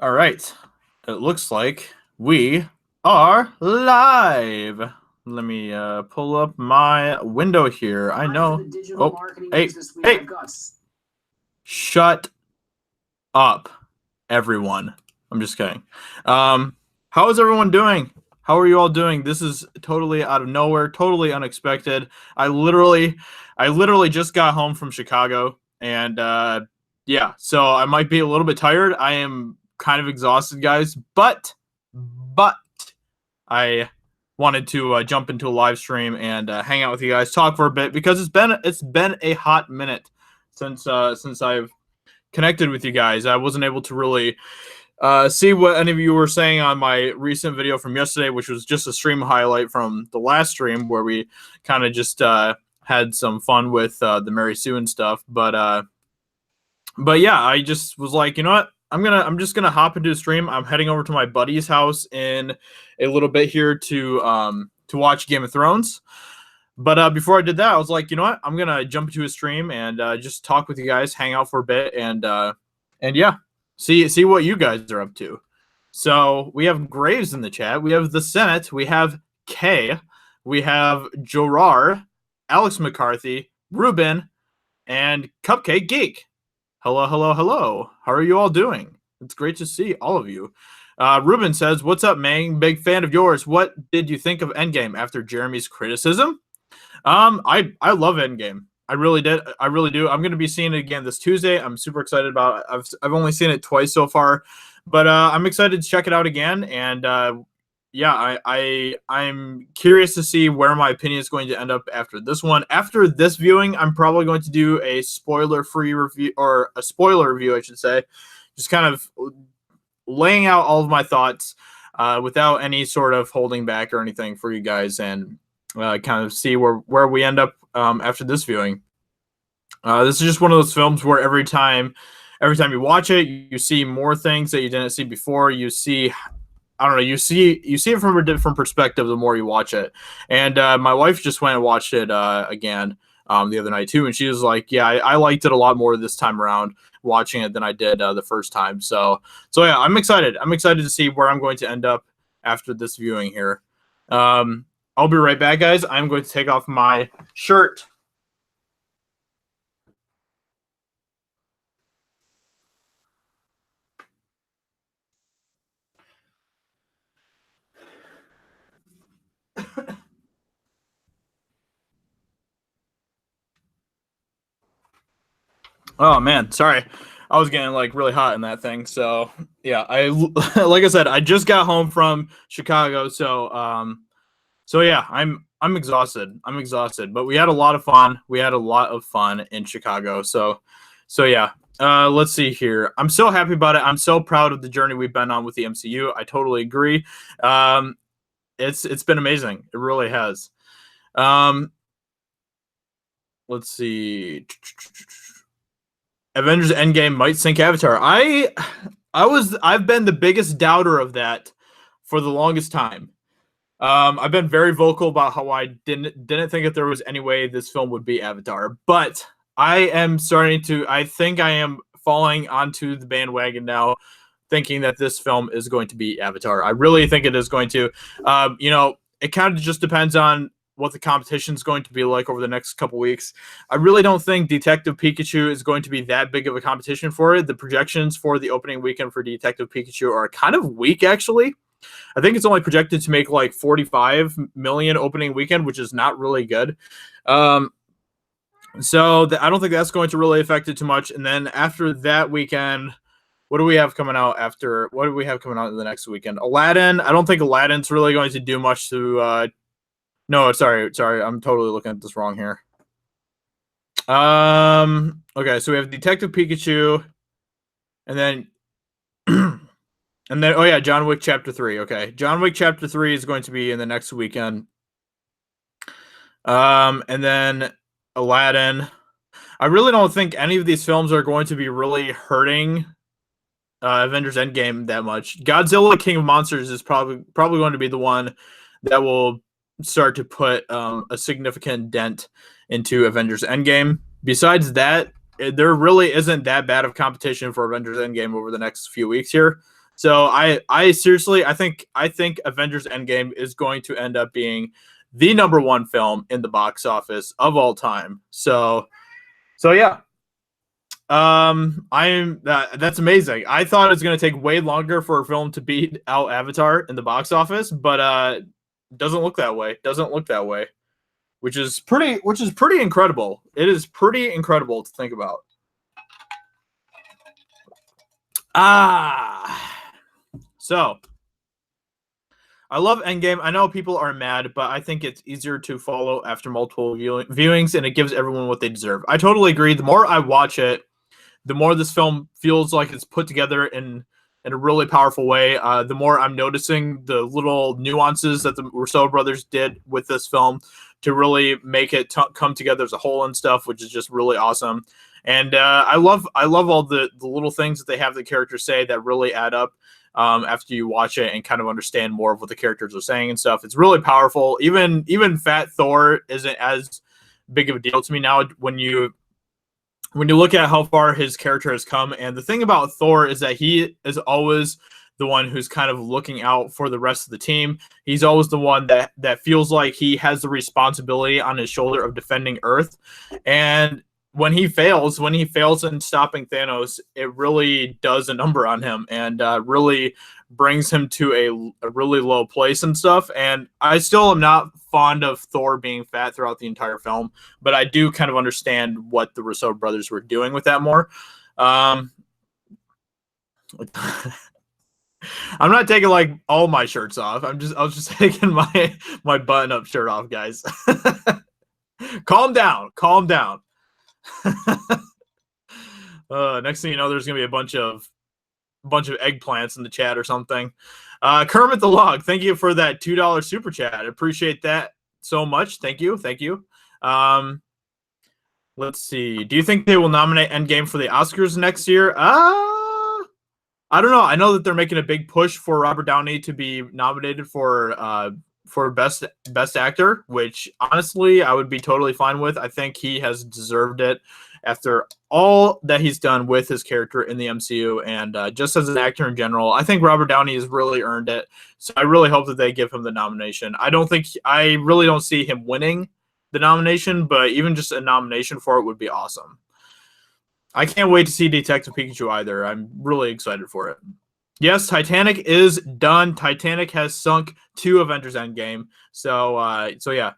All right. It looks like we are live. Let me pull up my window here. I know. Oh, hey, hey. Shut up, everyone. I'm just kidding. How is everyone doing? How are you all doing? This is totally out of nowhere, totally unexpected. I literally just got home from Chicago, and yeah, so I might be a little bit tired. I am kind of exhausted, guys, but I wanted to jump into a live stream and hang out with you guys, talk for a bit because it's been a hot minute since I've connected with you guys. I wasn't able to really see what any of you were saying on my recent video from yesterday, which was just a stream highlight from the last stream where we kind of just had some fun with the Mary Sue and stuff. But yeah, I just was like, you know what? I'm just gonna hop into a stream. I'm heading over to my buddy's house in a little bit here to watch Game of Thrones. But before I did that, I was like, you know what? I'm gonna jump into a stream and just talk with you guys, hang out for a bit, and yeah, see what you guys are up to. So we have Graves in the chat. We have the Senate. We have Kay. We have Jorar, Alex McCarthy, Ruben, and Cupcake Geek. Hello, hello, hello. How are you all doing? It's great to see all of you. Ruben says, "What's up, man? Big fan of yours. What did you think of Endgame after Jeremy's criticism?" I love Endgame. I really did. I really do. I'm going to be seeing it again this Tuesday. I'm super excited about it. I've only seen it twice so far, but I'm excited to check it out again. And yeah, I'm curious to see where my opinion is going to end up after this one. After this viewing, I'm probably going to do a spoiler-free review, or a spoiler review, I should say, just kind of laying out all of my thoughts without any sort of holding back or anything for you guys, and kind of see where we end up after this viewing. This is just one of those films where every time you watch it, you see more things that you didn't see before. You see, I don't know, you see it from a different perspective the more you watch it. And my wife just went and watched it again the other night too, and she was like, "Yeah, I liked it a lot more this time around watching it than I did the first time." So yeah, I'm excited. I'm excited to see where I'm going to end up after this viewing here. I'll be right back, guys. I'm going to take off my shirt. Oh man, sorry. I was getting like really hot in that thing. So yeah, I like I said, I just got home from Chicago. So yeah, I'm exhausted. I'm exhausted. But we had a lot of fun. We had a lot of fun in Chicago. So yeah. Let's see here. I'm so happy about it. I'm so proud of the journey we've been on with the MCU. I totally agree. It's been amazing. It really has. Let's see. Avengers Endgame might sink Avatar. I've been the biggest doubter of that for the longest time. I've been very vocal about how I didn't think that there was any way this film would be Avatar, but I think I am falling onto the bandwagon now, thinking that this film is going to be Avatar. I really think it is going to. It kind of just depends on what the competition is going to be like over the next couple weeks. I really don't think Detective Pikachu is going to be that big of a competition for it. The projections for the opening weekend for Detective Pikachu are kind of weak, actually. I think it's only projected to make like 45 million opening weekend, which is not really good. I don't think that's going to really affect it too much. And then after that weekend, what do we have coming out in the next weekend? Aladdin. I don't think Aladdin's really going to do much to. No, sorry. I'm totally looking at this wrong here. Okay, so we have Detective Pikachu, and then. And then, oh yeah, John Wick Chapter 3. Okay, John Wick Chapter 3 is going to be in the next weekend. And then Aladdin. I really don't think any of these films are going to be really hurting Avengers Endgame that much. Godzilla King of Monsters is probably going to be the one that will start to put a significant dent into Avengers Endgame. Besides that, there really isn't that bad of competition for Avengers Endgame over the next few weeks here. So I seriously, I think Avengers Endgame is going to end up being the number one film in the box office of all time. So yeah. That's amazing. I thought it was going to take way longer for a film to beat out Avatar in the box office, but doesn't look that way. Doesn't look that way, which is pretty incredible. It is pretty incredible to think about. So I love Endgame. I know people are mad, but I think it's easier to follow after multiple viewings, and it gives everyone what they deserve. I totally agree. The more I watch it, the more this film feels like it's put together in a really powerful way. The more I'm noticing the little nuances that the Russo brothers did with this film to really make it come together as a whole and stuff, which is just really awesome. And I love all the little things that they have the characters say that really add up after you watch it and kind of understand more of what the characters are saying and stuff. It's really powerful. Even Fat Thor isn't as big of a deal to me now when you look at how far his character has come. And the thing about Thor is that he is always the one who's kind of looking out for the rest of the team. He's always the one that feels like he has the responsibility on his shoulder of defending Earth. And when he fails in stopping Thanos, it really does a number on him and really brings him to a really low place and stuff. And I still am not fond of Thor being fat throughout the entire film, but I do kind of understand what the Russo brothers were doing with that more. I'm not taking like all my shirts off. I was just taking my button up shirt off, guys. Calm down. Next thing you know, there's gonna be a bunch of eggplants in the chat or something. Kermit the Log, thank you for that $2 super chat. I appreciate that so much. Thank you. Let's see. Do you think they will nominate Endgame for the Oscars next year? I don't know. I know that they're making a big push for Robert Downey to be nominated for best actor, which honestly I would be totally fine with. I think he has deserved it after all that he's done with his character in the MCU and just as an actor in general. I think Robert Downey has really earned it. So I really hope that they give him the nomination. I really don't see him winning the nomination, but even just a nomination for it would be awesome. I can't wait to see Detective Pikachu either. I'm really excited for it. Yes, Titanic is done. Titanic has sunk to Avengers Endgame. So yeah,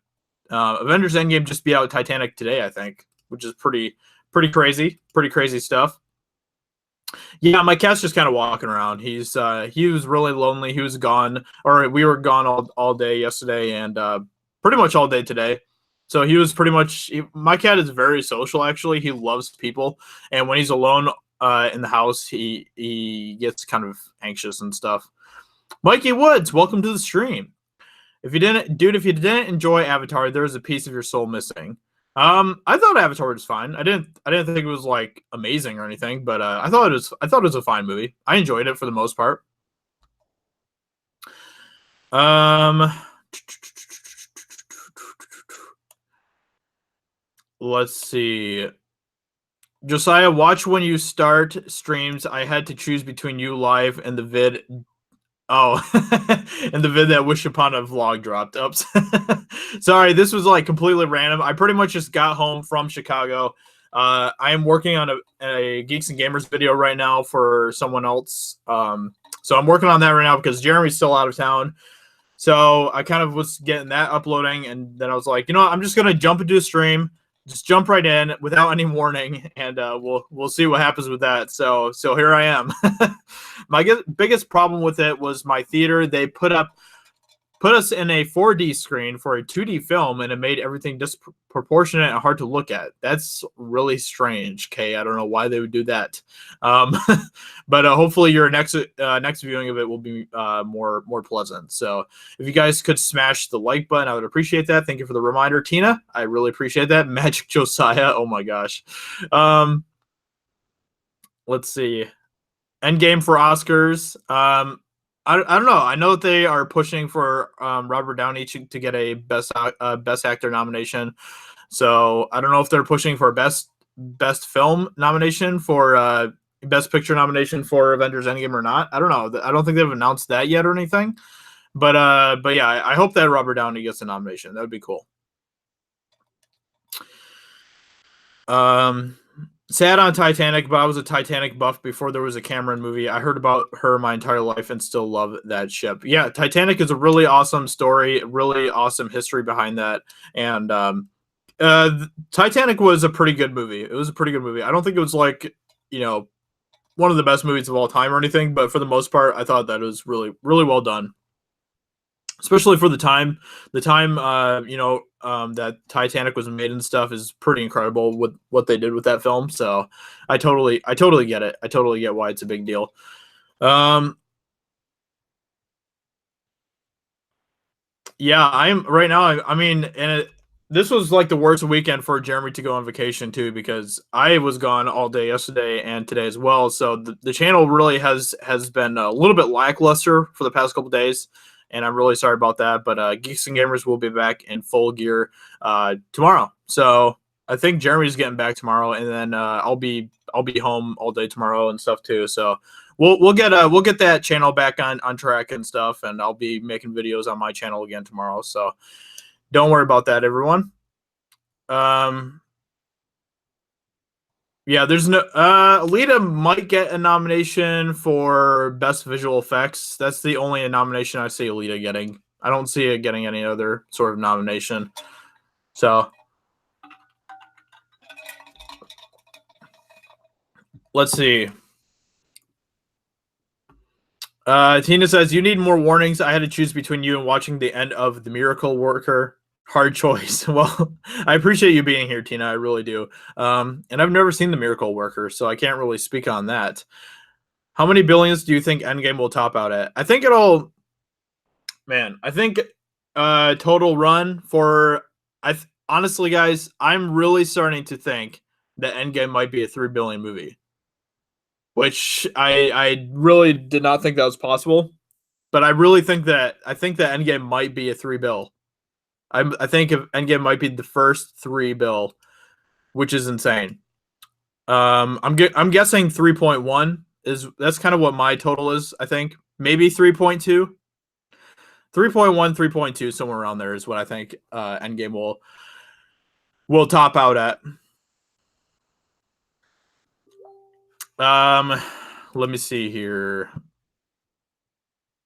Avengers Endgame just beat out Titanic today, I think, which is pretty crazy stuff. Yeah, my cat's just kind of walking around. He was really lonely. He was gone, or we were gone all day yesterday and pretty much all day today. So he was pretty much. My cat is very social. Actually, he loves people, and when he's alone in the house, he gets kind of anxious and stuff. Mikey Woods, welcome to the stream. If you didn't enjoy Avatar, there's a piece of your soul missing. I thought Avatar was fine. I didn't think it was like amazing or anything, but I thought it was a fine movie. I enjoyed it for the most part. Let's see. Josiah, watch when you start streams. I had to choose between you live and the vid. Oh, and the vid that Wish Upon a vlog dropped. Oops. Sorry, this was like completely random. I pretty much just got home from Chicago. I am working on a Geeks and Gamers video right now for someone else. So I'm working on that right now because Jeremy's still out of town. So I kind of was getting that uploading, and then I was like, I'm just gonna jump into a stream. Just jump right in without any warning, and we'll see what happens with that. So here I am. My biggest problem with it was my theater. They put us in a 4D screen for a 2D film, and it made everything disproportionate and hard to look at. That's really strange, Kay. I don't know why they would do that. But hopefully your next viewing of it will be more pleasant. So if you guys could smash the like button, I would appreciate that. Thank you for the reminder, Tina. I really appreciate that. Magic Josiah. Oh my gosh. Let's see. Endgame for Oscars. I don't know. I know that they are pushing for Robert Downey to get a best actor nomination. So I don't know if they're pushing for best film nomination for Best Picture nomination for Avengers Endgame or not. I don't know. I don't think they've announced that yet or anything. But yeah, I hope that Robert Downey gets a nomination. That would be cool. Sad on Titanic, but I was a Titanic buff before there was a Cameron movie. I heard about her my entire life and still love that ship. Yeah, Titanic is a really awesome story, really awesome history behind that. And Titanic was a pretty good movie. It was a pretty good movie. I don't think it was like, one of the best movies of all time or anything, but for the most part, I thought that it was really, really well done. Especially for the time that Titanic was made and stuff is pretty incredible with what they did with that film. So I totally get it. I totally get why it's a big deal. Yeah, I'm right now. I mean, this was like the worst weekend for Jeremy to go on vacation too, because I was gone all day yesterday and today as well. So the channel really has been a little bit lackluster for the past couple days, and I'm really sorry about that. But Geeks and Gamers will be back in full gear tomorrow. So I think Jeremy's getting back tomorrow, and then I'll be home all day tomorrow and stuff too. So we'll get that channel back on track and stuff, and I'll be making videos on my channel again tomorrow. So don't worry about that, everyone. Yeah, there's no Alita might get a nomination for best visual effects. That's the only nomination I see Alita getting. I don't see it getting any other sort of nomination. So let's see. Tina says, you need more warnings. I had to choose between you and watching the end of The Miracle Worker. Hard choice. Well, I appreciate you being here, Tina. I really do. And I've never seen The Miracle Worker, so I can't really speak on that. How many billions do you think Endgame will top out at? I think it'll... Man, I think total run for... honestly, guys, I'm really starting to think that Endgame might be a 3 billion movie. Which I really did not think that was possible. But I really think that Endgame might be a 3 bill. I think Endgame might be the first 3 bill, which is insane. I'm guessing 3.1 that's kind of what my total is. I think maybe 3.2, 3.1, 3.2, somewhere around there is what I think Endgame will top out at. Let me see here.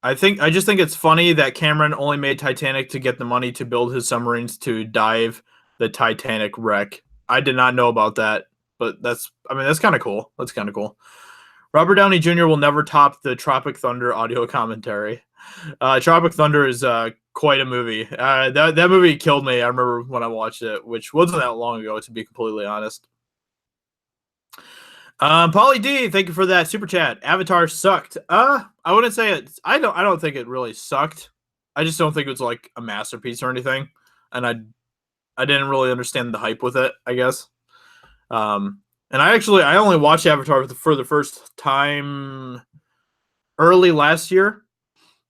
I just think it's funny that Cameron only made Titanic to get the money to build his submarines to dive the Titanic wreck. I did not know about that, but that's kind of cool. That's kind of cool. Robert Downey Jr. will never top the Tropic Thunder audio commentary. Tropic Thunder is quite a movie. That movie killed me. I remember when I watched it, which wasn't that long ago, to be completely honest. Pauly D, thank you for that super chat. Avatar sucked. I wouldn't say it. I don't think it really sucked. I just don't think it was like a masterpiece or anything, and I didn't really understand the hype with it, I guess. And I only watched Avatar for the first time early last year,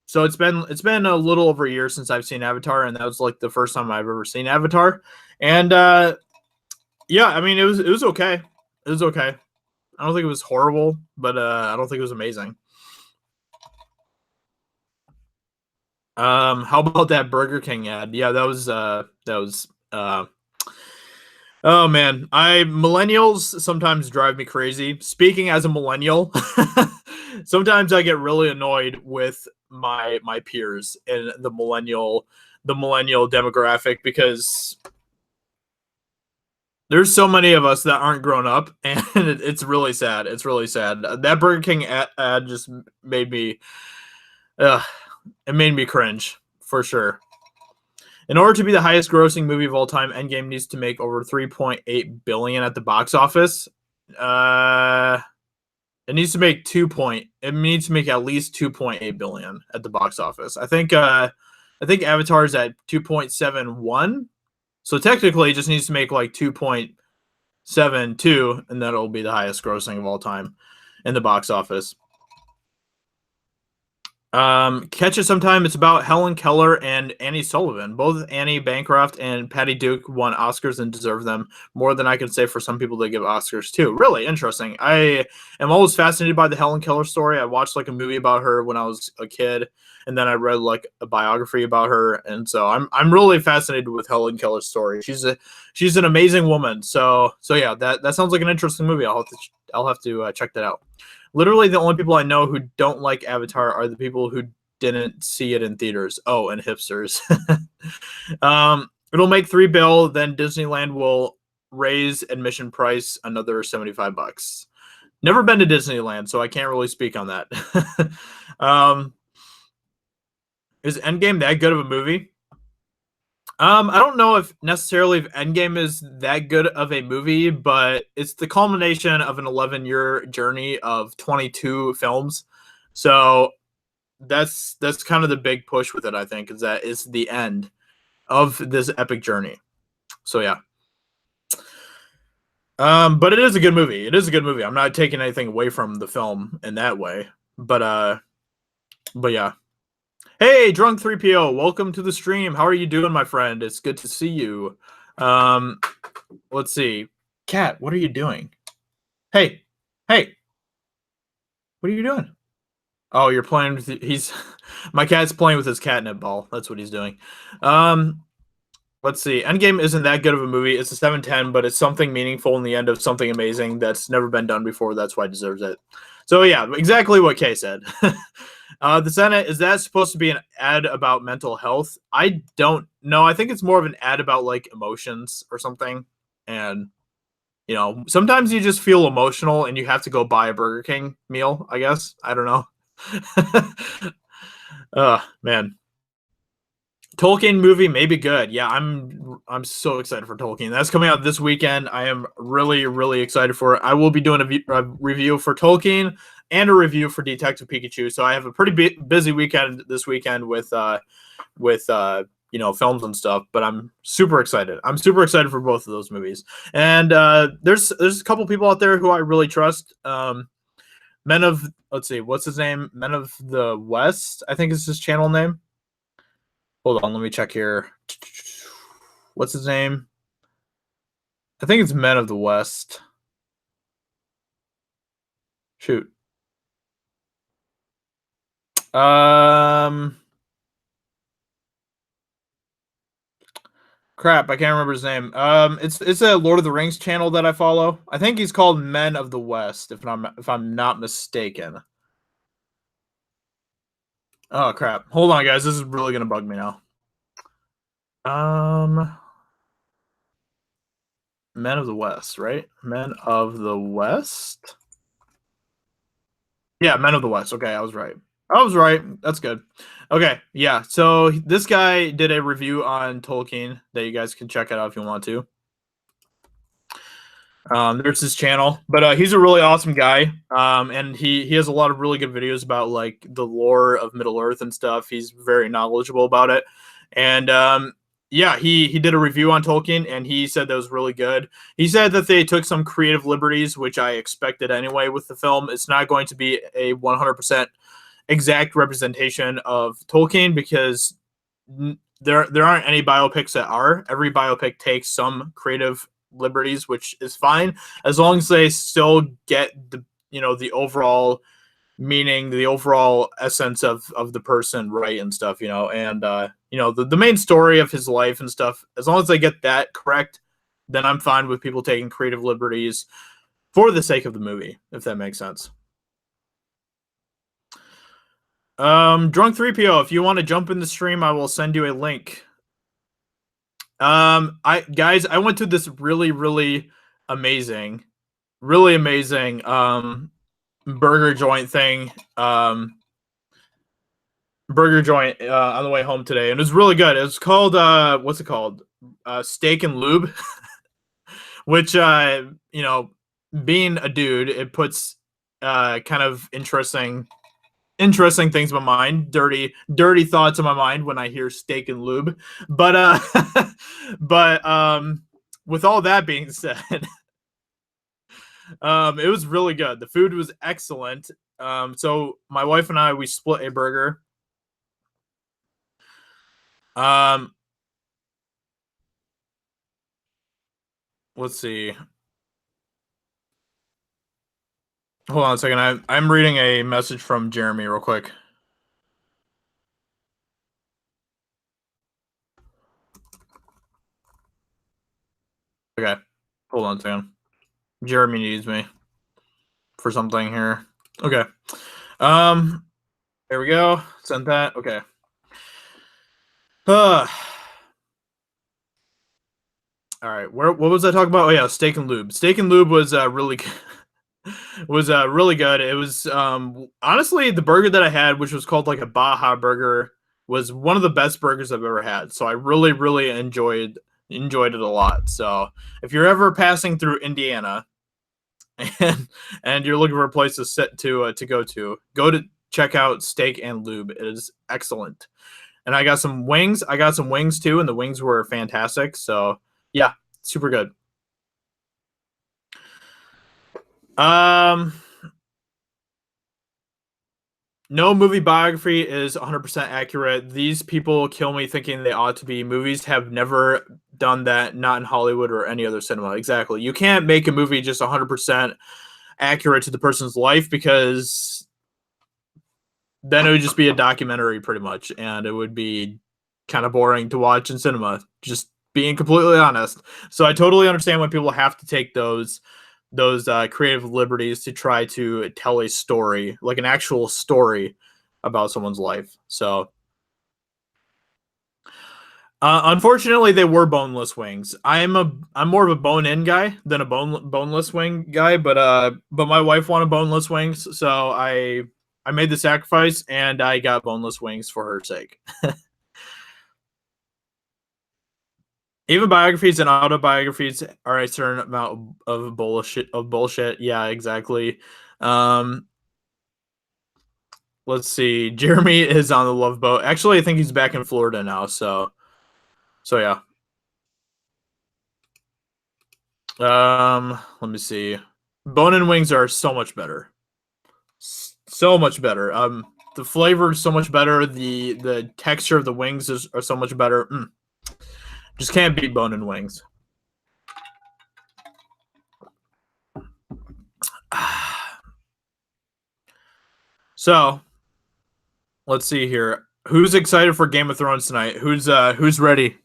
so it's been a little over a year since I've seen Avatar, and that was like the first time I've ever seen Avatar. And yeah, I mean it was okay. It was okay. I don't think it was horrible, but I don't think it was amazing. How about that Burger King ad? Yeah, that was oh man, millennials sometimes drive me crazy. Speaking as a millennial, sometimes I get really annoyed with my peers in the millennial demographic, because there's so many of us that aren't grown up, and it's really sad. It's really sad. That Burger King ad just made me, it made me cringe for sure. In order to be the highest grossing movie of all time, Endgame needs to make over 3.8 billion at the box office. It needs to make it needs to make at least 2.8 billion at the box office. I think Avatar is at 2.71. So technically, it just needs to make like 2.72, and that'll be the highest grossing of all time in the box office. Catch It Sometime. It's about Helen Keller and Annie Sullivan. Both Annie Bancroft and Patty Duke won Oscars and deserve them more than I can say for some people they give Oscars too. Really interesting. I am always fascinated by the Helen Keller story. I watched like a movie about her when I was a kid, and then I read like a biography about her, and so I'm really fascinated with Helen Keller's story. She's an amazing woman. So yeah, that sounds like an interesting movie. I'll have to check that out. Literally, the only people I know who don't like Avatar are the people who didn't see it in theaters. Oh, and hipsters. It'll make $3 billion, then Disneyland will raise admission price another $75. Never been to Disneyland, so I can't really speak on that. um, is Endgame that good of a movie? I don't know if necessarily if Endgame is that good of a movie, but it's the culmination of an 11-year journey of 22 films. So that's kind of the big push with it, I think, is that it's the end of this epic journey. So yeah. But it is a good movie. It is a good movie. I'm not taking anything away from the film in that way. But yeah. Hey, Drunk 3PO, welcome to the stream. How are you doing, my friend? It's good to see you. Let's see. Cat, what are you doing? Hey, what are you doing? Oh, you're playing with my cat's playing with his catnip ball. That's what he's doing. Let's see. Endgame isn't that good of a movie. It's a 7/10, but it's something meaningful in the end of something amazing that's never been done before. That's why it deserves it. So yeah, exactly what Kay said. The Senate, is that supposed to be an ad about mental health? I don't know. I think it's more of an ad about like emotions or something. And sometimes you just feel emotional and you have to go buy a Burger King meal, I guess. I don't know. Man. Tolkien movie may be good. Yeah, I'm so excited for Tolkien. That's coming out this weekend. I am really, really excited for it. I will be doing a review for Tolkien and a review for Detective Pikachu. So I have a pretty busy weekend this weekend with films and stuff. But I'm super excited. I'm super excited for both of those movies. And there's a couple people out there who I really trust. Let's see, what's his name? Men of the West, I think is his channel name. Hold on, let me check here. What's his name? I think it's Men of the West. Shoot. Crap, I can't remember his name. It's a Lord of the Rings channel that I follow. I think he's called Men of the West, if I'm not mistaken. Oh crap. Hold on, guys. This is really gonna bug me now. Men of the West, right? Men of the West? Yeah, Men of the West. Okay, I was right. That's good. Okay, yeah. So this guy did a review on Tolkien that you guys can check it out if you want to. There's his channel, but he's a really awesome guy. And he has a lot of really good videos about like the lore of Middle Earth and stuff. He's very knowledgeable about it. And yeah, he did a review on Tolkien, and he said that was really good. He said that they took some creative liberties, which I expected anyway with the film. It's not going to be a 100% exact representation of Tolkien because there aren't any biopics that are. Every biopic takes some creative liberties, which is fine as long as they still get the overall meaning, the overall essence of the person right and stuff, and the main story of his life and stuff. As long as they get that correct, then I'm fine with people taking creative liberties for the sake of the movie, if that makes sense. Drunk 3PO, if you want to jump in the stream, I will send you a link. I went to this really, really amazing burger joint thing. Burger joint on the way home today, and it was really good. It was called what's it called? Steak and Lube, which being a dude, it puts kind of interesting things in my mind, dirty thoughts in my mind when I hear steak and lube. But with all that being said, it was really good. The food was excellent. So my wife and I, we split a burger. Um, let's see. Hold on a second. I'm reading a message from Jeremy real quick. Okay. Hold on a second. Jeremy needs me for something here. Okay. There we go. Sent that. Okay. All right. What was I talking about? Oh yeah, steak and lube. Steak and lube was really was really good. It was honestly the burger that I had, which was called like a Baja burger, was one of the best burgers I've ever had. So I really enjoyed it a lot. So if you're ever passing through Indiana and you're looking for a place to sit to go to check out Steak and Lube. It is excellent. And I got some wings. I got some wings too, and the wings were fantastic. So yeah, super good. Um, no movie biography is 100% accurate. These people kill me thinking they ought to be. Movies have never done that, not in Hollywood or any other cinema. Exactly. You can't make a movie just 100% accurate to the person's life because then it would just be a documentary pretty much, and it would be kind of boring to watch in cinema, just being completely honest. So I totally understand when people have to take those creative liberties to try to tell a story, like an actual story about someone's life. So unfortunately, they were boneless wings. I'm more of a bone-in guy than a boneless wing guy, but my wife wanted boneless wings, so I made the sacrifice and I got boneless wings for her sake. Even biographies and autobiographies are a certain amount of bullshit. Of bullshit, yeah, exactly. Um, let's see. Jeremy is on the Love Boat. Actually, I think he's back in Florida now. So yeah. Let me see. Bone and wings are so much better. So much better. The flavor is so much better. The texture of the wings are so much better. Just can't beat bone and wings. So let's see here. Who's excited for Game of Thrones tonight? Who's ready?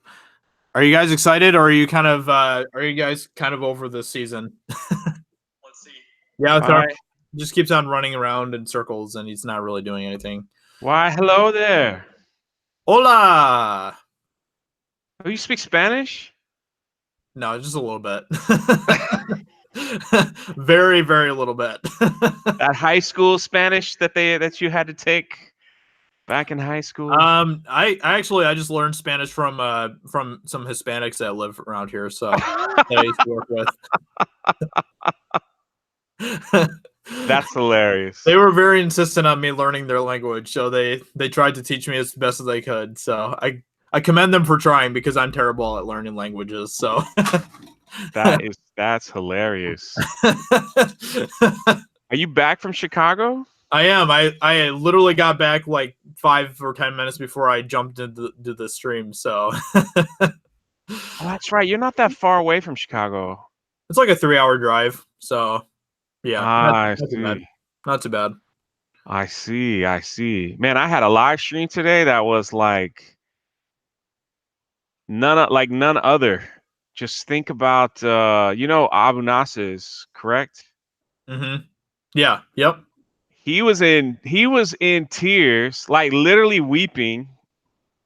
Are you guys excited, or are you guys kind of over this season? Let's see. Yeah, Why? just keeps on running around in circles, and he's not really doing anything. Why? Hello there. Hola. Oh, you speak Spanish? No, just a little bit. Very little bit. That high school Spanish that you had to take back in high school? I just learned Spanish from some Hispanics that live around here, so that I used to work with. That's hilarious. They were very insistent on me learning their language, so they tried to teach me as best as they could. So I commend them for trying because I'm terrible at learning languages. So That's hilarious. Are you back from Chicago? I am. I literally got back like 5 or 10 minutes before I jumped into the stream. So Oh, that's right. You're not that far away from Chicago. it's like a 3-hour drive. So yeah, I not too bad. see. Not too bad. I see. I see. Man, I had a live stream today that was like none other. Just think about Abu Nas's, correct? Mm-hmm. Yeah. Yep. He was in tears, like literally weeping.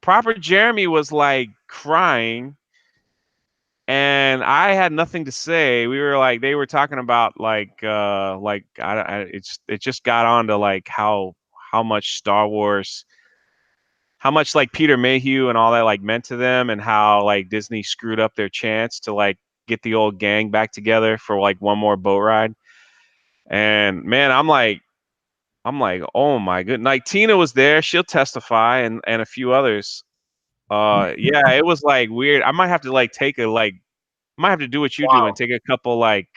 Proper Jeremy was like crying, and I had nothing to say. We were like, they were talking about it just got on to like how much Star Wars, how much like Peter Mayhew and all that like meant to them, and how like Disney screwed up their chance to like get the old gang back together for like one more boat ride. And man, I'm like, oh my goodness. Like Tina was there, she'll testify, and a few others. Yeah, it was like weird. I might have to like take a like I might have to do what you do and Wow. take a couple like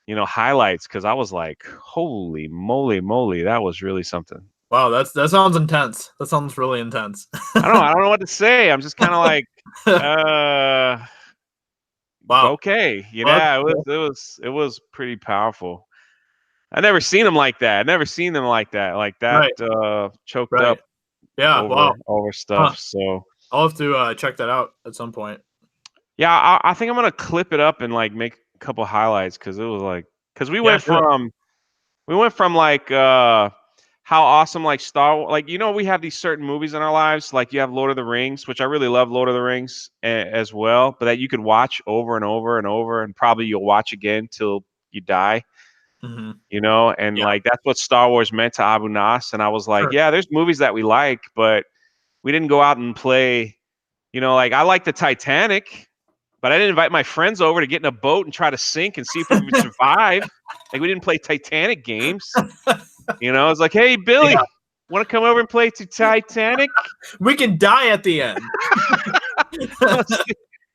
highlights, because I was like, holy moly, that was really something. Wow, that sounds intense. That sounds really intense. I don't know what to say. I'm just kind of like, uh, Wow. okay, Well, that's yeah, cool. it was pretty powerful. I never seen them like that. I never seen them like that, Right. choked Right. up Yeah. Wow. over Huh. stuff. So I'll have to check that out at some point. yeah, I think I'm gonna clip it up and like make a couple highlights because it was like because Yeah. Do it. we went from like how awesome like Star Wars, like we have these certain movies in our lives, like you have Lord of the Rings, which I really love Lord of the Rings as well, but that you could watch over and over and over, and probably you'll watch again till you die. Hmm. And Yeah. like that's what Star Wars meant to Abu Nas. And I was like, Sure. yeah, there's movies that we like, but we didn't go out and play. Like I like the Titanic, but I didn't invite my friends over to get in a boat and try to sink and see if we would survive. Like we didn't play Titanic games. It's like, hey, Yeah. Billy, want to come over and play Titanic? We can die at the end.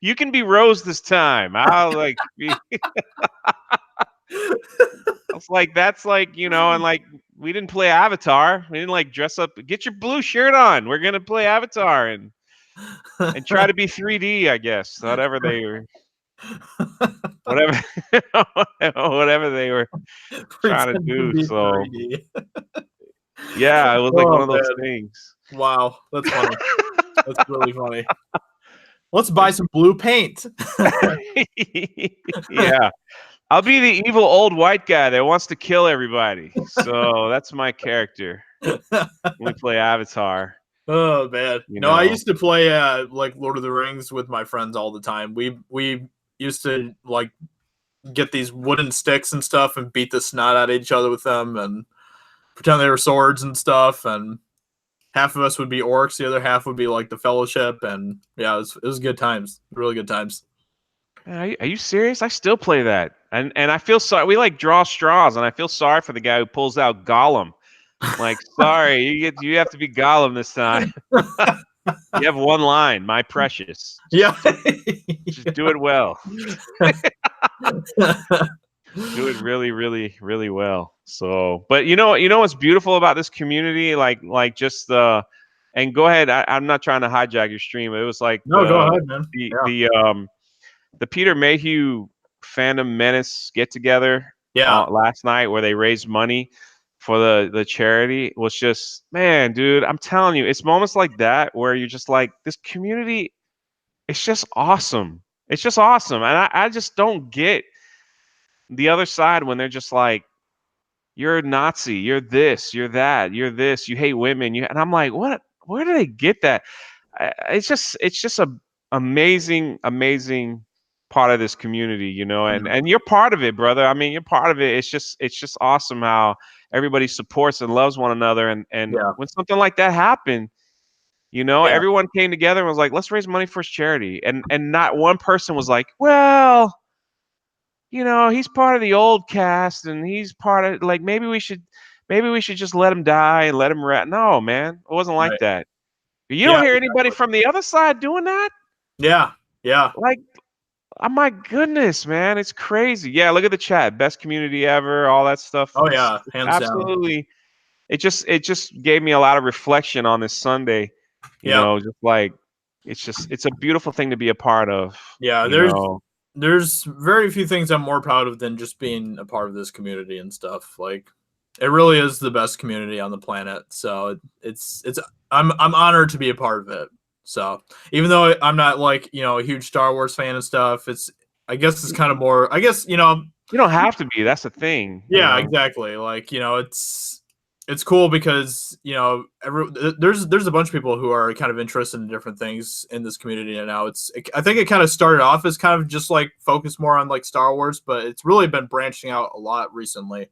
You can be Rose this time. I'll like be. I was like, that's like, and like we didn't play Avatar. We didn't like dress up. Get your blue shirt on. We're gonna play Avatar and try to be 3D, I guess. Whatever, whatever they were trying to Pretend to do. be So 3D. yeah, it was like Oh one of those man. things. Wow. That's funny. That's really funny. Let's buy some blue paint. Yeah, I'll be the evil old white guy that wants to kill everybody. So that's my character. When we play Avatar. Oh man. You No, I know. used to play like Lord of the Rings with my friends all the time. We used to like get these wooden sticks and stuff and beat the snot out of each other with them and pretend they were swords and stuff, and half of us would be orcs, the other half would be like the fellowship, and yeah, it was good times. Really good times. Man, are you serious? I still play that, and I feel sorry. We like draw straws, and I feel sorry for the guy who pulls out Gollum. Like, sorry, you have to be Gollum this time. You have one line, my precious. Yeah. Just do it well. Do it really, really, really well. So, but you know what's beautiful about this community, like just and go ahead. I'm not trying to hijack your stream. It was like No, go ahead, man. the Yeah. the um the Peter Mayhew Fandom Menace get together Yeah. last night where they raised money for the charity was just, man, dude, I'm telling you, it's moments like that where you're just like, this community, it's just awesome. It's just awesome. And I just don't get the other side when they're just like, you're a Nazi, you're this, you're that, you're this, you hate women. And I'm like, what? Where do they get that? It's just a amazing, amazing part of this community, Mhm. and you're part of it, brother. I mean, you're part of it. It's just awesome how everybody supports and loves one another. And Yeah. when something like that happened, Yeah. everyone came together and was like, let's raise money for his charity. And not one person was like, well, he's part of the old cast and he's part of, like, maybe we should just let him die and let him rest. No, man, it wasn't like Right. that. You Yeah. don't hear anybody Exactly. from the other side doing that? Yeah. Yeah. Like, oh my goodness, man, it's crazy. Yeah, look at the chat. Best community ever, all that stuff. Oh It's yeah. Hands down. absolutely, it just gave me a lot of reflection on this Sunday, Yeah. just like it's a beautiful thing to be a part of, Yeah. you There's know. there's very few things I'm more proud of than just being a part of this community and stuff. Like, it really is the best community on the planet. So it's I'm honored to be a part of it. So even though I'm not like a huge Star Wars fan and stuff, I guess it's kind of more. I guess You don't have to be, that's the thing, yeah, exactly. Like it's cool because there's a bunch of people who are kind of interested in different things in this community, and now I think it kind of started off as kind of just like focused more on like Star Wars, but it's really been branching out a lot recently,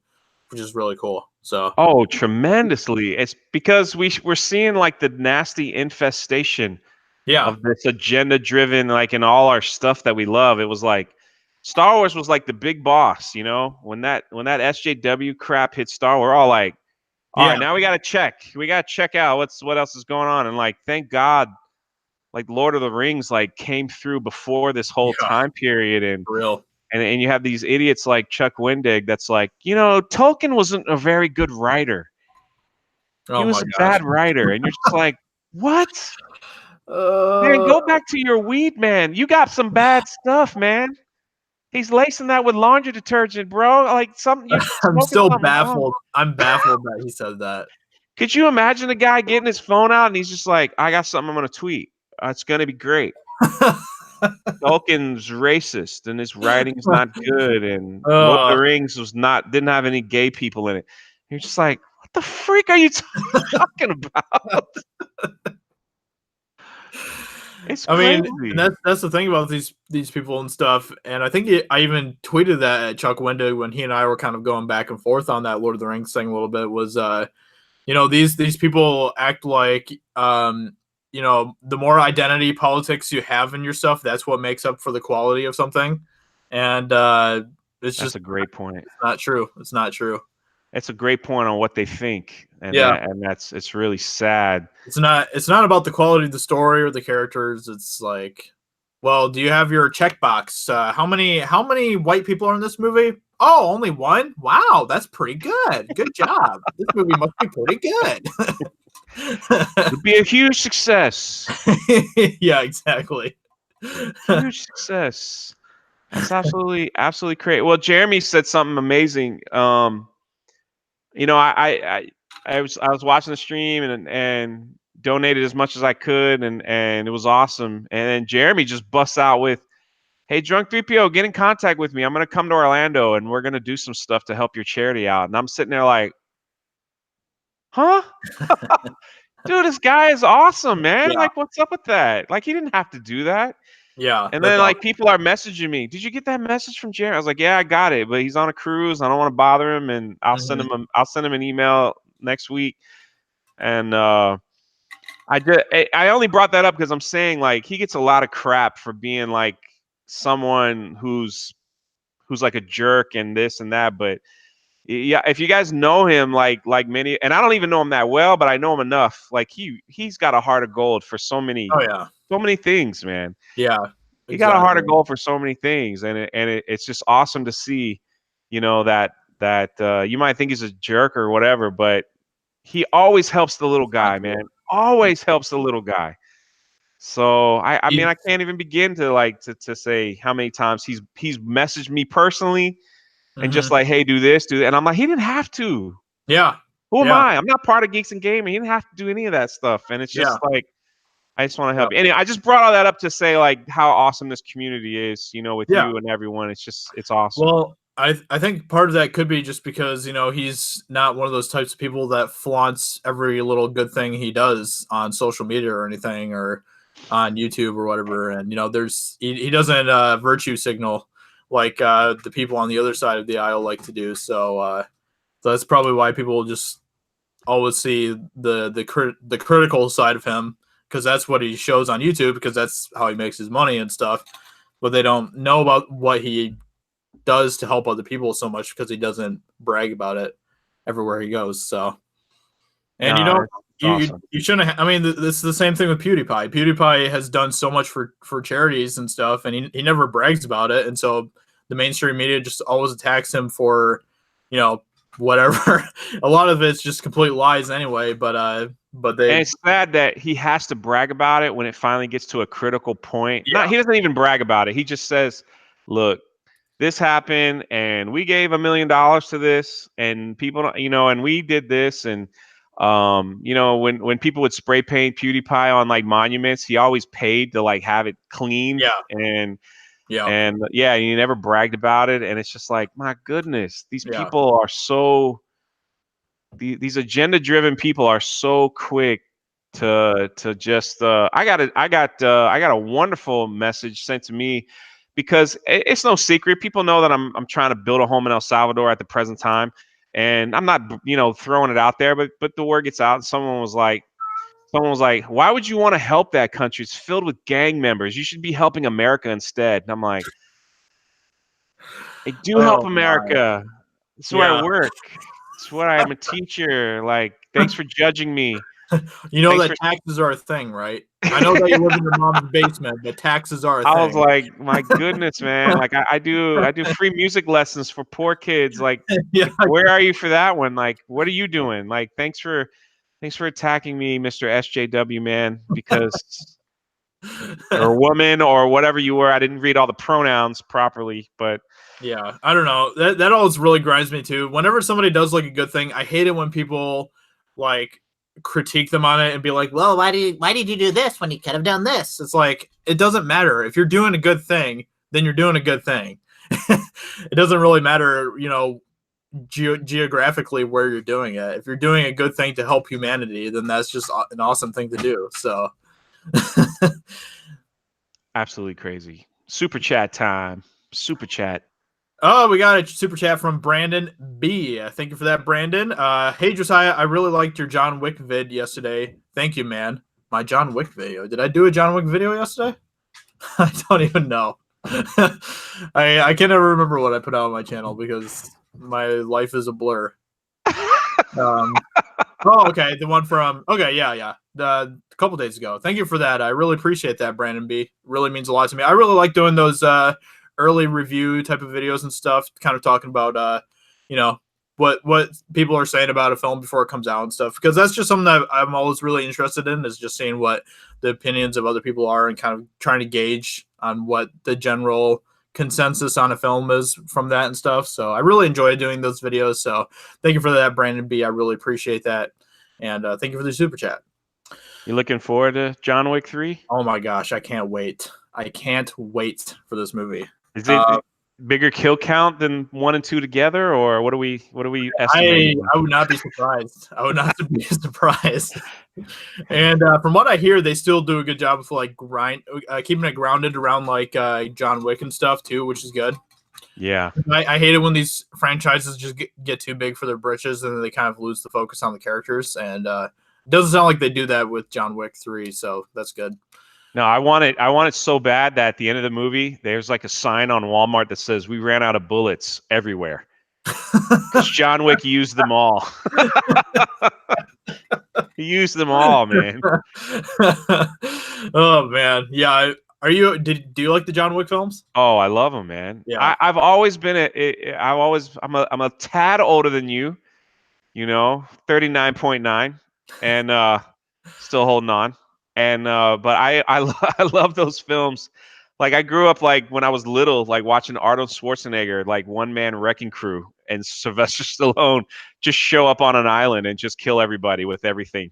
which is really cool. So Oh, tremendously. It's because we're seeing like the nasty infestation yeah, of this agenda driven, like in all our stuff that we love. It was like Star Wars was like the big boss, when that SJW crap hit Star, we're all like, all yeah, right, now we gotta check. We gotta check out what else is going on. And like, thank God, like Lord of the Rings like came through before this whole yeah, time period. and for real. and, and you have these idiots like Chuck Wendig that's like, Tolkien wasn't a very good writer. He Oh was my a gosh. bad writer, and you're just like, what? Man, Uh, go back to your weed, man. You got some bad stuff, man. He's lacing that with laundry detergent, bro. Like something you I'm smoking still something wrong. baffled. I'm baffled that he said that. Could you imagine the guy getting his phone out and he's just like, I got something I'm gonna tweet. It's gonna be great. Tolkien's racist and his writing's not good, and Lord of uh, the Rings didn't have any gay people in it. You're just like, what the freak are you talking about? It's I mean, and crazy. that's the thing about these people and stuff. And I think I even tweeted that at Chuck Wendig when he and I were kind of going back and forth on that Lord of the Rings thing a little bit. Was these people act like the more identity politics you have in your stuff, that's what makes up for the quality of something. And it's That's just a great point. not true. It's not true. It's a great point on what they think, and Yeah. it's really sad. It's not about the quality of the story or the characters. It's like, well, do you have your checkbox? How many white people are in this movie? Oh, only one? Wow, that's pretty good. Good job. This movie must be pretty good. It'll be a huge success. Yeah, exactly. Huge success. That's absolutely great. Well, Jeremy said something amazing. You know, I was watching the stream and donated as much as I could, and it was awesome. And then Jeremy just busts out with, "Hey, Drunk 3PO, get in contact with me. I'm gonna come to Orlando, and we're gonna do some stuff to help your charity out." And I'm sitting there like, "Huh? Dude, this guy is awesome, man. Yeah, Like, what's up with that? Like, he didn't have to do that." yeah, And that's then like awesome. people are messaging me, "Did you get that message from Jeremy?" I was like, "Yeah, I got it, but he's on a cruise. I don't want to bother him, and Mhm. I'll send him an email next week." And I only brought that up because I'm saying like he gets a lot of crap for being like someone who's like a jerk and this and that, but yeah, if you guys know him like many, and I don't even know him that well, but I know him enough. Like he's got a heart of gold for Oh yeah, so many things, man. yeah, He got a heart of exactly. gold for so many things, and it's just awesome to see, that you might think he's a jerk or whatever, but he always helps the little It's not guy, man. true. Always helps the little guy. So I mean He, I can't even begin to like to say how many times he's messaged me personally and just mhm. like, hey, do this, do that, and I'm like, he didn't have to. Yeah, Who am yeah, I? I'm not part of Geeks and Gaming. He didn't have to do any of that stuff, and it's yeah, just like I just want to yeah, help you. Anyway, I just brought all that up to say like how awesome this community is, with yeah. you and everyone. It's awesome. Well, I think part of that could be just because he's not one of those types of people that flaunts every little good thing he does on social media or anything or on YouTube or whatever. And he doesn't virtue signal like the people on the other side of the aisle like to do. So that's probably why people just always see the critical side of him because that's what he shows on YouTube because that's how he makes his money and stuff. But they don't know about what he does to help other people so much because he doesn't brag about it everywhere he goes. So, and No, it's you awesome. shouldn't. I mean, this is the same thing with PewDiePie. PewDiePie has done so much for charities and stuff, and he never brags about it. And so the mainstream media just always attacks him for, you know, whatever. A lot of it's just complete lies anyway. But And they, it's sad that he has to brag about it when it finally gets to a critical point. Not yeah, he doesn't even brag about it. He just says, "Look, this happened, and we gave $1 million to this, and people, and we did this, and when people would spray paint PewDiePie on like monuments, he always paid to like have it cleaned, yeah, and yeah, and yeah, he never bragged about it, and it's just like, my goodness, these yeah, people are so these agenda driven people are so quick to just I got a wonderful message sent to me because it's no secret, people know that I'm trying to build a home in El Salvador at the present time, and I'm not throwing it out there, but the word gets out, and someone was like, why would you want to help that country? It's filled with gang members. You should be helping America instead. And I'm like, I do help oh my, America. That's where I yeah. work. That's where I'm a teacher. Like, thanks for judging me. You know Thanks that for. taxes are a thing, right? I know that you live in your mom's basement, but taxes are a I was thing. like, my goodness, man. Like, I do free music lessons for poor kids. Like, Yeah, where are you for that one? Like, what are you doing? Like, thanks for Thanks for attacking me, Mr. SJW man, because you're a woman or whatever you were. I didn't read all the pronouns properly, but Yeah, I don't know. That always really grinds me too. Whenever somebody does like a good thing, I hate it when people like critique them on it and be like, "Well, why did you do this when you could have done this?" It's like it doesn't matter. If you're doing a good thing, then you're doing a good thing. It doesn't really matter, geographically where you're doing it. If you're doing a good thing to help humanity, then that's just an awesome thing to do. So absolutely crazy. Super chat time. Super chat. Oh, we got a super chat from Brandon B. Thank you for that, Brandon. Hey, Josiah, I really liked your John Wick vid yesterday. Thank you, man. My John Wick video. Did I do a John Wick video yesterday? I don't even know. I can never remember what I put out on my channel because my life is a blur. Okay, the one from yeah, a couple days ago. Thank you for that. I really appreciate that, Brandon B. It really means a lot to me. I really like doing those early review type of videos and stuff, kind of talking about what people are saying about a film before it comes out and stuff, because that's just something that I'm always really interested in, is just seeing what the opinions of other people are and kind of trying to gauge on what the general consensus on a film is from that and stuff. So I really enjoy doing those videos. So thank you for that, Brandon B. I really appreciate that. And thank you for the super chat. You looking forward to John Wick 3? Oh my gosh, I can't wait. I can't wait for this movie. Is it bigger kill count than 1 and 2 together, or what are we estimating? I would not be surprised. I would not be surprised. And from what I hear, they still do a good job of like keeping it grounded around like John Wick and stuff too, which is good. Yeah. I hate it when these franchises just get too big for their britches and then they kind of lose the focus on the characters. And it doesn't sound like they do that with John Wick 3, so that's good. No, I want it so bad that at the end of the movie, there's like a sign on Walmart that says, "We ran out of bullets everywhere." Because John Wick used them all. He used them all, man. Oh man, yeah. Do you like the John Wick films? Oh, I love them, man. Yeah. I've always been I'm a tad older than you, 39.9, and still holding on. And but I love those films. Like I grew up like when I was little, like watching Arnold Schwarzenegger, like One Man Wrecking Crew, and Sylvester Stallone just show up on an island and just kill everybody with everything.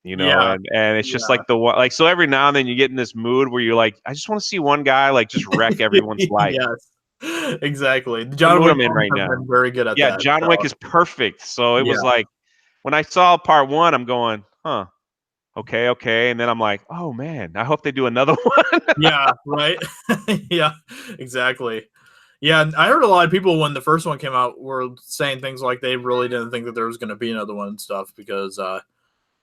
Yeah. And it's just like the one, like, so every now and then you get in this mood where you're like, I just want to see one guy like just wreck everyone's life. Yes, exactly. The John mood Wick I'm in right now. been very good at that. Yeah, John Wick is perfect. So it was like when I saw part 1, I'm going, huh, okay, and then I'm like, oh man, I hope they do another one. Yeah, right. Yeah, exactly. Yeah, I heard a lot of people when the first one came out were saying things like they really didn't think that there was going to be another one and stuff because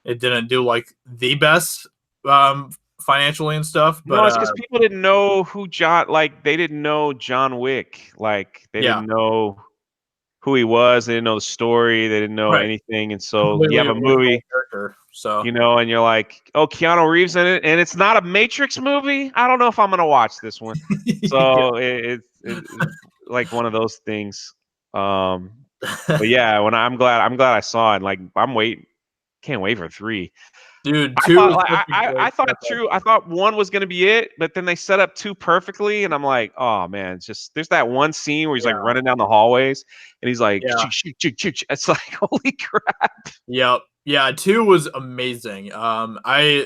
it didn't do like the best financially and stuff. But No, it's because people didn't know they didn't know John Wick. Like they didn't know who he was. They didn't know the story. They didn't know anything. And so you have a movie, character, so and you're like, oh, Keanu Reeves in it, and it's not a Matrix movie. I don't know if I'm gonna watch this one. So it's like one of those things. But yeah, I'm glad I saw it. Like I'm waiting. Can't wait for 3. Dude, I thought 1 was gonna be it, but then they set up 2 perfectly, and I'm like, oh man, it's just there's that one scene where he's like running down the hallways, and he's like, it's like, holy crap. Yep. Yeah, 2 was amazing. I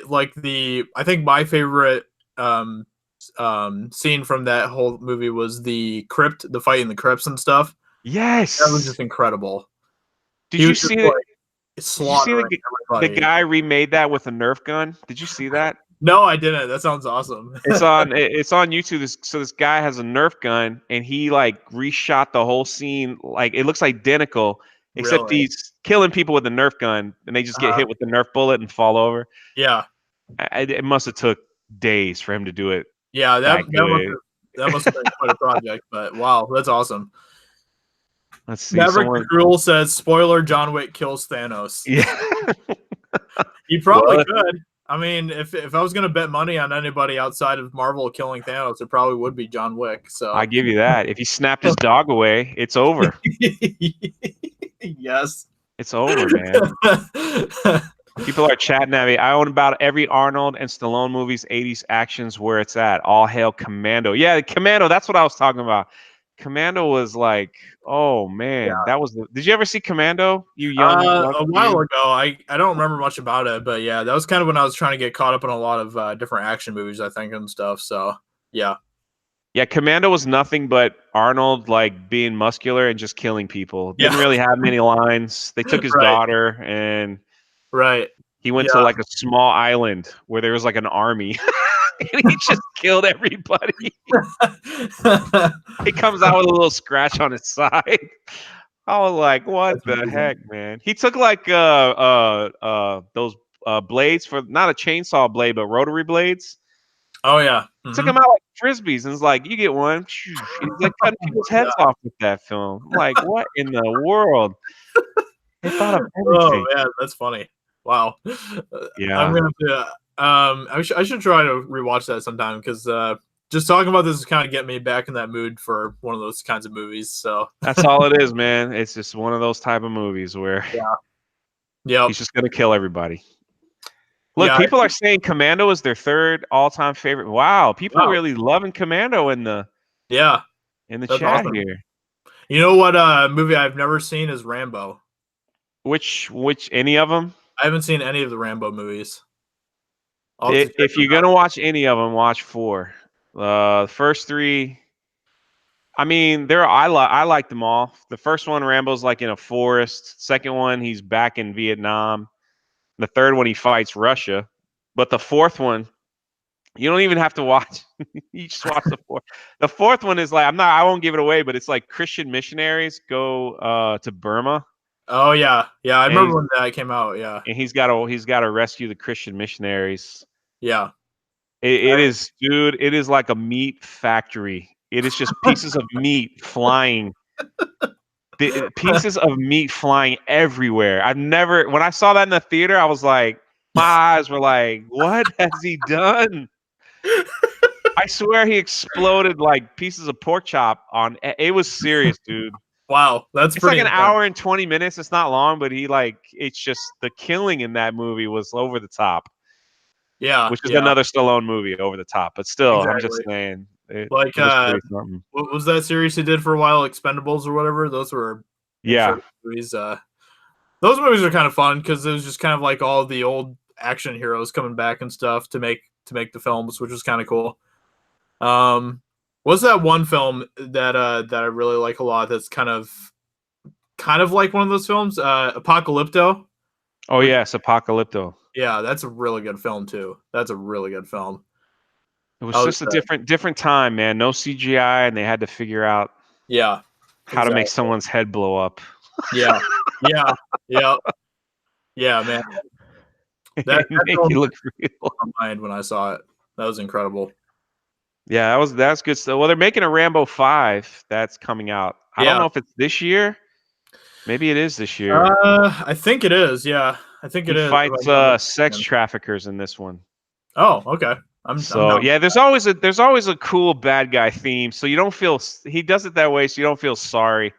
think my favorite scene from that whole movie was the fight in the crypts and stuff. Yes, that was just incredible. Did you see it? Did you see the guy remade that with a Nerf gun? Did you see that? No, I didn't. That sounds awesome. It's on YouTube. This guy has a Nerf gun and he like reshot the whole scene. Like it looks identical, except he's killing people with a Nerf gun and they just get hit with the Nerf bullet and fall over. Yeah, it must have took days for him to do it. Yeah, that must have been quite a project. But wow, that's awesome. Let's see. Maverick Cruel says, spoiler, John Wick kills Thanos. Yeah. He probably could. I mean, if I was going to bet money on anybody outside of Marvel killing Thanos, it probably would be John Wick. So I give you that. If he snapped his dog away, it's over. Yes. It's over, man. People are chatting at me. I own about every Arnold and Stallone movies, 80s actions where it's at. All hail Commando. Yeah, Commando, that's what I was talking about. Commando was like, oh man, that was did you ever see Commando? You young A while you? ago, I don't remember much about it, but yeah, that was kind of when I was trying to get caught up in a lot of different action movies, I think, and stuff. So yeah, Yeah, Commando was nothing but Arnold like being muscular and just killing people. Didn't yeah, really have many lines. They took his right, daughter and right, he went to yeah. like a small island where there was like an army and he just killed everybody. He comes out with a little scratch on his side. I was like, what That's the amazing. heck, man? He took like those blades for not a chainsaw blade, but rotary blades. Oh yeah, Took him out like frisbees and was like, you get one. He's like cutting people's heads yeah. off with that film. I'm like, what in the world? They thought of Oh everything. man, that's funny. Wow. I'm Yeah, gonna have to. I should try to rewatch that sometime because just talking about this is kind of getting me back in that mood for one of those kinds of movies. So that's all it is, man. It's just one of those type of movies where yeah, yep, he's just gonna kill everybody. Look, yeah, people are saying Commando is their third all-time favorite. Wow, people wow, really loving Commando yeah, in the that's chat awesome. here. You know what movie I've never seen is Rambo. Which any of them? I haven't seen any of the Rambo movies. I'll have to check If them you're out. gonna watch any of them, watch four. The first three, I mean, I like them all. The first one, Rambo's like in a forest. Second one, he's back in Vietnam. The third one, he fights Russia. But the fourth one, you don't even have to watch. You just watch the fourth. The fourth one is like I won't give it away, but it's like Christian missionaries go to Burma, Oh yeah, yeah, I and remember when that came out. Yeah, he's got to rescue the Christian missionaries. yeah, It is, dude. It is like a meat factory. It is just pieces of meat flying. Pieces of meat flying everywhere. I've never. When I saw that in the theater, I was like, my eyes were like, "What has he done?" I swear he exploded like pieces of pork chop on. It was serious, dude. wow, that's It's like pretty an intense. hour and 20 minutes. It's not long, but it's just the killing in that movie was over the top, Yeah, which is yeah, another Stallone movie over the top. But still, I'm just exactly. saying Like, it was pretty something. what was that series he did for a while, Expendables or whatever? Those were Yeah. incredible movies. Those movies are kind of fun because it was just kind of like all the old action heroes coming back and stuff to make the films, which was kind of cool. Um, what's that one film that I really like a lot? That's kind of like one of those films, Apocalypto. Oh Which yes, Apocalypto. yeah, that's a really good film too. That's a really good film. It was I was just a different time, man. No CGI, and they had to figure out yeah, how to make exactly. someone's head blow up Yeah, yeah, yeah, yeah, man. and That make film you blew look real. my mind when I saw it. That was incredible. Yeah, that's good stuff. Well, they're making a Rambo 5 that's coming out. I don't Yeah. know if it's this year. Maybe it is this year. I think it is. Yeah, I think it He is. If I fights remember. sex traffickers in this one. Oh, okay. I'm So down. yeah, there's always a cool bad guy theme. So you don't feel he does it that way, so you don't feel sorry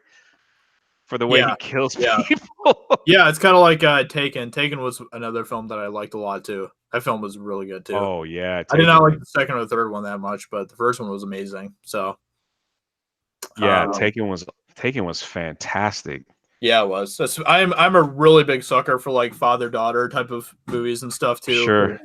for the way Yeah, he kills yeah, people. yeah. It's kind of like Taken. Taken was another film that I liked a lot too. That film was really good too. Oh yeah, I did not Taken like was the second or the third one that much, but the first one was amazing. So, yeah, um, Taken was fantastic. yeah, it was. I'm a really big sucker for like father daughter type of movies and stuff too. Sure.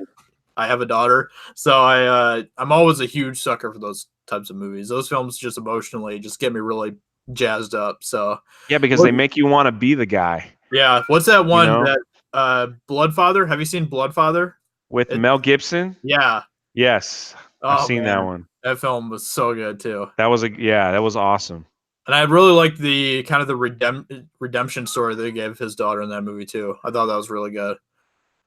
I have a daughter, so I'm always a huge sucker for those types of movies. Those films just emotionally just get me really jazzed up. So, Yeah, because what, they make you want to be the guy, yeah, what's that you one know? that Bloodfather? Have you seen Bloodfather? With It Mel Gibson? yeah. Yes. I've Oh seen that man, one. that film was so good too. That was awesome. And I really liked the kind of the redemption story they gave his daughter in that movie too. I thought that was really good.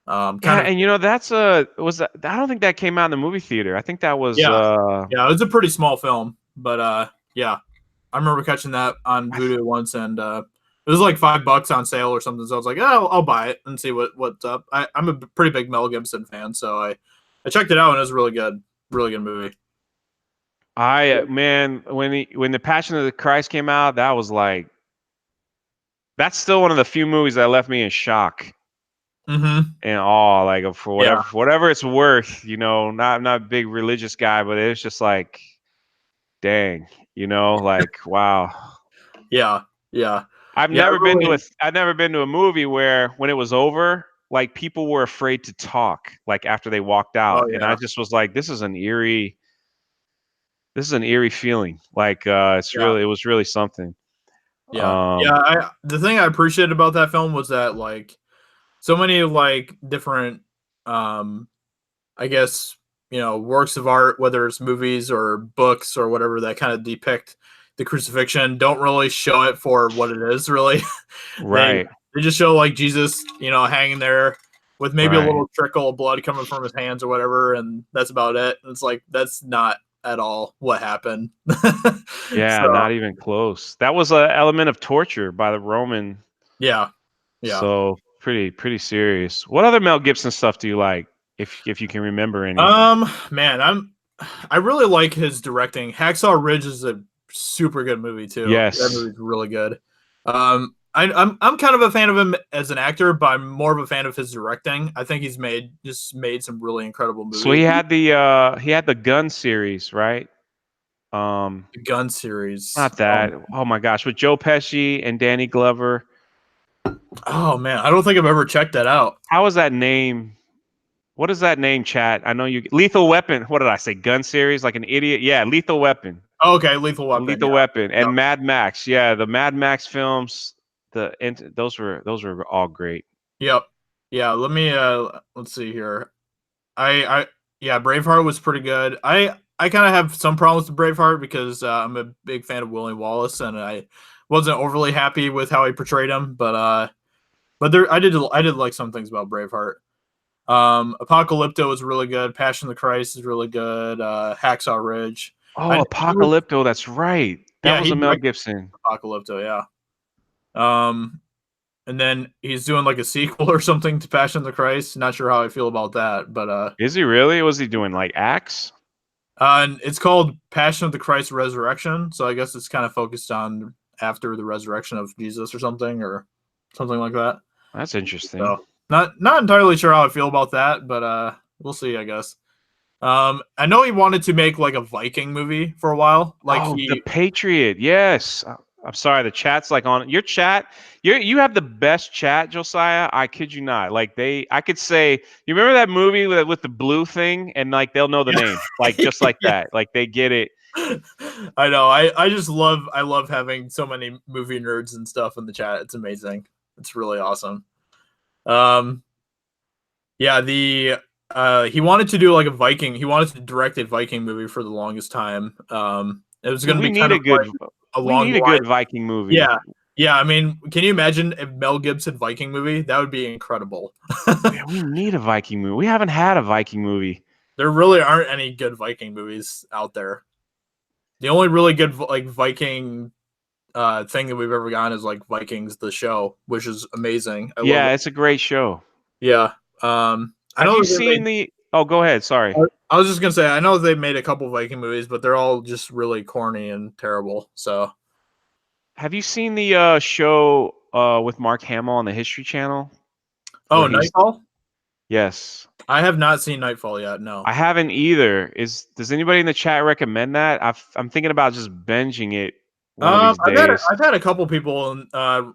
Yeah, Kind of and you know that's a was that, I don't think that came out in the movie theater. I think that was yeah, yeah. It was a pretty small film, but yeah, I remember catching that on I th- Vudu once, and it was like $5 on sale or something. So I was like, oh, I'll buy it and see what's up. I'm a pretty big Mel Gibson fan, so I checked it out and it was really good movie. man, when the Passion of the Christ came out, that was like that's still one of the few movies that left me in shock. Mm-hmm. in awe, like for Yeah. whatever it's worth. Not a big religious guy, but it's just like, dang, like wow. Yeah. Yeah. I've Yeah. never been to a I've never been to a movie where when it was over, like people were afraid to talk, like after they walked Oh out, and I yeah. just was like, this is an eerie feeling. Like Yeah. it was really something. Yeah. Yeah. Um, The thing I appreciated about that film was that like so many like different um I guess, works of art, whether it's movies or books or whatever that kind of depict the crucifixion, don't really show it for what it is, really. they right, they just show like Jesus, hanging there with maybe a right. little trickle of blood coming from his hands or whatever, and that's about it. It's like that's not at all what happened. Yeah, So not even close. That was an element of torture by the Roman. yeah, yeah. So pretty serious. What other Mel Gibson stuff do you like, if you can remember any? Man, I really like his directing. Hacksaw Ridge is a super good movie too. That Yes. movie's really good. I'm kind of a fan of him as an actor, but I'm more of a fan of his directing. I think he's made some really incredible So movies. he had the Gun series, right? The Gun series. Not that. Oh my gosh, with Joe Pesci and Danny Glover. Oh man, I don't think I've ever checked that out. How is that name? What is that name, chat? I know you Lethal Weapon. What did I say? Gun series like an idiot? Yeah, Lethal Weapon. Oh, okay, Lethal Weapon. Lethal Yeah. Weapon Yep. and Mad Max. Yeah, the Mad Max films, those were all great. Yep. Yeah. Let's see here. I yeah, Braveheart was pretty good. I kind of have some problems with Braveheart because I'm a big fan of William Wallace, and I wasn't overly happy with how he portrayed him. But I did like some things about Braveheart. Apocalypto was really good. Passion of the Christ is really good. Hacksaw Ridge. Oh, He was, Apocalypto, that's right. That yeah, was he a Mel directed Gibson. Apocalypto. Yeah. Um, and then he's doing like a sequel or something to Passion of the Christ. Not sure how I feel about that, but Is he really? Was he doing like Axe? and it's called Passion of the Christ Resurrection. So I guess it's kind of focused on after the resurrection of Jesus or something like that. That's interesting. So not entirely sure how I feel about that, but we'll see, I guess. I know he wanted to make like a Viking movie for a while. Like Oh, The Patriot. Yes. I'm sorry, the chat's like on your chat. You have the best chat, Josiah. I kid you not. Like I could say, you remember that movie with the blue thing, and like they'll know the name, like just like yeah. that. Like they get it. I know. I love having so many movie nerds and stuff in the chat. It's amazing. It's really awesome. Um yeah, the he wanted to do like a Viking. He wanted to direct a Viking movie for the longest time. It was Dude, going to be kind of like we along need the a line. good Viking movie. Yeah. Yeah, I mean, can you imagine if Mel Gibson Viking movie? That would be incredible. Man, we need a Viking movie. We haven't had a Viking movie. There really aren't any good Viking movies out there. The only really good like Viking thing that we've ever gotten is like Vikings the show, which is amazing. I love Yeah, it. it's a great show. Yeah. I Have know you that they seen made the Oh, go ahead. Sorry. I was just gonna say I know they made a couple Viking movies, but they're all just really corny and terrible. So Have you seen the show with Mark Hamill on the History Channel oh where he's Nightfall? Yes. I have not seen Nightfall yet, no. I haven't either. Does anybody in the chat recommend that? I'm thinking about just binging it one of these I've had a, days. I've had a couple people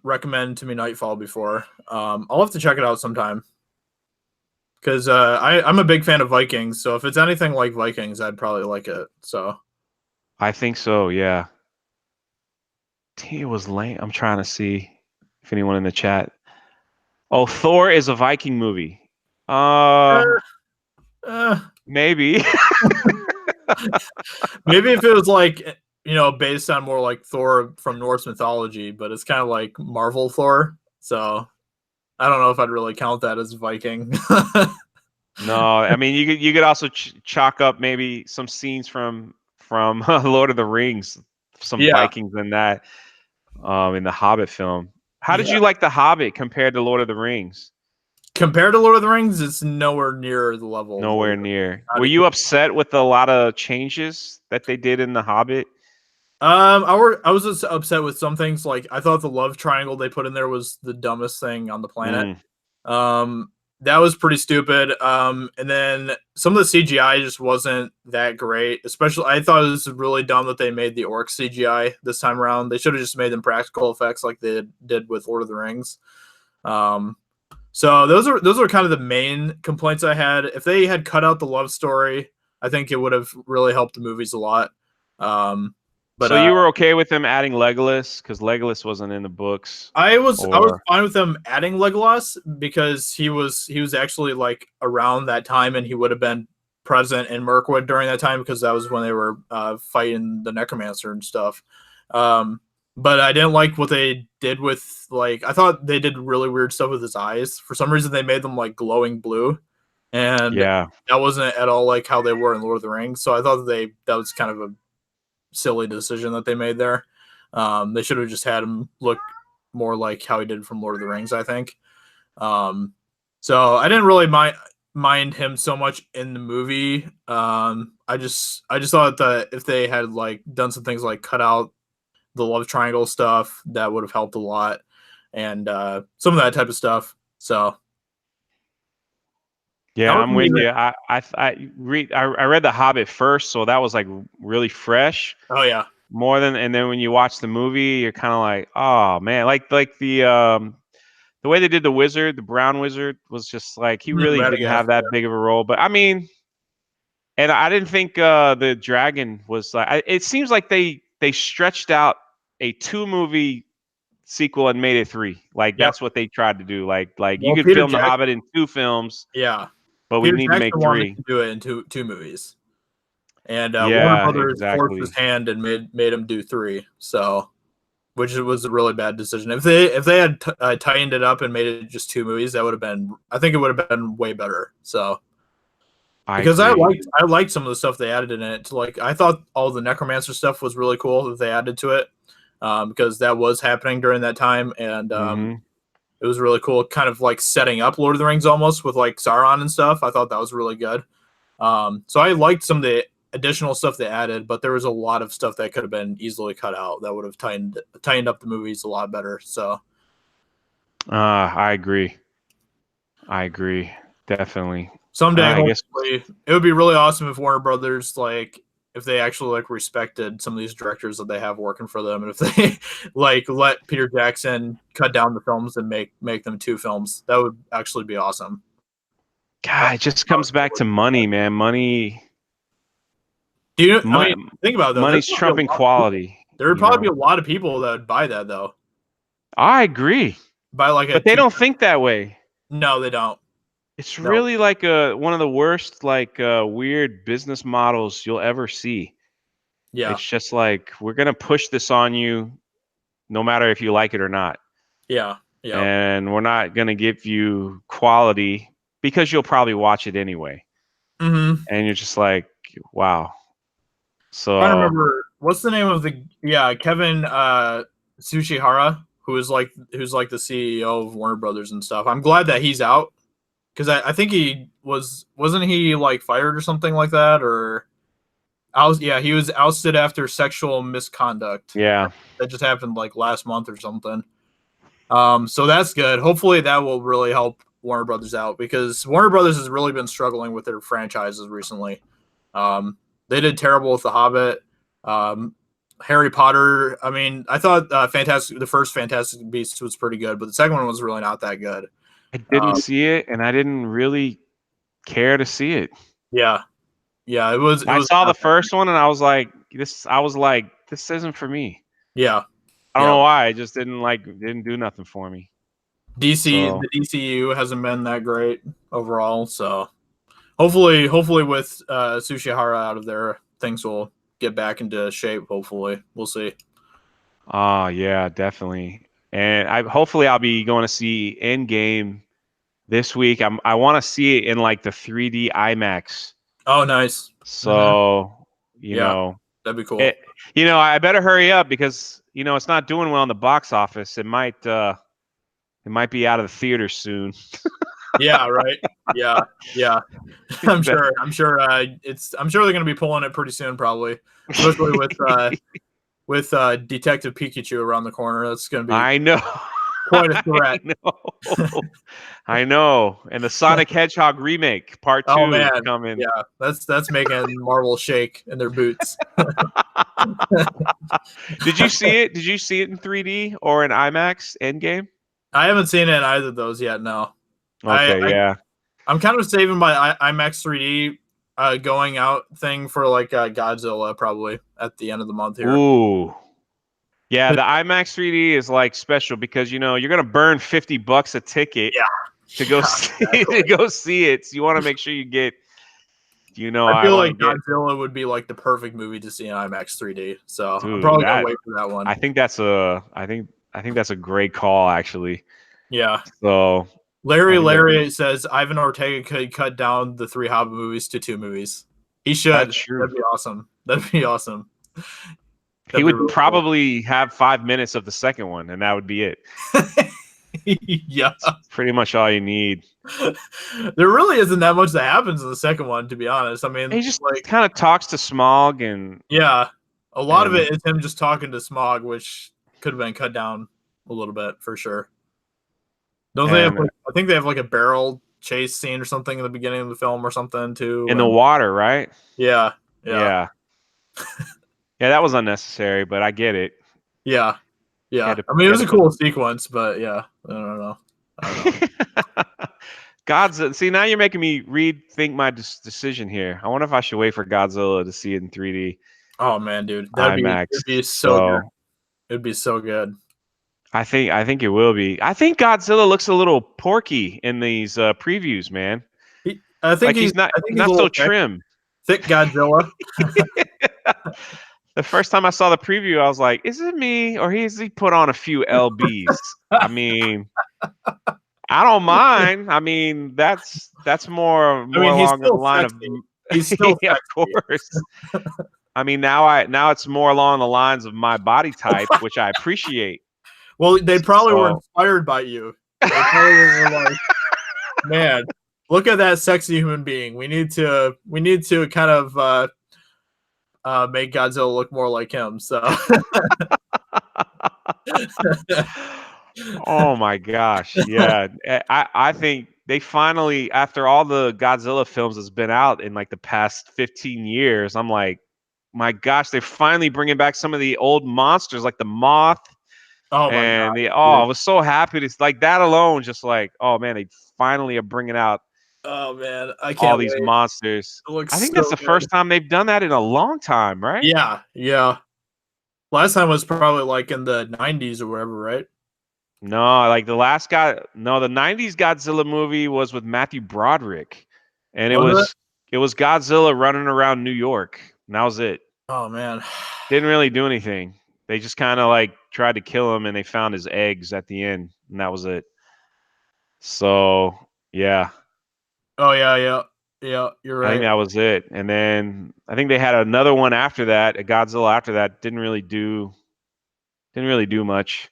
recommend to me Nightfall before. I'll have to check it out sometime because I'm a big fan of Vikings. So if it's anything like Vikings, I'd probably like it. So I think so, yeah. It was lame. I'm trying to see if anyone in the chat. Oh, Thor is a Viking movie. uh, uh, Maybe. maybe if it was like based on more like Thor from Norse mythology, but it's kind of like Marvel Thor. So I don't know if I'd really count that as Viking. No, I mean you could also chalk up maybe some scenes from Lord of the Rings, some Yeah, Vikings in that in the Hobbit film. How did yeah. you like the Hobbit compared to Lord of the Rings? Compared to Lord of the Rings, it's nowhere near the level of Lord Nowhere of the Rings. near. Not Were you upset with a lot of changes that they did in the Hobbit? I was just upset with some things. Like I thought the love triangle they put in there was the dumbest thing on the planet. Mm, that was pretty stupid. And then some of the CGI just wasn't that great. Especially, I thought it was really dumb that they made the orc CGI this time around. They should have just made them practical effects like they did with Lord of the Rings. Um, so those are kind of the main complaints I had. If they had cut out the love story, I think it would have really helped the movies a lot. Um, but So you were okay with them adding Legolas because Legolas wasn't in the books, I was or fine with them adding Legolas because he was actually like around that time and he would have been present in Mirkwood during that time because that was when they were fighting the Necromancer and stuff. Um, but I didn't like what they did with like I thought they did really weird stuff with his eyes. For some reason, they made them like glowing blue, and yeah, that wasn't at all like how they were in Lord of the Rings. So I thought that was kind of a silly decision that they made there. They should have just had him look more like how he did from Lord of the Rings, I think. Um, so I didn't really mind him so much in the movie. I just thought that if they had like done some things like cut out the love triangle stuff, that would have helped a lot, and some of that type of stuff. So that yeah, was I'm with you. I read The Hobbit first, so that was like really fresh. oh yeah, More than, and then when you watch the movie, you're kind of like, oh man, like the way they did the wizard, the brown wizard, was just like he really didn't Radagast, have that big of a role. But I mean, and I didn't think the dragon was like. It seems like they stretched out a 2 movie sequel and made it 3. Like yep. that's what they tried to do. Like you Well, could film The Hobbit in 2 films, Yeah, but we Peter need to make Jackson wanted 3. to do it in two movies. And Warner Yeah, Brothers forced his exactly. hand and made him do three. So, which was a really bad decision. If they had tightened it up and made it just two movies, that would have been. I think it would have been way better. So, I because I agree. liked I liked some of the stuff they added in it. To like, I thought all the Necromancer stuff was really cool that they added to it, because that was happening during that time, and Hmm. it was really cool. Kind of like setting up Lord of the Rings almost with like Sauron and stuff. I thought that was really good. So I liked some of the additional stuff they added, but there was a lot of stuff that could have been easily cut out that would have tightened up the movies a lot better. So I agree. I agree. Definitely. someday, I guess. hopefully, it would be really awesome if Warner Brothers like if they actually like respected some of these directors that they have working for them, and if they like let Peter Jackson cut down the films and make them two films, that would actually be awesome. God, it just comes back to money, man. Money, Do you? I mean, mon- think about it though. money's trumping quality. There would probably be a lot of people that would buy that though. I agree, Buy like a but they two. don't think that way. No, they don't. It's No. really like one of the worst weird business models you'll ever see. Yeah. It's just like we're gonna push this on you, no matter if you like it or not, Yeah. Yeah. and we're not gonna give you quality because you'll probably watch it anyway. Mm-hmm. And you're just like, wow. Trying to So remember what's the name of the Kevin Tsuchihara, who's like the CEO of Warner Brothers and stuff. I'm glad that he's out because I think he wasn't he like fired or something like that, or he was ousted after sexual misconduct. yeah. That just happened like last month or something. So that's good. Hopefully that will really help Warner Brothers out because Warner Brothers has really been struggling with their franchises recently. They did terrible with The Hobbit, Harry Potter. I mean, I thought the first Fantastic Beasts was pretty good, but the second one was really not that good. I didn't see it, and I didn't really care to see it. Yeah, yeah, it was. It I was saw the not that first one, and I was like, this isn't for me. Yeah, I don't yeah. know why. It just didn't do nothing for me. So The DCU hasn't been that great overall. So hopefully with Tsuchihara out of there, things will get back into shape. Hopefully, we'll see. yeah, definitely. And hopefully I'll be going to see Endgame this week. I want to see it in like the 3D IMAX. Oh, nice. So, you Yeah, know, that'd be cool. it, I better hurry up because, it's not doing well in the box office. It might be out of the theater soon. Yeah, right. Yeah, yeah. I'm sure. I'm sure. I'm sure they're going to be pulling it pretty soon, probably, especially with Detective Pikachu around the corner. That's going to be. I know. quite a threat. I know. And the Sonic Hedgehog remake, part 2, Oh is man, coming. yeah, that's making Marvel shake in their boots. Did you see it? Did you see it in 3D or in IMAX Endgame? I haven't seen it in either of those yet. No, Okay, yeah. I'm kind of saving my IMAX 3D going out thing for like Godzilla probably at the end of the month here. Ooh. Yeah, the IMAX 3D is like special because you're gonna burn $50 a ticket Yeah, to go exactly. see it. So you want to make sure you get. I I feel want like to get. Godzilla would be like the perfect movie to see in IMAX 3D. So I'm Dude, probably gonna wait for that one. I think that's a. I think that's a great call, actually. Yeah. So I think Larry says Ivan Ortega could cut down the 3 Hobbit movies to 2 movies. He should. that's true. That'd be awesome. That'd be awesome. He That'd be would really cool. probably have 5 minutes of the second one, and that would be it. Yeah. That's pretty much all you need. There really isn't that much that happens in the second one, to be honest. I mean, He just like, kind of talks to Smog and yeah, a lot of and it is him just talking to Smog, which could have been cut down a little bit for sure. Don't they have and like, I think they have like a barrel chase scene or something in the beginning of the film or something too. in the water, right? Yeah. Yeah. Yeah, that was unnecessary, but I get it. Yeah. He had to, I mean, he it had was to a put cool sequence, but yeah, I don't know. Godzilla. See, now you're making me rethink my decision here. I wonder if I should wait for Godzilla to see it in 3D Oh man, dude, IMAX. it'd be so good. So It'd be so good. I think it will be. I think Godzilla looks a little porky in these previews, man. I think Like he's not I he's think he's a not so little trim. thick Godzilla. The first time I saw the preview, I was like, "Is it me or has he put on a few lbs?" I mean, I don't mind. I mean, that's more I mean, he's along the still line of sexy. He's still yeah, of sexy. course. I mean, now it's more along the lines of my body type, which I appreciate. Well, they probably were So inspired by you. They probably were like, man, look at that sexy human being. We need to kind of make Godzilla look more like him. So oh my gosh. Yeah. I think they finally, after all the Godzilla films that's been out in like the past 15 years, I'm like, my gosh, they're finally bringing back some of the old monsters like the moth. oh my god. And Dude. I was so happy. It's like that alone, just like, oh man, they finally are bringing out Oh man, I all can't these wait. monsters. It looks I think so that's the good. first time they've done that in a long time, right? Yeah. Last time was probably like in the 90s or whatever, right? No, like the last guy. No, the '90s Godzilla movie was with Matthew Broderick, and Was it? it was Godzilla running around New York. And that was it. Oh man. Didn't really do anything. They just kind of like tried to kill him, and they found his eggs at the end, and that was it. So yeah, Oh yeah. You're I think right. that was it. And then I think they had another one after that, a Godzilla after that. Didn't really do much.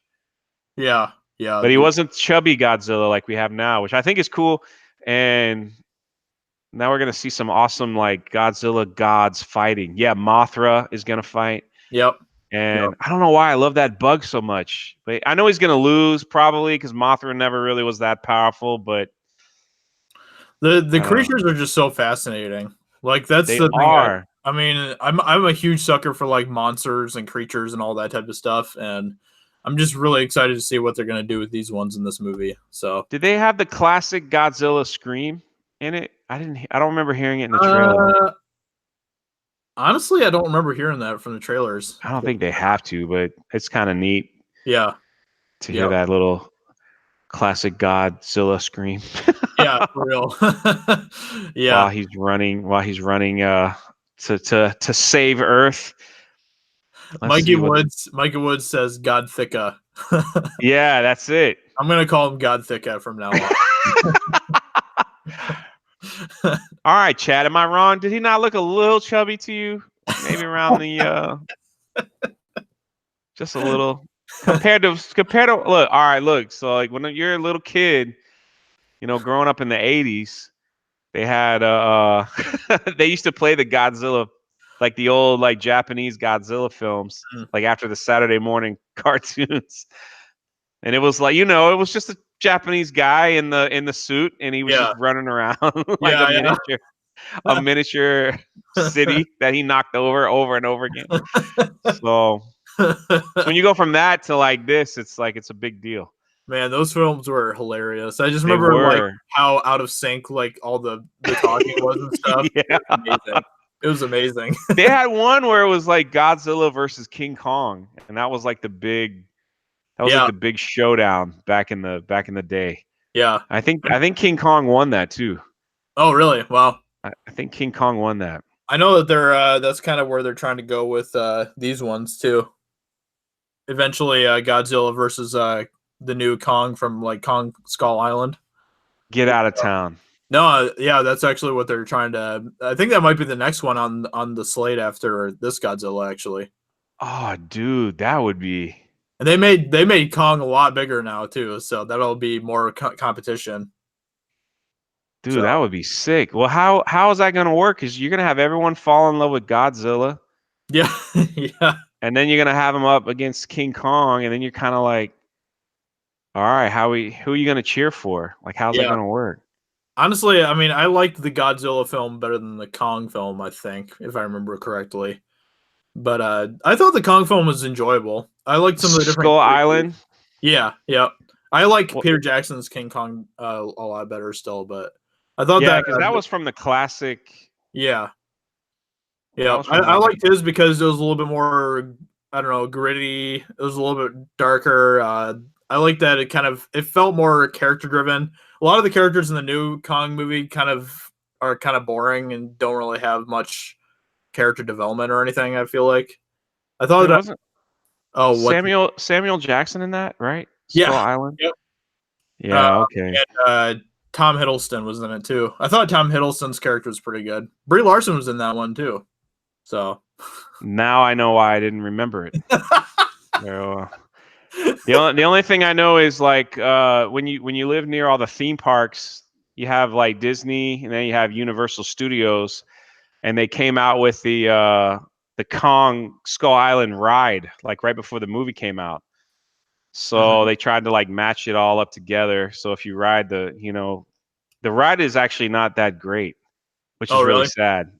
Yeah. But he wasn't chubby Godzilla like we have now, which I think is cool. And now we're gonna see some awesome like Godzilla gods fighting. Yeah, Mothra is gonna fight. Yep. And I don't know why I love that bug so much. But I know he's gonna lose probably because Mothra never really was that powerful, but The I don't know. creatures are just so fascinating. Like that's They the thing. are. I mean, I'm a huge sucker for like monsters and creatures and all that type of stuff, and I'm just really excited to see what they're gonna do with these ones in this movie. So, Did they have the classic Godzilla scream in it? I don't remember hearing it in the trailer. honestly, I don't remember hearing that from the trailers. I don't think they have to, but it's kind of neat Yeah. to hear Yep. that little classic Godzilla scream. Yeah, for real. Yeah. While he's running to save Earth. Let's see what Mikey Woods says God Thicka. Yeah, that's it. I'm gonna call him God Thicka from now on. All right, Chad, am I wrong? Did he not look a little chubby to you? Maybe around the just a little compared to look, all right, look. So like when you're a little kid, growing up in the 80s, they had they used to play the Godzilla, like the old like Japanese Godzilla films, like after the Saturday morning cartoons. And it was like, it was just a Japanese guy in the suit, and he was Yeah. just running around like Yeah. a miniature city that he knocked over and over again. So when you go from that to like this, it's like it's a big deal. Man, those films were hilarious. I just They remember like were. how out of sync like all the talking was and stuff. It Yeah. was amazing. It was amazing. They had one where it was like Godzilla versus King Kong, and Yeah. the big showdown back in the day. Yeah. I think King Kong won that too. Oh, really? Wow. I think King Kong won that. I know that they're that's kind of where they're trying to go with these ones too. Eventually, Godzilla versus the new Kong from like Kong Skull Island. Get out of town. No, yeah, that's actually what they're trying to. I think that might be the next one on the slate after this Godzilla, actually. Oh, dude, that would be. And they made Kong a lot bigger now too, so that'll be more competition. Dude, So that would be sick. Well, how is that going to work? Because you're going to have everyone fall in love with Godzilla, yeah, yeah, and then you're going to have them up against King Kong, and then you're kind of like, all right, who are you going to cheer for? Like, how's that yeah. going to work? Honestly, I mean, I liked the Godzilla film better than the Kong film. I think, if I remember correctly. But I thought the Kong film was enjoyable. I liked some of the different Skull characters. Island. Yeah, yeah. I like Well, Peter Jackson's King Kong a lot better still, but I thought yeah, that because that was from the classic. yeah, That yeah. was from I like liked his because it was a little bit more, I don't know, gritty. It was a little bit darker. I like that it felt more character driven. A lot of the characters in the new Kong movie are kind of boring and don't really have much character development or anything. I feel like I thought there that. wasn't Oh, what? Samuel Jackson in that, right? Skull Yeah. Island. Yep. Uh, Yeah. Okay. and Tom Hiddleston was in it too. I thought Tom Hiddleston's character was pretty good. Brie Larson was in that one too. So Now I know why I didn't remember it. So, the only thing I know is like when you live near all the theme parks, you have like Disney and then you have Universal Studios, and they came out with the Kong Skull Island ride like right before the movie came out. So Mhm. they tried to like match it all up together. So if you ride the ride is actually not that great, which Oh, is really really? sad.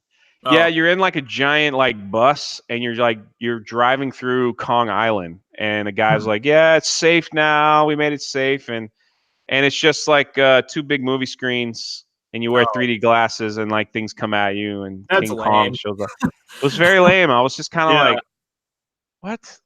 Yeah, Oh, you're in like a giant like bus and you're driving through Kong Island and the guy's hmm. like, "Yeah, it's safe now. We made it safe." And it's just like two big movie screens and you wear Oh, 3D glasses and like things come at you and that's King Kong lame. shows up. It was very lame. I was just kind of Yeah, like, "What?"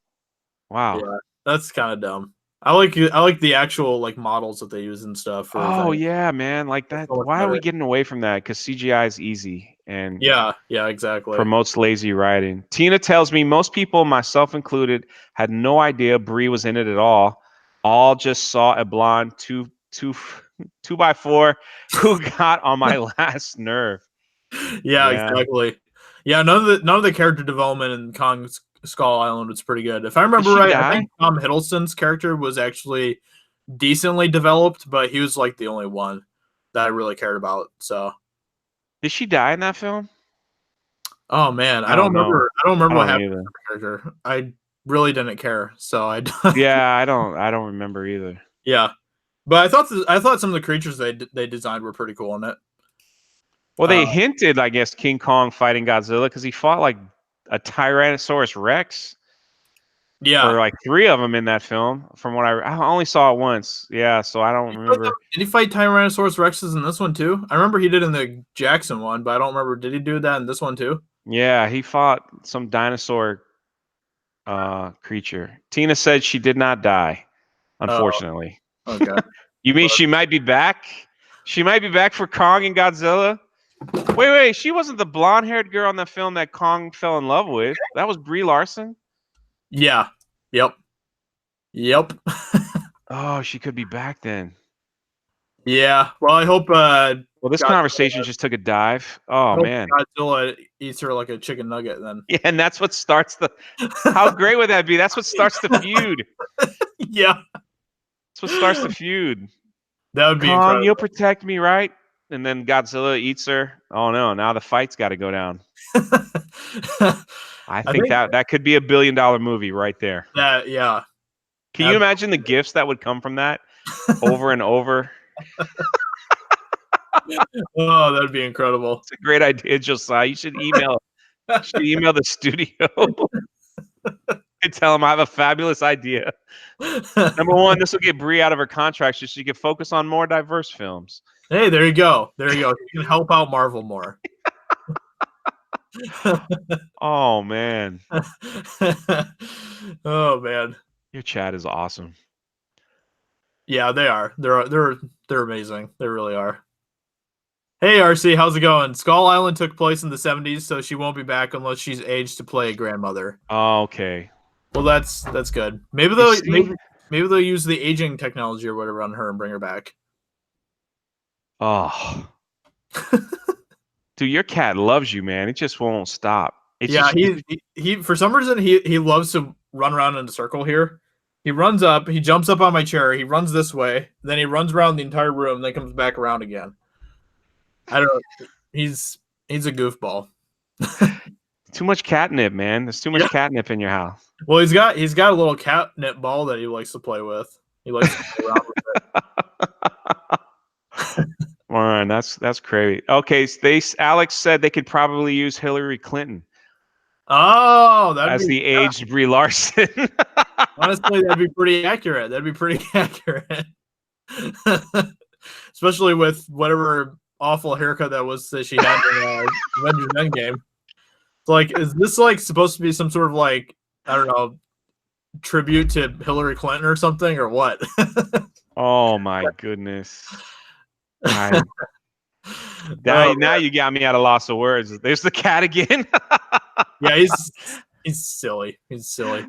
Wow. yeah, that's kind of dumb. I like the actual like models that they use and stuff for Oh things. yeah, man. Like It's that. so much Why are we better. getting away from that? Because CGI is easy and Yeah, yeah, exactly. promotes lazy writing. Tina tells me most people, myself included, had no idea Brie was in it at all. All just saw a blonde two by four who got on my last nerve. Yeah, Yeah. exactly. Yeah, none of the character development in Kong's Skull Island was pretty good. If I Did remember she right, I die? think Tom Hiddleston's character was actually decently developed, but he was like the only one that I really cared about. So, Did she die in that film? oh man, I don't know. I don't I remember what don't happened either. to the character. I really didn't care. So I, Yeah, I don't remember either. yeah, but I thought some of the creatures they designed were pretty cool in it. Well, Uh, they hinted, I guess, King Kong fighting Godzilla because he fought like a Tyrannosaurus Rex. yeah, Or like three of them in that film. From what I only saw it once. Yeah, so I don't remember. Did he fight Tyrannosaurus Rexes in this one too? I remember he did in the Jackson one, but I don't remember. Did he do that in this one too? Yeah, he fought some dinosaur creature. Tina said she did not die, Oh, unfortunately. okay. You mean But she might be back? She might be back for Kong and Godzilla? Wait, she wasn't the blonde-haired girl in the film that Kong fell in love with. That was Brie Larson? yeah, yep, yep. Oh, she could be back then. Yeah. Well, Well, this conversation just took a dive. I Oh hope man. Godzilla eats her like a chicken nugget then. Yeah, and that's what starts the how great would that be? That's what starts the feud. Yeah, That's what starts the feud. that would be Kong, you'll incredible. protect me, right? And then Godzilla eats her. Oh no, now the fight's got to go down. I I think think that could be a $1 billion movie right there. that yeah. Can you imagine the gifts that would come from that over and over? Oh, that'd be incredible. It's a great idea, Josiah. You should email the studio and tell them I have a fabulous idea. Number one, this will get Brie out of her contract so she can focus on more diverse films. Hey, there you go. There you go. You can help out Marvel more. Oh man, Oh man. your chat is awesome. Yeah, they are. They're amazing. They really are. Hey RC, how's it going? Skull Island took place in the 70s, so she won't be back unless she's aged to play a grandmother. Oh, okay. Well, that's good. Maybe they'll use the aging technology or whatever on her and bring her back. Oh, dude, your cat loves you, man. It just won't stop. It's Yeah, just, he for some reason he loves to run around in a circle here. He runs up, he jumps up on my chair, he runs this way, then he runs around the entire room, then comes back around again. I don't know. He's a goofball. too much catnip, man. There's too much catnip in your house. Well, he's got a little catnip ball that he likes to play with. He likes to play around with it. Man, that's crazy. Okay, Alex said they could probably use Hillary Clinton Oh, that'd as be the aged Brie Larson. honestly, that'd be pretty accurate. That'd be pretty accurate. Especially with whatever awful haircut that she had in Avengers Endgame. It's like, is this like supposed to be some sort of like, I don't know, tribute to Hillary Clinton or something, or what? Oh my goodness. Now you got me at a loss of words. There's the cat again. Yeah, he's silly. He's silly.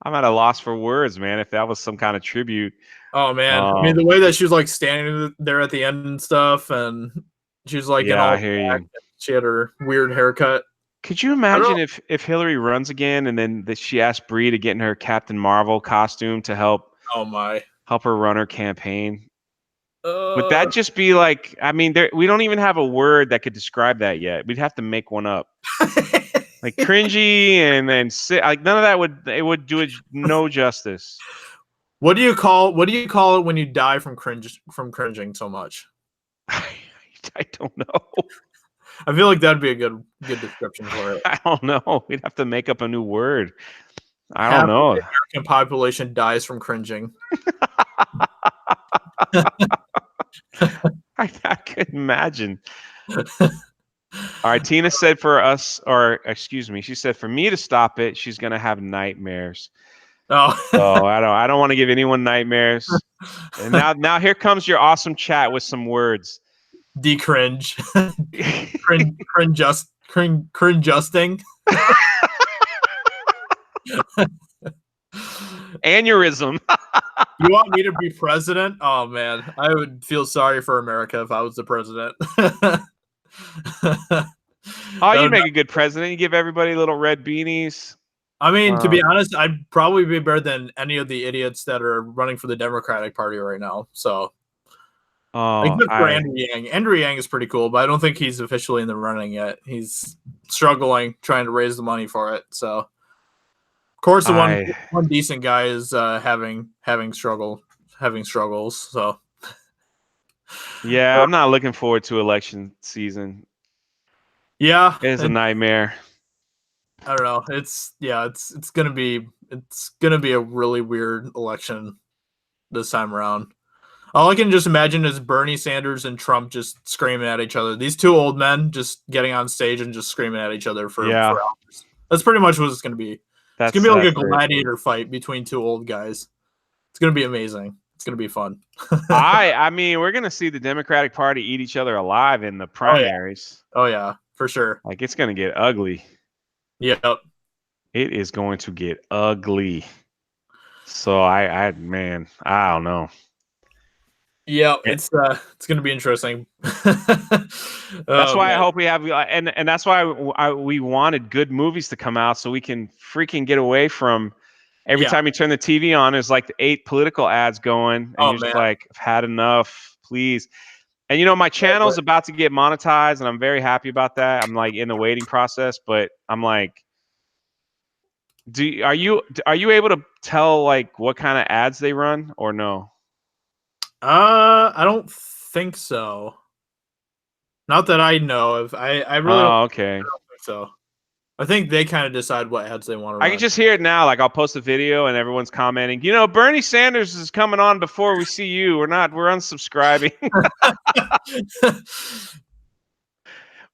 I'm at a loss for words, man. If that was some kind of tribute. Oh man, I mean the way that she was like standing there at the end and stuff, and she was like, yeah, I hear you. She had her weird haircut. Could you imagine if Hillary runs again and then she asked Brie to get in her Captain Marvel costume to help her run her campaign? Would that just be like? I mean, we don't even have a word that could describe that yet. We'd have to make one up. Like cringy and then like none of that would do it no justice. What do you call it when you die from cringing so much? I don't know. I feel like that'd be a good description for it. I don't know. We'd have to make up a new word. I don't know. The American population dies from cringing. I couldn't imagine. All right, Tina said she said for me to stop it, she's gonna have nightmares. Oh, I don't want to give anyone nightmares. And now here comes your awesome chat with some words. Decringe. Cringe-justing. Aneurysm. You want me to be president? Oh man, I would feel sorry for America if I was the president. Oh, you'd make a good president. You give everybody little red beanies. I mean, to be honest, I'd probably be better than any of the idiots that are running for the Democratic Party right now. So, except for Andrew Yang. Andrew Yang is pretty cool, but I don't think he's officially in the running yet. He's struggling, trying to raise the money for it. So, of course, the one decent guy is having struggles. So, yeah, I'm not looking forward to election season. Yeah, it's a nightmare. I don't know. It's gonna be a really weird election this time around. All I can just imagine is Bernie Sanders and Trump just screaming at each other. These two old men just getting on stage and just screaming at each other for hours. That's pretty much what it's gonna be. It's gonna be like a gladiator fight between two old guys. It's gonna be amazing. It's gonna be fun. I mean, we're gonna see the Democratic Party eat each other alive in the primaries. Oh yeah, for sure. Like it's gonna get ugly. Yep. It is going to get ugly. So I don't know. Yeah, it's going to be interesting. That's why I hope we have, and that's why we wanted good movies to come out so we can freaking get away from every time you turn the TV on, there's like the 8 political ads going, and you're just like, I've had enough, please. And my channel's about to get monetized, and I'm very happy about that. I'm like in the waiting process, but I'm like, Are you able to tell like what kind of ads they run or no? I don't think so. Not that I know of. I really Oh, okay. don't think so. I think they kind of decide what ads they want to I can run. just hear it now. Like I'll post a video and everyone's commenting, Bernie Sanders is coming on before we see you. We're unsubscribing.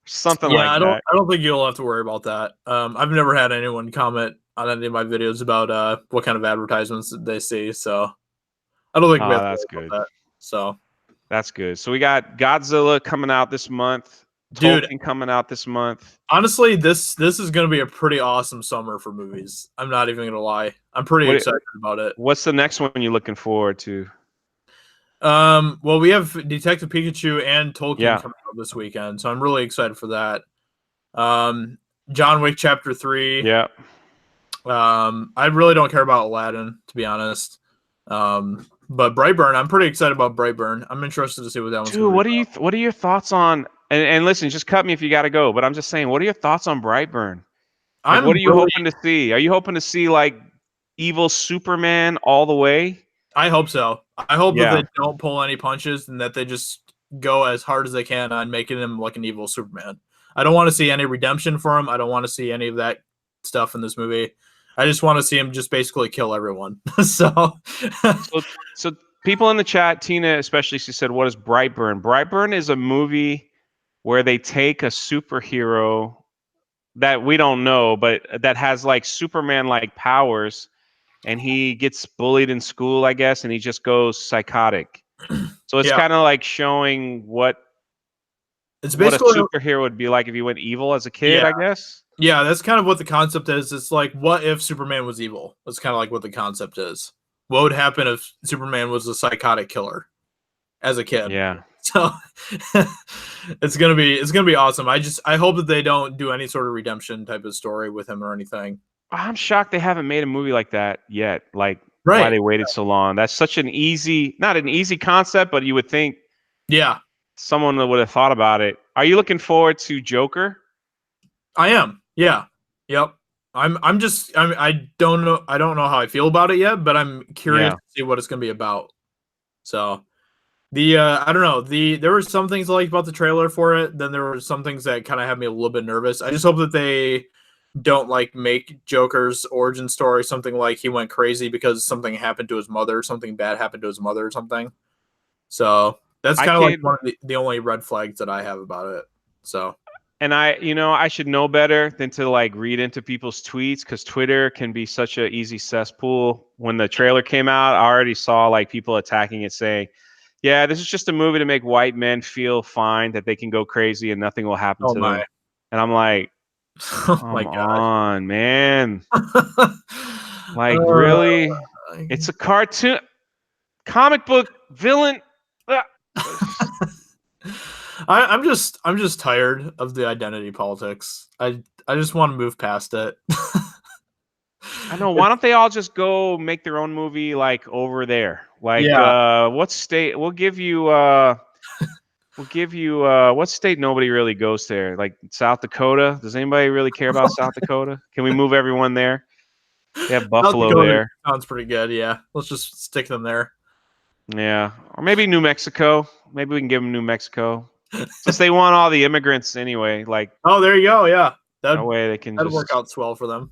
Something Yeah, like that. I don't think you'll have to worry about that. I've never had anyone comment on any of my videos about what kind of advertisements they see, so I don't think we Oh, have to that's worry good. about that. So, That's good. So we got Godzilla coming out this month, dude, Tolkien coming out this month. honestly, this is gonna be a pretty awesome summer for movies. I'm not even gonna lie. I'm pretty What excited about it. what's the next one you're looking forward to? Well, we have Detective Pikachu and Tolkien Yeah. coming out this weekend, so I'm really excited for that. Um, John Wick Chapter 3. Yeah. I really don't care about Aladdin, to be honest. But Brightburn, I'm pretty excited about Brightburn. I'm interested to see what that one's going Dude, to be what are your thoughts on and listen, just cut me if you got to go, but I'm just saying, what are your thoughts on Brightburn? Like what I'm are you really, hoping to see? Are you hoping to see like evil Superman all the way? I hope so. I hope that Yeah. they don't pull any punches and that they just go as hard as they can on making him like an evil Superman. I don't want to see any redemption for him. I don't want to see any of that stuff in this movie. I just want to see him just basically kill everyone. So, So so people in the chat, Tina especially, she said, "What is Brightburn?" Brightburn is a movie where they take a superhero that we don't know, but that has like Superman like powers, and he gets bullied in school, I guess, and he just goes psychotic. So it's yeah, kind of like showing it's what a basically, superhero would be like if he went evil as a kid, yeah. I guess. Yeah, that's kind of what the concept is. It's like, what if Superman was evil? That's kind of like what the concept is. What would happen if Superman was a psychotic killer as a kid? Yeah. So it's gonna be awesome. I hope that they don't do any sort of redemption type of story with him or anything. I'm shocked they haven't made a movie like that yet. Like why Right. they waited so long. That's such an easy, not an easy concept, but you would think Yeah, someone would have thought about it. Are you looking forward to Joker? I am. Yeah. Yep. I'm just I don't know how I feel about it yet, but I'm curious Yeah. to see what it's gonna be about. So I don't know. There were some things I liked about the trailer for it. Then there were some things that kind of had me a little bit nervous. I just hope that they don't like make Joker's origin story something like he went crazy because something happened to his mother, something bad happened to his mother or something. So that's I kind of like could one of the only red flags that I have about it. So and I should know better than to like read into people's tweets because Twitter can be such an easy cesspool. When the trailer came out, I already saw like people attacking it saying, yeah, this is just a movie to make white men feel fine that they can go crazy and nothing will happen oh to my, them. And I'm like, oh my come gosh. on, man. Like, uh, really? It's a cartoon, comic book villain. Ah. I'm just tired of the identity politics. I just want to move past it. I know. Why don't they all just go make their own movie like over there? Like, Yeah. what state? We'll give you what state nobody really goes there? Like South Dakota. Does anybody really care about South Dakota? Can we move everyone there? They have South Buffalo Dakota there. sounds pretty good. Yeah, let's just stick them there. Yeah. Or maybe New Mexico. Maybe we can give them New Mexico. Since they want all the immigrants anyway, like Oh, there you go. Yeah, that way they can that'd work just out swell for them.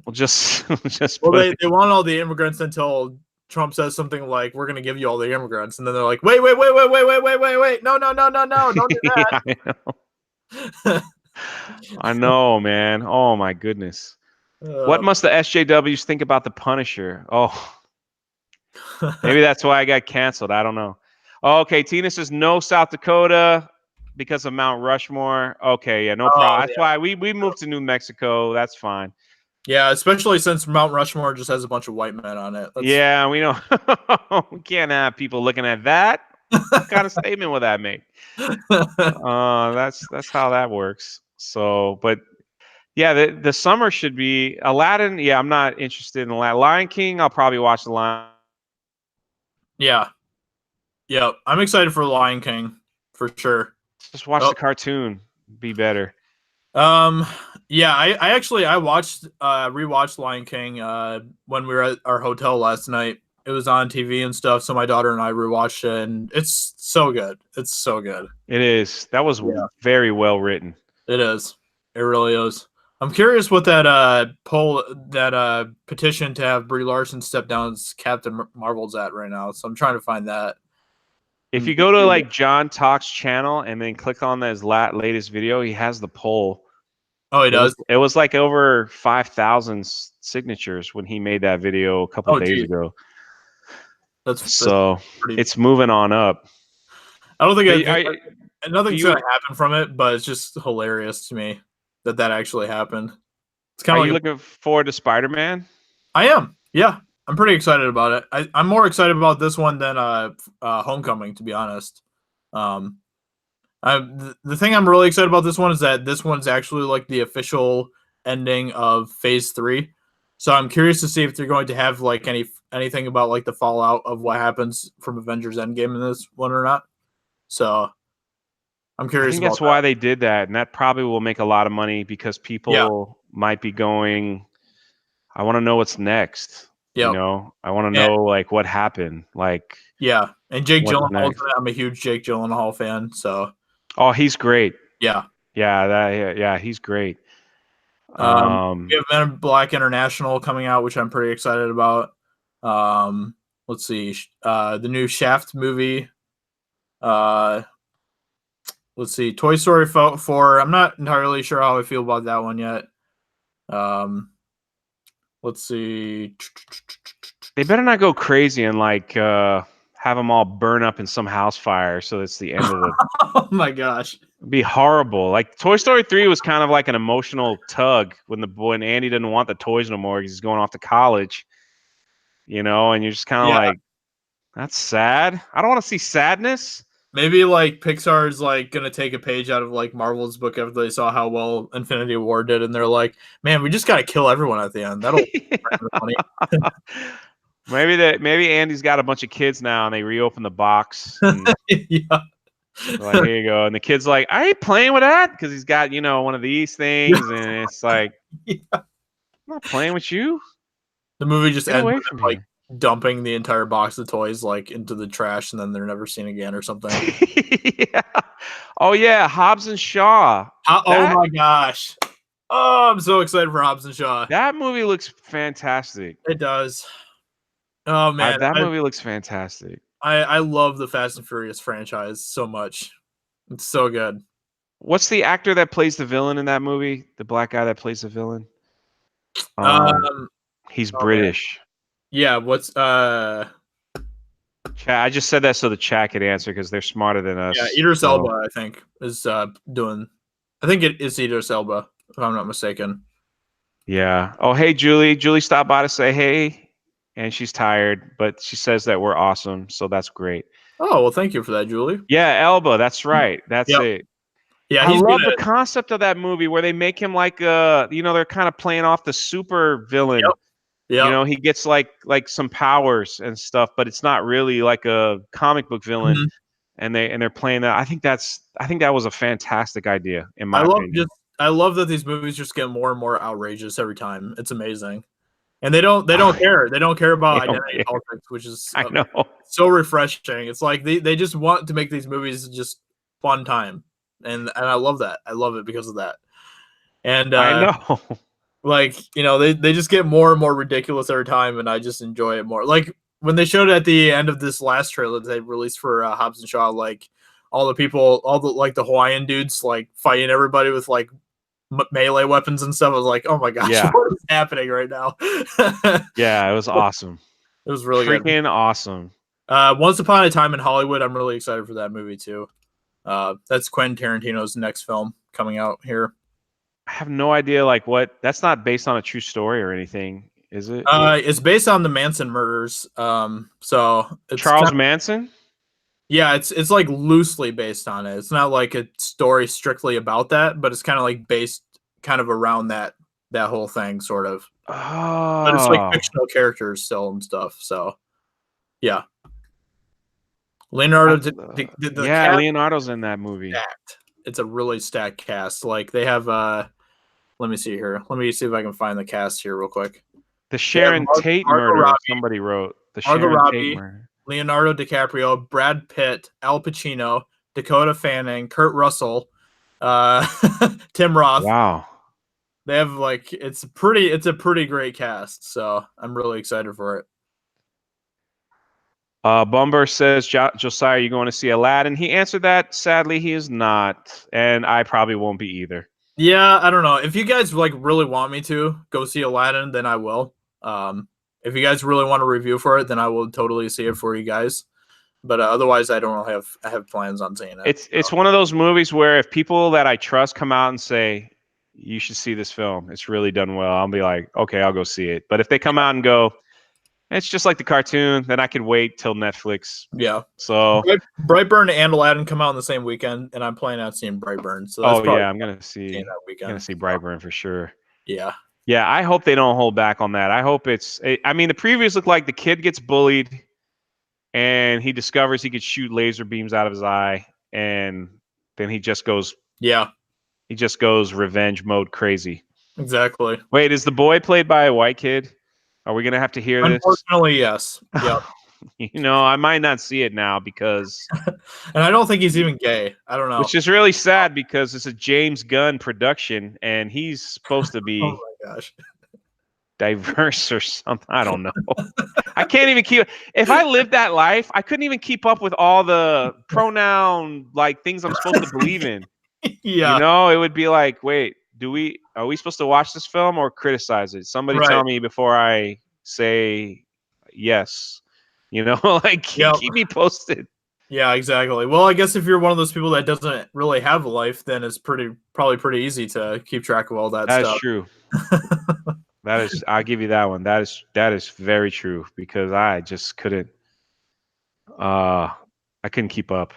we'll just we'll just Well, put it. they want all the immigrants until Trump says something like, "We're going to give you all the immigrants," and then they're like, "Wait, wait, wait, wait, wait, wait, wait, wait, wait! No, no, no, no, no! Don't do Yeah, I know. that." I know, man. Oh my goodness. What uh, must the SJWs think about the Punisher? Oh, maybe that's why I got canceled. I don't know. Oh, okay, Tina says no South Dakota because of Mount Rushmore. Okay, yeah, no oh problem. That's why we moved to New Mexico. That's fine. yeah, especially since Mount Rushmore just has a bunch of white men on it. That's Yeah, we don't. We can't have people looking at that. What kind of statement would that make? That's how that works. So, but yeah, the summer should be Aladdin. Yeah, I'm not interested in Aladdin. Lion King. I'll probably watch the Lion. yeah, yeah. I'm excited for Lion King for sure. Just watch Oh, the cartoon. Be better. Um, yeah, I actually I watched rewatched Lion King when we were at our hotel last night. It was on TV and stuff, so my daughter and I rewatched it, and it's so good. It's so good. It is. That was Yeah, very well written. it is. It really is. I'm curious what that petition to have Brie Larson step down as Captain Marvel's at right now. So I'm trying to find that. If you go to like John Talk's channel and then click on his latest video, he has the poll. Oh, he does. It was like over 5,000 signatures when he made that video a couple Oh, days geez. ago. That's So pretty. it's moving on up. I don't think Are, nothing's you gonna happen from it, but it's just hilarious to me that that actually happened. It's are kind of you like looking forward to Spider-Man? I am, yeah, I'm pretty excited about it. I'm more excited about this one than Homecoming, to be honest. Um, the thing I'm really excited about this one is that this one's actually like the official ending of Phase 3. So I'm curious to see if they're going to have like anything about like the fallout of what happens from Avengers Endgame in this one or not. So I'm I curious think about that's that. why they did that, and that probably will make a lot of money because Yeah. people might be going, I want to know what's next. Yep. I want to And know like what happened, like yeah, and Jake what's Gyllenhaal's next. in it. I'm a huge Jake Gyllenhaal fan, so Oh, he's great. yeah. Yeah, he's great. We have Men in Black International coming out, which I'm pretty excited about. Let's see, the new Shaft movie. Uh, let's see, Toy Story 4. I'm not entirely sure how I feel about that one yet. Um, let's see. They better not go crazy and like have them all burn up in some house fire. So it's the end of the. Oh my gosh. It'd be horrible. Like Toy Story 3 was kind of like an emotional tug when Andy didn't want the toys no more because he's going off to college. And you're just kind of Yeah, like, that's sad. I don't want to see sadness. maybe like Pixar's like gonna take a page out of like Marvel's book after they saw how well Infinity War did, and they're like, "Man, we just gotta kill everyone at the end. That'll bring the money." Maybe Andy's got a bunch of kids now and they reopen the box and Yeah, they're like, here you go. And the kid's like, I ain't playing with that because he's got, one of these yeah, things. And it's like, yeah. I'm not playing with you. The movie just Get ends away with from them, like here. dumping the entire box of toys like into the trash, and then they're never seen again or something. Yeah. Oh yeah, Hobbs and Shaw. Oh That my gosh! Oh, I'm so excited for Hobbs and Shaw. that movie looks fantastic. It does. Oh man, That movie looks fantastic. I love the Fast and Furious franchise so much. It's so good. What's the actor that plays the villain in that movie? The black guy that plays the villain? Um. He's Oh man. British. Yeah. What's Chat, I just said that so the chat could answer because they're smarter than Yeah, us. Idris So Elba, I think, is doing. I think it is Idris Elba, if I'm not mistaken. yeah. Oh hey Julie. Julie stopped by to say hey, and she's tired, but she says that we're awesome, so that's great. Oh well, thank you for that, Julie. Yeah, Elba. That's right. That's Yep. it. Yeah, I he's love the gonna. concept of that movie where they make him like they're kind of playing off the super villain. Yep. Yep. He gets like some powers and stuff, but it's not really like a comic book villain. Mhm. And they're playing that. I think that was a fantastic idea in my opinion. I love that these movies just get more and more outrageous every time. It's amazing, and they don't care. They don't care They about don't identity care. politics, which is I know. so refreshing. It's like they just want to make these movies just fun time, and I love that. I love it because of that. And I know. like they just get more and more ridiculous every time, and I just enjoy it more. Like when they showed at the end of this last trailer that they released for Hobbs and Shaw, like all the people, all the like the Hawaiian dudes like fighting everybody with like melee weapons and stuff. I was like, oh my gosh, Yeah. what is happening right now? It Yeah, it was awesome. was really good. Freaking awesome. Once Upon a Time in Hollywood, I'm really excited for that movie too. That's Quentin Tarantino's next film coming out here. I have no idea like what that's not based on a true story or anything, is it? It's based on the Manson murders. So it's Charles Manson? yeah, it's like loosely based on it. It's not like a story strictly about that, but it's kind of like based kind of around that whole thing, sort of. But it's like Oh. fictional characters still and stuff. So yeah, Leonardo the Yeah, cast Leonardo's in that movie. stacked. it's a really stacked cast. Like they have let me see here. Let me see if I can find the cast here real quick. The They have Sharon Tate Margot murder. Robbie, Somebody wrote the Margot Sharon Tate Robbie, murder. Leonardo DiCaprio, Brad Pitt, Al Pacino, Dakota Fanning, Kurt Russell, Tim Roth. Wow. They have like it's a pretty great cast, so I'm really excited for it. Bumber says, Josiah, are you going to see Aladdin? He answered that. Sadly, he is not, and I probably won't be either. Yeah, I don't know. If you guys like really want me to go see Aladdin, then I will. If you guys really want a review for it, then I will totally see it for you guys. But otherwise, I don't really have plans on seeing it. It's one of those movies where if people that I trust come out and say you should see this film, it's really done well, I'll be like, okay, I'll go see it. But if they come out and go, it's just like the cartoon, then I could wait till Netflix. Yeah. So Brightburn and Aladdin come out on the same weekend, and I'm planning on seeing Brightburn. So that's probably I'm gonna see that weekend. I'm gonna see Brightburn for sure. Yeah. Yeah, I hope they don't hold back on that. I hope I mean, the previews look like the kid gets bullied and he discovers he could shoot laser beams out of his eye, and then he just goes revenge mode crazy. Exactly. Wait, is the boy played by a white kid? Are we gonna have to hear this? Unfortunately, yes. Yeah. I might not see it now because and I don't think he's even gay. I don't know. Which is really sad because it's a James Gunn production and he's supposed to be oh my gosh. diverse or something. I don't know. I can't even keep. If I lived that life, I couldn't even keep up with all the pronoun like things I'm supposed to believe in. Yeah. It would be like, wait, are we supposed to watch this film or criticize it? Somebody tell me before I say yes. Like keep me posted. Yeah, exactly. Well, I guess if you're one of those people that doesn't really have a life, then it's probably pretty easy to keep track of all that stuff. That's true. I'll give you that one. That is very true because I just couldn't I couldn't keep up.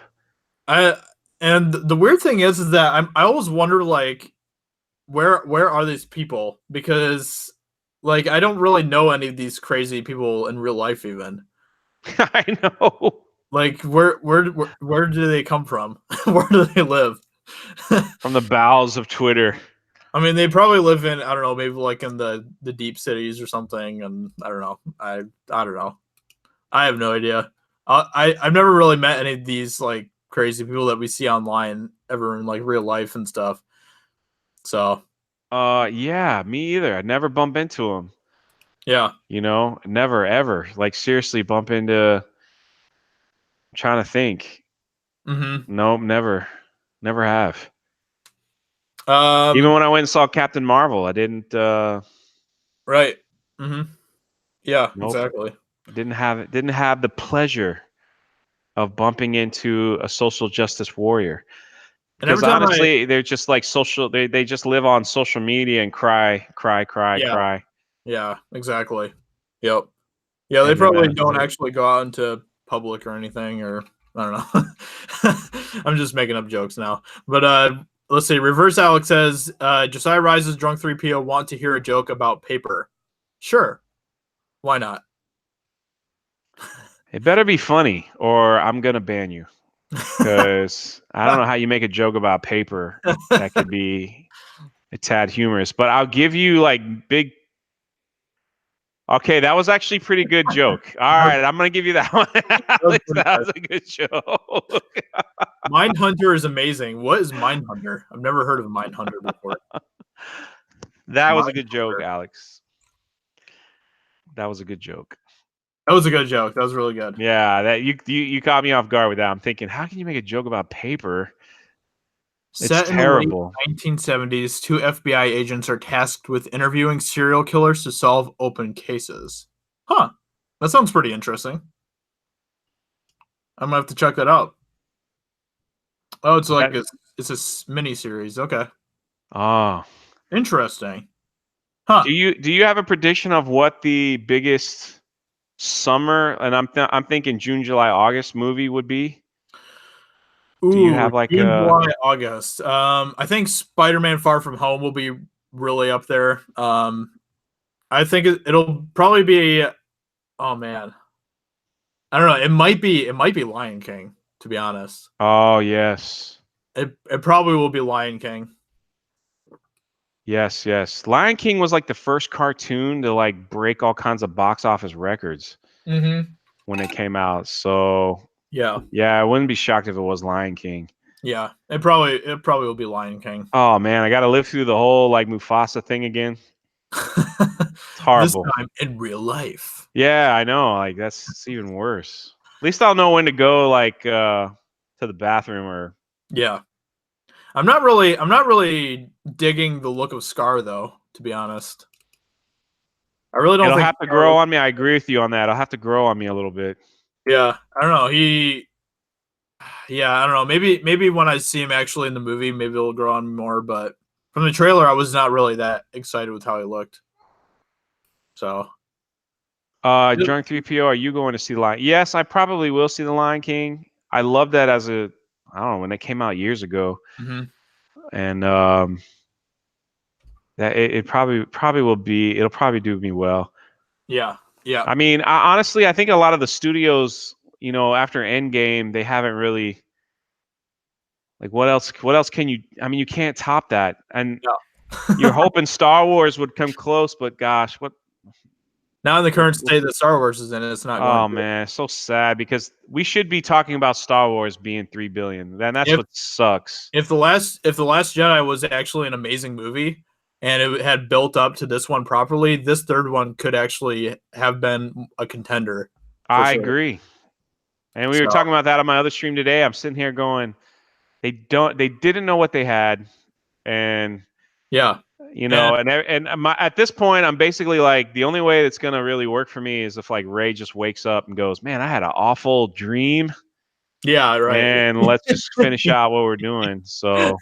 And the weird thing is that I always wonder like where are these people? Because like I don't really know any of these crazy people in real life even. I know. Like where do they come from? Where do they live? From the bowels of Twitter. I mean, they probably live in I don't know, maybe like in the deep cities or something, and I don't know. I don't know. I have no idea. I've never really met any of these like crazy people that we see online ever in like real life and stuff. So. Yeah, me either. I never bump into them. Yeah. Never ever. Like seriously, bump into. I'm trying to think. Mm-hmm. Nope, never have. Even when I went and saw Captain Marvel, I didn't. Right. Mm-hmm. Yeah. Nope. Exactly. Didn't have the pleasure of bumping into a social justice warrior. Because honestly, they're just like social. They just live on social media and cry. Yeah. Exactly. Yep. Yeah, they probably don't actually go out into public or anything, or I don't know. I'm just making up jokes now. But let's see. Reverse Alex says, JosiahRises Drunk 3PO want to hear a joke about paper. Sure. Why not? It better be funny or I'm going to ban you. Because I don't know how you make a joke about paper that could be a tad humorous. But I'll give you like big... Okay, that was actually a pretty good joke. All right, I'm going to give you that one. That was a good joke. Mindhunter is amazing. What is Mindhunter? I've never heard of Mindhunter before. That was a good joke, Alex. That was a good joke. That was a good joke. That was really good. Yeah, that you caught me off guard with that. I'm thinking, how can you make a joke about paper? Set terrible. In the late 1970s, 2 FBI agents are tasked with interviewing serial killers to solve open cases. Huh. That sounds pretty interesting. I'm gonna have to check that out. Oh, it's like it's a mini series. Okay. Oh, interesting. Huh? Do you have a prediction of what the biggest summer, and I'm thinking June, July, August movie would be? Ooh, do you have like June, July, August? I think Spider-Man: Far From Home will be really up there. I think it'll probably be. Oh man, I don't know. It might be Lion King, to be honest. Oh yes. It probably will be Lion King. Yes, yes. Lion King was like the first cartoon to like break all kinds of box office records Mm-hmm. when it came out. So Yeah. yeah, I wouldn't be shocked if it was Lion King. Yeah. It probably will be Lion King. Oh man, I got to live through the whole like Mufasa thing again. It's This horrible. time in real life. Yeah, I know. Like that's even worse. At least I'll know when to go like to the bathroom or Yeah. I'm not really digging the look of Scar though, to be honest. I really don't it'll think have to Scar grow looks. on me. I agree with you on that. It'll have to grow on me a little bit. Yeah, I don't know. Yeah, I don't know. Maybe when I see him actually in the movie, maybe it'll grow on me more. But from the trailer, I was not really that excited with how he looked. So Drunk 3PO, are you going to see Lion? Yes, I probably will see the Lion King. I love that as a I don't know when it came out years ago, mhm. and that it probably will be. It'll probably do me well. Yeah, yeah, I mean, honestly, I think a lot of the studios, you know, after Endgame, they haven't really like what else? What else can you? I mean, you can't top that. And you're yeah. hoping Star Wars would come close, but gosh, Now in the what current state that Star Wars is in, it's not going oh to. man, it's so sad because we should be talking about Star Wars being 3 billion. Then that's If what sucks. if the last Jedi was actually an amazing movie and it had built up to this one properly, this third one could actually have been a contender for I sure. agree. And we were So talking about that on my other stream today. I'm sitting here going, they didn't know what they had, and yeah, you and know, at this point, I'm basically like the only way that's gonna really work for me is if like Ray just wakes up and goes, man, I had an awful dream, yeah, right. and let's just finish out what we're doing. So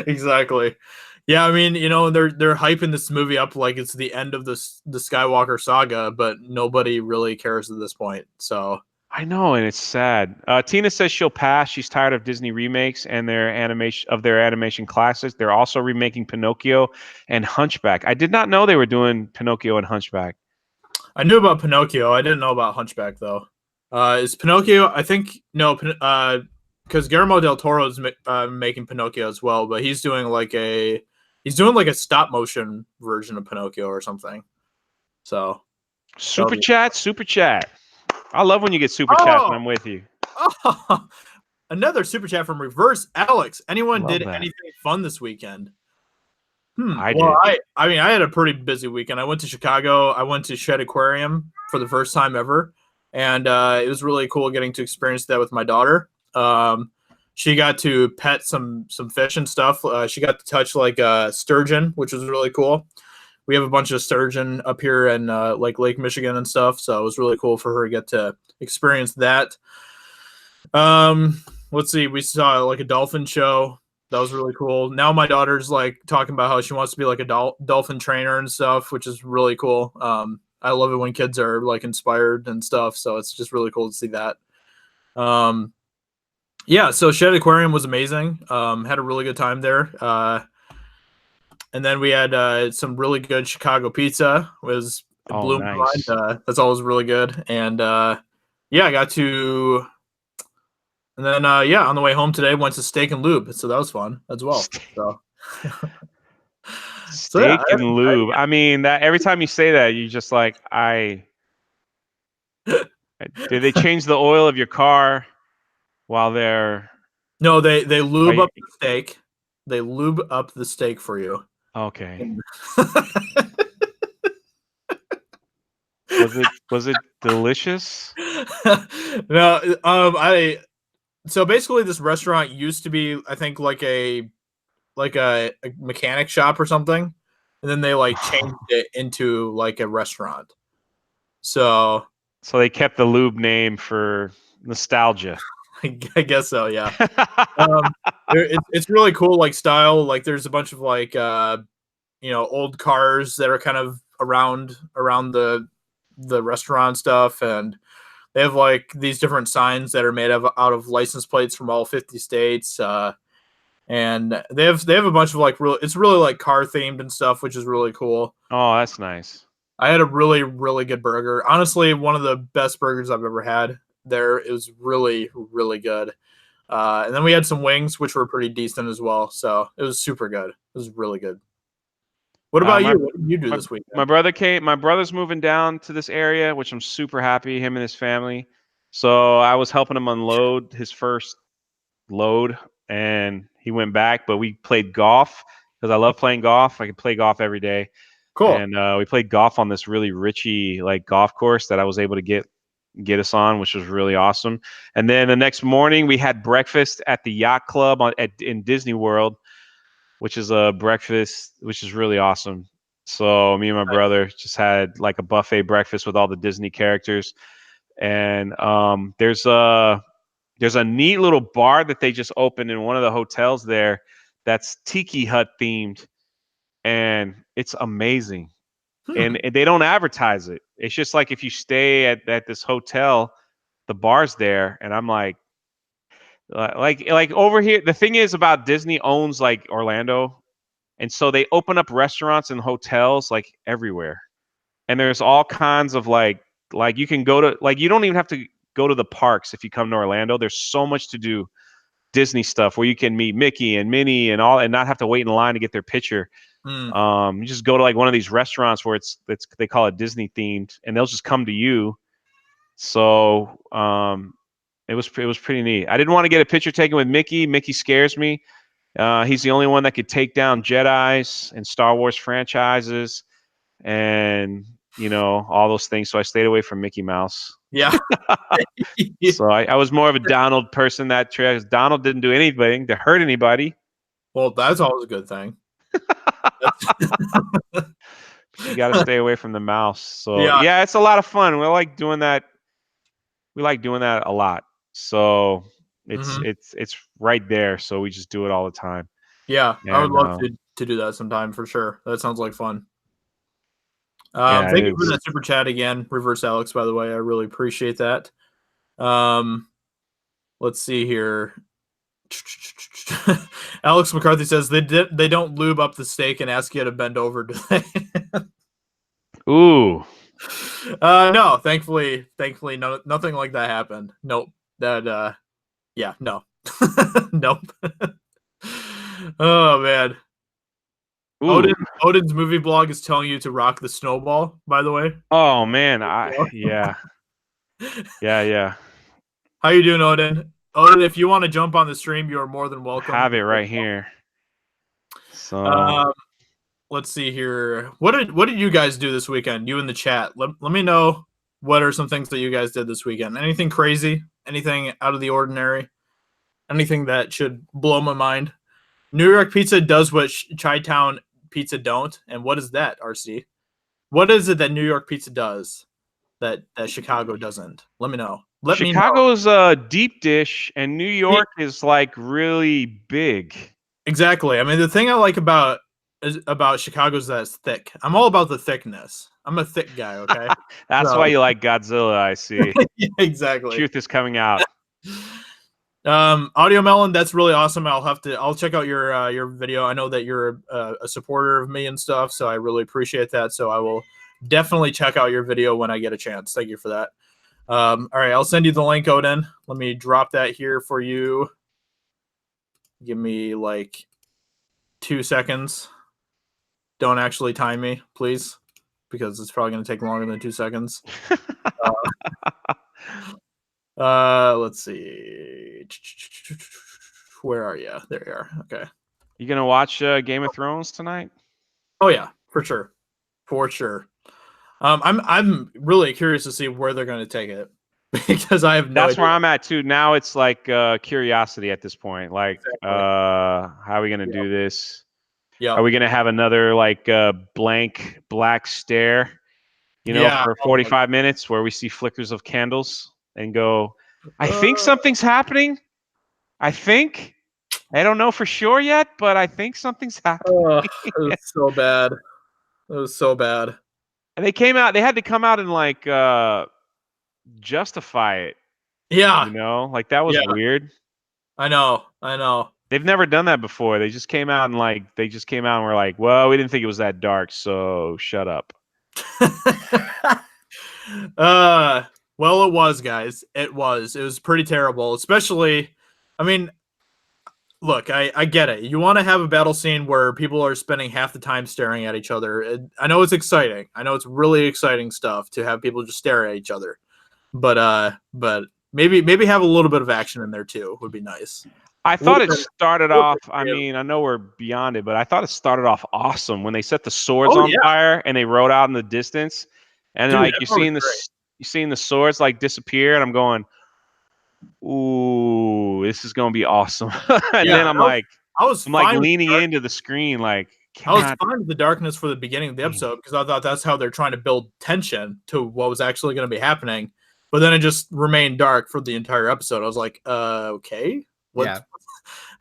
Exactly. Yeah, I mean, they're hyping this movie up like it's the end of the Skywalker saga, but nobody really cares at this point. So I know, and it's sad. Tina says she'll pass. She's tired of Disney remakes and their animation classics. They're also remaking Pinocchio and Hunchback. I did not know they were doing Pinocchio and Hunchback. I knew about Pinocchio. I didn't know about Hunchback though. Is Pinocchio? I think no, because Guillermo del Toro is making Pinocchio as well, but he's doing like a stop motion version of Pinocchio or something. So that'll Super be chat, super chat. I love when you get super chats and oh I'm with you. oh another super chat from Reverse Alex. Anyone Love did that. anything fun this weekend? I Well, did. I mean, I had a pretty busy weekend. I went to Chicago. I went to Shed Aquarium for the first time ever, and it was really cool getting to experience that with my daughter. She got to pet some fish and stuff. She got to touch like sturgeon, which was really cool. We have a bunch of sturgeon up here in like Lake Michigan and stuff, so it was really cool for her to get to experience that. Let's see. We saw like a dolphin show. That was really cool. Now my daughter's like talking about how she wants to be like a dolphin trainer and stuff, which is really cool. I love it when kids are like inspired and stuff. So it's just really cool to see that. Um, yeah. So Shed Aquarium was amazing. Had a really good time there. And then we had some really good Chicago pizza. It Oh, blew my mind. nice. That's always really good. And yeah, I got to And then, yeah, on the way home today, went to Steak and Lube, so that was fun as well. So, so yeah, Steak and lube. I mean, that every time you say that, you just like, did they change the oil of your car while they're no, they lube I up the steak. They lube up the steak for you. okay. And- Was it delicious? no, I so basically this restaurant used to be, I think, like a mechanic shop or something, and then they like changed it into like a restaurant. So So they kept the lube name for nostalgia. I guess so, yeah. Um, it's really cool, like style. Like there's a bunch of like old cars that are kind of around the restaurant stuff, and they have like these different signs that are made out of license plates from all 50 states. And they have a bunch of like it's really like car themed and stuff, which is really cool. Oh, that's nice. I had a really, really good burger. Honestly, one of the best burgers I've ever had there. It was really, really good. And then we had some wings, which were pretty decent as well. So it was super good. It was really good. What about My you? What did you do my this weekend? my brother came. My brother's moving down to this area, which I'm super happy. Him and his family. So I was helping him unload his first load, and he went back. But we played golf because I love playing golf. I can play golf every day, Cool. and we played golf on this really richy like golf course that I was able to get us on, which was really awesome. And then the next morning we had breakfast at the yacht club in Disney World, which is a breakfast which is really awesome. So me and my brother just had like a buffet breakfast with all the Disney characters. And there's a neat little bar that they just opened in one of the hotels there that's tiki hut themed, and it's amazing. Hmm. And they don't advertise it. It's just like if you stay at this hotel, the bar's there, and I'm like over here. The thing is about Disney owns like Orlando, and so they open up restaurants and hotels like everywhere. And there's all kinds of like you can go to like you don't even have to go to the parks if you come to Orlando. There's so much to do Disney stuff where you can meet Mickey and Minnie and all and not have to wait in line to get their picture. Hmm. You just go to like one of these restaurants where it's they call it Disney themed, and they'll just come to you. So it was pretty neat. I didn't want to get a picture taken with Mickey. Mickey scares me. He's the only one that could take down Jedi's and Star Wars franchises, and all those things. So I stayed away from Mickey Mouse. Yeah. So I was more of a Donald person that trip. Donald didn't do anything to hurt anybody. Well, that's always a good thing. You got to stay away from the mouse. So Yeah. yeah, it's a lot of fun. We like doing that. We like doing that a lot. So it's Hmm. it's right there. So we just do it all the time. Yeah. I would And love to do that sometime for sure. That sounds like fun. yeah, it Thank you for is. that super chat again, Reverse Alex. By the way, I really appreciate that. Um, let's see here. Alex McCarthy says they don't lube up the steak and ask you to bend over, do they? Ooh. No, thankfully, no, nothing like that happened. Nope. That yeah, no. Nope. Oh man. Ooh. Odin's movie blog is telling you to rock the snowball, by the way. Oh man. Yeah. Yeah. Yeah. How you doing, Odin? Odin, if you want to jump on the stream, you are more than welcome. Have it right here. So Um, let's see here. What did you guys do this weekend? You in the chat. Let me know what are some things that you guys did this weekend. Anything crazy? Anything out of the ordinary? Anything that should blow my mind? New York pizza does what Chi-Town pizza don't. And what is that, RC? What is it that New York pizza does that Chicago doesn't? Let me know. Let me know. Chicago's a deep dish, and New York is like really big. Exactly. I mean, the thing I like about Chicago is that it's thick. I'm all about the thickness. I'm a thick guy. Okay. That's So why you like Godzilla, I see. yeah, exactly. Truth is coming out. Audio Melon, that's really awesome. I'll check out your video. I know that you're a supporter of me and stuff, so I really appreciate that. So I will definitely check out your video when I get a chance. Thank you for that. All right, I'll send you the link, Odin. Let me drop that here for you. Give me like 2 seconds. Don't actually time me, please, because it's probably going to take longer than 2 seconds. Let's see. Where are you? There you are. Okay. You gonna watch Game of Thrones tonight? Oh yeah, for sure, for sure. I'm really curious to see where they're going to take it because I have no That's idea. where I'm at too. Now it's like curiosity at this point. Like, Exactly. how are we gonna do this? Yeah. Are we gonna have another like blank black stare? Yeah. For Oh, 45 minutes where we see flickers of candles and go, I think uh, something's happening. I think. I don't know for sure yet, but I think something's happening. it was so bad. It was so bad. And they had to come out and like justify it, Yeah. like that was Yeah. weird. I know. I know. They've never done that before. They just came out and were like, well, we didn't think it was that dark, so shut up. Well, it was, guys. It was pretty terrible, especially I mean, look, I get it. You want to have a battle scene where people are spending half the time staring at each other. I know it's exciting. I know it's really exciting stuff to have people just stare at each other. But maybe have a little bit of action in there too would be nice. I thought it started off. I creative. mean, I know we're beyond it, but I thought it started off awesome when they set the swords Oh on yeah, fire and they rode out in the distance, and dude, like that part was great. you seeing the swords like disappear, and I'm going, ooh, this is gonna be awesome. And Yeah, then I was I'm like fine with leaning the into the screen, like, I was God, fine with the darkness for the beginning of the dang. episode because I thought that's how they're trying to build tension to what was actually going to be happening. But then it just remained dark for the entire episode. I was like, okay, what? Yeah.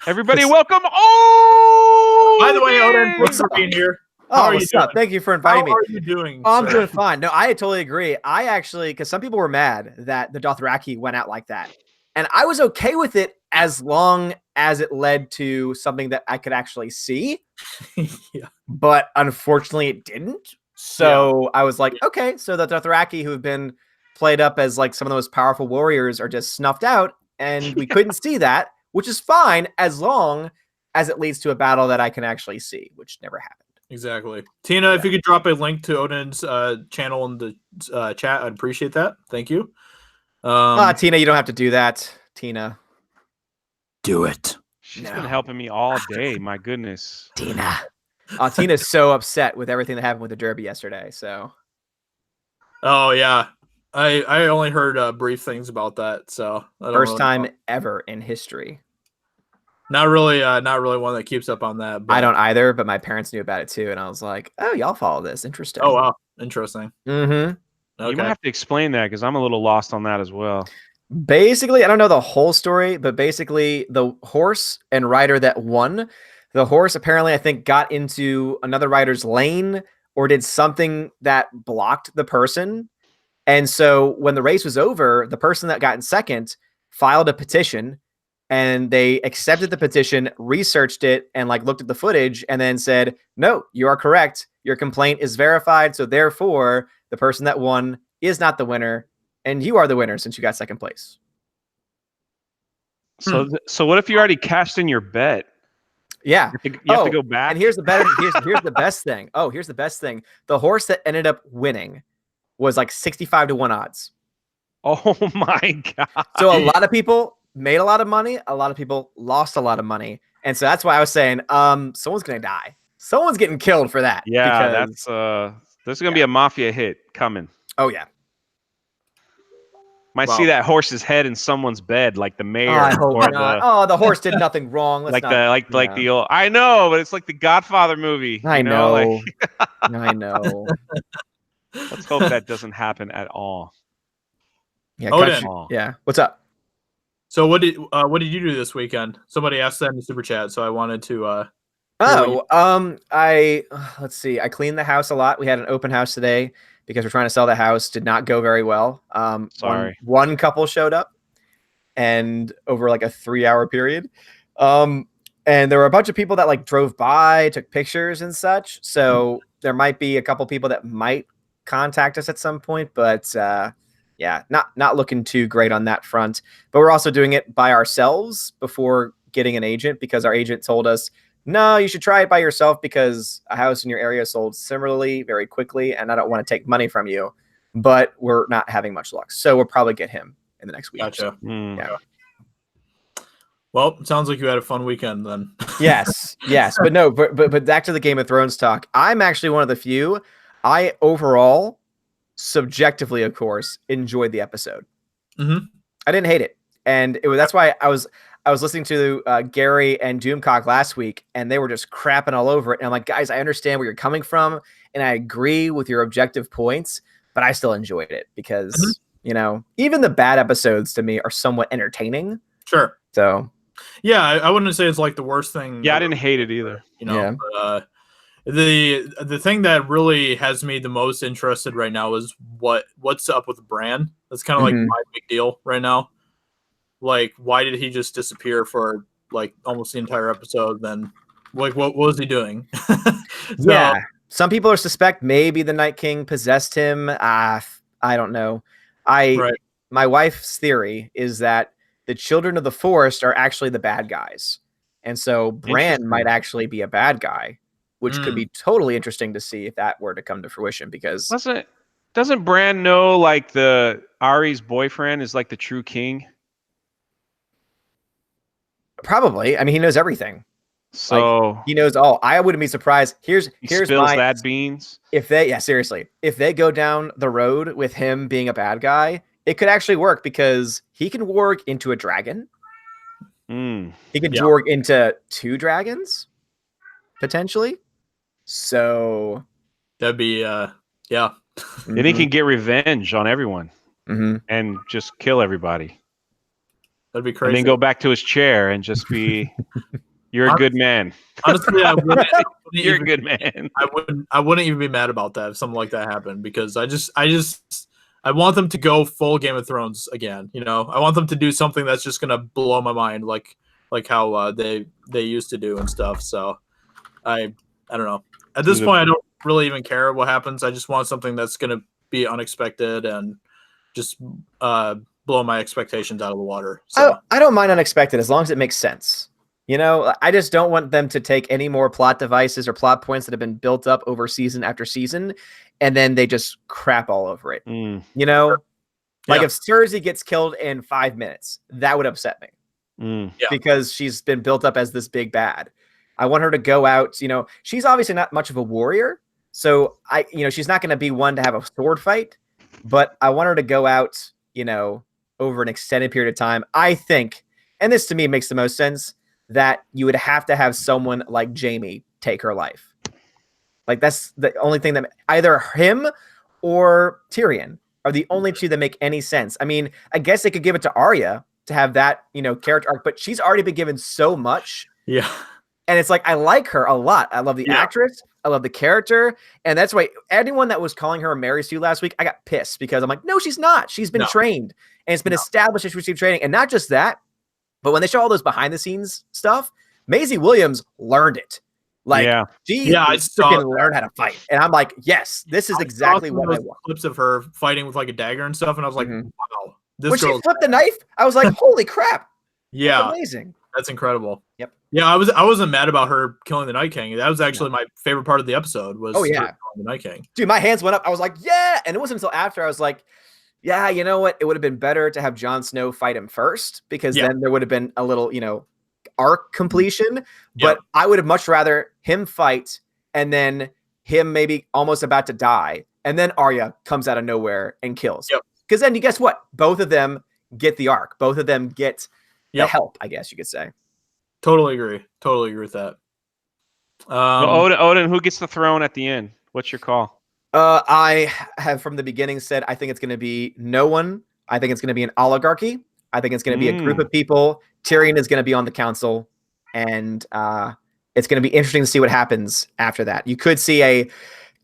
Everybody, welcome. Oh, By the way, Odin, dang. thanks for being here. How Oh, are you what's up? doing? Thank you for How inviting me. are you doing? Oh, I'm sir? doing fine. No, I totally agree. I actually, because some people were mad that the Dothraki went out like that. And I was okay with it as long as it led to something that I could actually see. Yeah. But unfortunately, it didn't. So I was like, okay, so the Dothraki who have been played up as like some of the most powerful warriors are just snuffed out. And we couldn't see that, which is fine as long as it leads to a battle that I can actually see, which never happened. Exactly. Tina, if you could drop a link to Odin's channel in the chat, I'd appreciate that. Thank you. Tina, you don't have to do that. Tina. Do it. She's been helping me all day. My goodness. Tina. Tina's so upset with everything that happened with the Derby yesterday. So. Oh yeah, I only heard brief things about that. So I don't First really time know. ever in history. Not really one that keeps up on that. But... I don't either, but my parents knew about it too, and I was like, "Oh, y'all follow this? Interesting." Oh wow, interesting. Mm-hmm. Okay. You might have to explain that because I'm a little lost on that as well. Basically, I don't know the whole story, but basically, the horse and rider that won, the horse apparently, I think, got into another rider's lane or did something that blocked the person. And so when the race was over, the person that got in second filed a petition and they accepted the petition, researched it, and like looked at the footage and then said, no, you are correct. Your complaint is verified. So therefore, the person that won is not the winner. And you are the winner since you got second place. So, so what if you already cashed in your bet? Yeah, you have to go back. And here's the better. Here's the best thing. Oh, here's the best thing. The horse that ended up winning was like 65-1 odds. Oh my God. So a lot of people made a lot of money. A lot of people lost a lot of money. And so that's why I was saying, someone's going to die. Someone's getting killed for that. Yeah, because, there's going to be a mafia hit coming. Oh, yeah. Might see that horse's head in someone's bed, like the mayor. I hope not. The horse did nothing wrong. Like the old. I know, but it's like the Godfather movie. I know. Like... I know. Let's hope that doesn't happen at all. Yeah. Odin. Yeah. What's up? So what did you do this weekend? Somebody asked that in the super chat, so I wanted to. Let's see. I cleaned the house a lot. We had an open house today because we're trying to sell the house. Did not go very well. Sorry. One couple showed up, and over like a 3-hour period. And there were a bunch of people that like drove by, took pictures and such. So there might be a couple people that might contact us at some point, but yeah, not looking too great on that front. But we're also doing it by ourselves before getting an agent because our agent told us, no, you should try it by yourself because a house in your area sold similarly very quickly, and I don't want to take money from you. But we're not having much luck, so we'll probably get him in the next week. Gotcha. Yeah. Well, it sounds like you had a fun weekend then. Yes, but no, but back to the Game of Thrones talk. I'm actually one of the few. I overall, subjectively, of course, enjoyed the episode. Mm-hmm. I didn't hate it, and that's why I was listening to Gary and Doomcock last week, and they were just crapping all over it. And I'm like, guys, I understand where you're coming from, and I agree with your objective points, but I still enjoyed it because even the bad episodes to me are somewhat entertaining. Sure. So. Yeah, I wouldn't say it's like the worst thing. Yeah, I didn't hate it either. But, the thing that really has me the most interested right now is what's up with Bran. That's kind of like my big deal right now. Like, why did he just disappear for like almost the entire episode? Then, like, what was he doing? Yeah, some people are suspect maybe the Night King possessed him. I don't know. My wife's theory is that the children of the forest are actually the bad guys. And so Bran might actually be a bad guy, which could be totally interesting to see if that were to come to fruition, because doesn't Bran know like the Ari's boyfriend is like the true king? Probably. I mean, he knows everything. So like, he knows all. I wouldn't be surprised. Here's spills that beans. If they go down the road with him being a bad guy, it could actually work because he can warg into a dragon. He could warg into 2 dragons, potentially. So that'd be yeah. Then he can get revenge on everyone and just kill everybody. That'd be crazy. And then go back to his chair and just be, you're a good man. Honestly, you're a good man. I wouldn't even be mad about that if something like that happened, because I want them to go full Game of Thrones again. You know, I want them to do something that's just gonna blow my mind, like how they used to do and stuff. So I don't know. At this point, I don't really even care what happens. I just want something that's gonna be unexpected and just blow my expectations out of the water. So I don't mind unexpected as long as it makes sense. You know, I just don't want them to take any more plot devices or plot points that have been built up over season after season, and then they just crap all over it. You know, like if Cersei gets killed in 5 minutes, that would upset me because she's been built up as this big bad. I want her to go out. You know, she's obviously not much of a warrior, so she's not going to be one to have a sword fight, but I want her to go out, you know, over an extended period of time. I think, and this to me makes the most sense, that you would have to have someone like Jaime take her life. Like that's the only thing that either him or Tyrion are the only 2 that make any sense. I mean, I guess they could give it to Arya to have that, you know, character arc, but she's already been given so much. Yeah. And it's like, I like her a lot. I love the actress. I love the character. And that's why anyone that was calling her a Mary Sue last week, I got pissed because I'm like, no, she's not. She's been trained, and it's been established that she received training. And not just that, but when they show all those behind the scenes stuff, Maisie Williams learned it. Like, she freaking learned how to fight. And I'm like, yes, this is exactly what I want. Clips of her fighting with like a dagger and stuff. And I was like, wow. When she flipped the knife, I was like, holy crap. Yeah. That's amazing. That's incredible. Yep. Yeah, I wasn't mad about her killing the Night King. That was actually my favorite part of the episode was her killing the Night King. Dude, my hands went up. I was like, yeah. And it wasn't until after I was like, yeah, you know what? It would have been better to have Jon Snow fight him first, because then there would have been a little, you know, arc completion. But I would have much rather him fight and then him maybe almost about to die. And then Arya comes out of nowhere and kills. Because then you guess what? Both of them get the arc. Both of them get the help, I guess you could say. Totally agree with that. Odin, who gets the throne at the end? What's your call? I have from the beginning said I think it's going to be no one. I think it's going to be an oligarchy. I think it's going to be a group of people. Tyrion is going to be on the council, and it's going to be interesting to see what happens after that. You could see a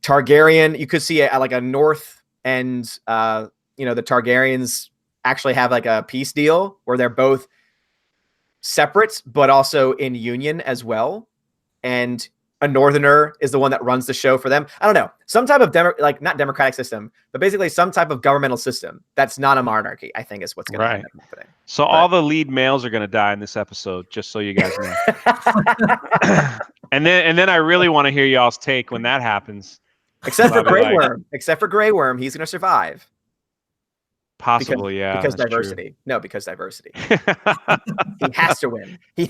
Targaryen. You could see like a North, and you know, the Targaryens actually have like a peace deal where they're both separate but also in union as well, and a Northerner is the one that runs the show for them. I don't know, some type of not democratic system, but basically some type of governmental system that's not a monarchy, I think is what's going to end up happening. So all the lead males are going to die in this episode, just so you guys know. and then I really want to hear y'all's take when that happens. Except for Grey Worm. Except for Grey Worm, he's going to survive. Possibly, because diversity. True. No, because diversity. He has to win. They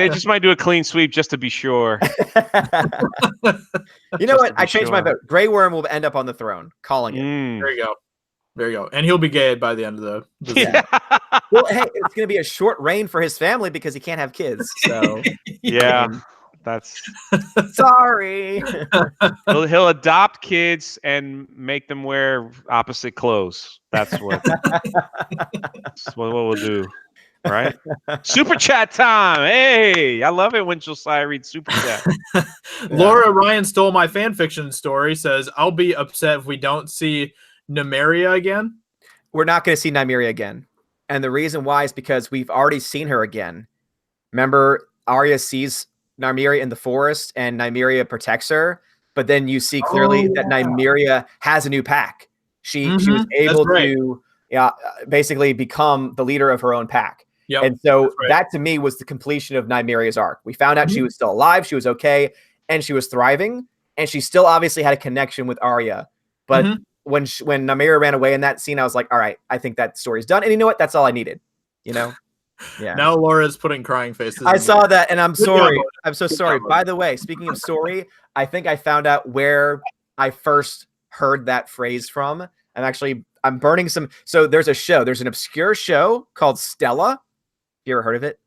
just might do a clean sweep just to be sure. You know what? I changed my vote. Grey Worm will end up on the throne. Calling it. There you go. And he'll be gay by the end of the Well, hey, it's going to be a short reign for his family because he can't have kids. So that's sorry. He'll adopt kids and make them wear opposite clothes. That's what we'll do, right? Super chat time. Hey, I love it when Josiah reads super chat. Laura Ryan stole my fan fiction story. Says I'll be upset if we don't see Nymeria again. We're not going to see Nymeria again, and the reason why is because we've already seen her again. Remember, Arya sees Nymeria in the forest, and Nymeria protects her. But then you see clearly that Nymeria has a new pack. She was able to basically become the leader of her own pack. Yep, And so that's right. that to me was the completion of Nymeria's arc. We found out she was still alive, she was okay, and she was thriving, and she still obviously had a connection with Arya. But when Nymeria ran away in that scene, I was like, all right, I think that story's done. And you know what? That's all I needed. You know? Yeah. Now Laura's putting crying faces. I saw that, and I'm Good sorry. job, I'm so Good sorry. job, By the way, speaking of sorry, I think I found out where I first heard that phrase from. I'm burning some. So there's an obscure show called Stella. You ever heard of it?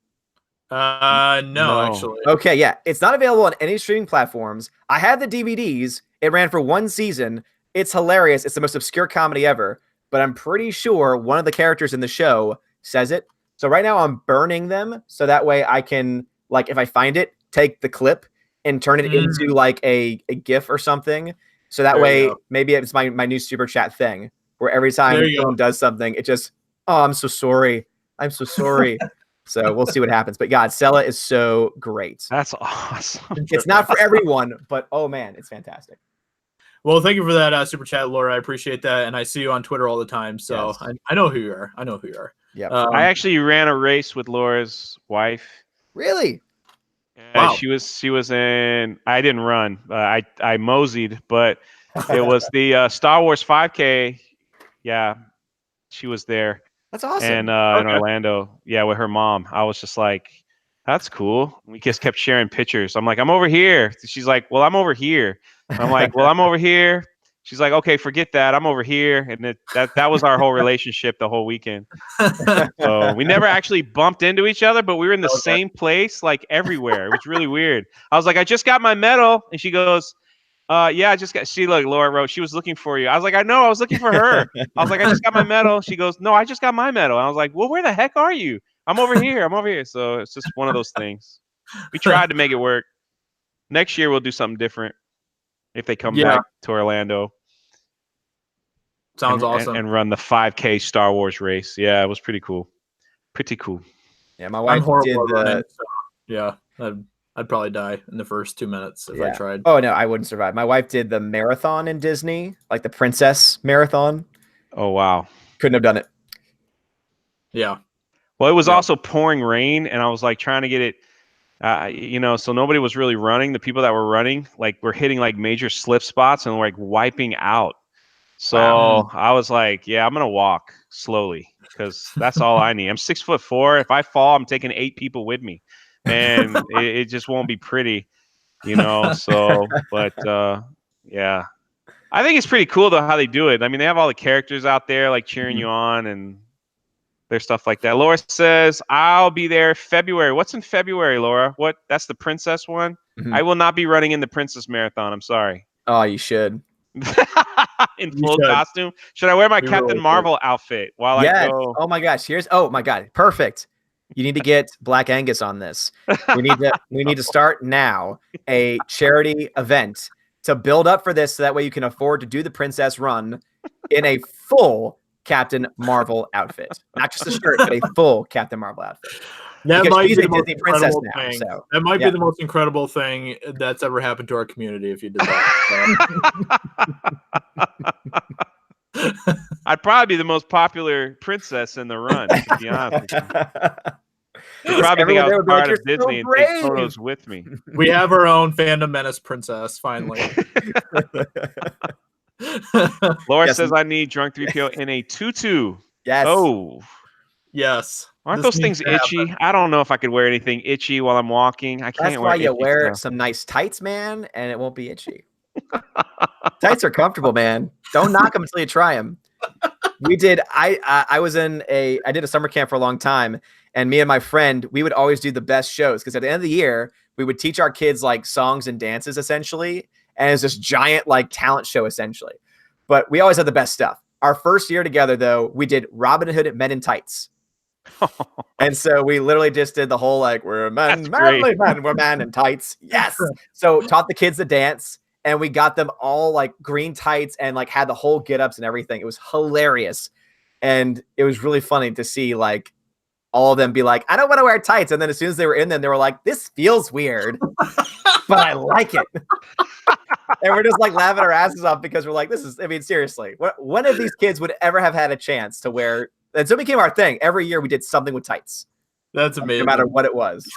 No, actually. Okay, yeah. It's not available on any streaming platforms. I had the DVDs. It ran for one season. It's hilarious. It's the most obscure comedy ever. But I'm pretty sure one of the characters in the show says it. So right now I'm burning them so that way I can, like, if I find it, take the clip and turn it into like a GIF or something. So that way maybe it's my new super chat thing where every time someone does something, it just, oh, I'm so sorry. I'm so sorry. So we'll see what happens. But God, Stella is so great. That's awesome. It's not for everyone, but oh man, it's fantastic. Well, thank you for that super chat, Laura. I appreciate that, and I see you on Twitter all the time, so Yes. I know who you are. I know who you are. Yeah. I actually ran a race with Laura's wife. Really? Wow. She was in. I didn't run. I moseyed, but it was the Star Wars 5K. Yeah, she was there. That's awesome. And in Orlando, yeah, with her mom. I was just like, that's cool. We just kept sharing pictures. I'm like, I'm over here. She's like, well, I'm over here. I'm like, well, I'm over here. She's like, okay, forget that. I'm over here. And that was our whole relationship the whole weekend. So we never actually bumped into each other, but we were in the same place, like everywhere. It was really weird. I was like, I just got my medal. And she goes, yeah, I just got, Laura wrote, she was looking for you. I was like, I know, I was looking for her. I was like, I just got my medal. She goes, no, I just got my medal. And I was like, well, where the heck are you? I'm over here. I'm over here. So it's just one of those things. We tried to make it work. Next year, we'll do something different if they come back to Orlando. Sounds awesome. And run the 5K Star Wars race. Yeah, it was pretty cool. Pretty cool. Yeah, my wife did the... Yeah, I'd probably die in the first 2 minutes if I tried. Oh, no, I wouldn't survive. My wife did the marathon in Disney, like the princess marathon. Oh, wow. Couldn't have done it. Yeah. Well, it was also pouring rain, and I was like trying to get it, so nobody was really running. The people that were running, like, were hitting like major slip spots and like wiping out. So I was like, yeah, I'm going to walk slowly because that's all I need. I'm 6'4". If I fall, I'm taking 8 people with me. And it just won't be pretty, so, but yeah, I think it's pretty cool though how they do it. I mean, they have all the characters out there like cheering you on and there's stuff like that. Laura says, I'll be there February. What's in February, Laura? That's the princess one? I will not be running in the princess marathon. I'm sorry. Oh, you should. In full costume. Should I wear my Captain Marvel outfit while I go? Oh my gosh. Oh my God. Perfect. You need to get Black Angus on this. We need to start now a charity event to build up for this so that way you can afford to do the princess run in a full Captain Marvel outfit. Not just a shirt, but a full Captain Marvel outfit. That because might she's be a Disney princess now. Thing. So that might be the most incredible thing that's ever happened to our community if you did that. I'd probably be the most popular princess in the run, to be honest with you. You'd probably think I was part of Disney and take photos with me. We have our own Fandom Menace princess, finally. Laura says I need Drunk 3PO in a tutu. Yes. Oh. Yes. Aren't those things itchy? I don't know if I could wear anything itchy while I'm walking. I can't. That's why you wear some nice tights, man, and it won't be itchy. Tights are comfortable, man. Don't knock them until you try them. We did. I did a summer camp for a long time, and me and my friend, we would always do the best shows because at the end of the year, we would teach our kids like songs and dances essentially, and it's this giant like talent show essentially. But we always had the best stuff. Our first year together, though, we did Robin Hood Men in Tights. And so we literally just did the whole like we're men, manly men, we're men in tights. Yes. So taught the kids to dance, and we got them all like green tights and like had the whole get-ups and everything. It was hilarious, and it was really funny to see like all of them be like, I don't want to wear tights, and then as soon as they were in them, they were like, this feels weird, but I like it. And we're just like laughing our asses off because we're like, seriously, when of these kids would ever have had a chance to wear? And so it became our thing. Every year we did something with tights. That's no amazing. matter what it was.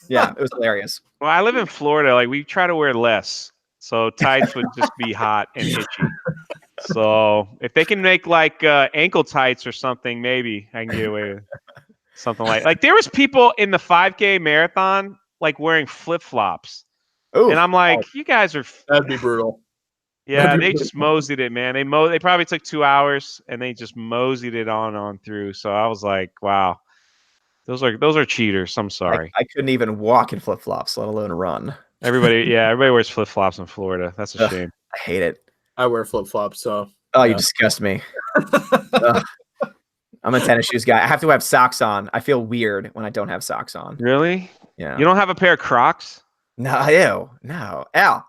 Yeah, it was hilarious. Well, I live in Florida. Like we try to wear less, so tights would just be hot and itchy. So if they can make like ankle tights or something, maybe I can get away with something like there was people in the 5K marathon like wearing flip flops, and I'm like, you guys are. That'd be brutal. Yeah, they just moseyed it, man. They probably took 2 hours and they just moseyed it on through. So I was like, wow, those are cheaters. I'm sorry. I couldn't even walk in flip flops, let alone run. Everybody wears flip flops in Florida. That's a shame. I hate it. I wear flip flops, so. Oh, you disgust me. I'm a tennis shoes guy. I have to have socks on. I feel weird when I don't have socks on. Really? Yeah. You don't have a pair of Crocs? No, ew. No. Al.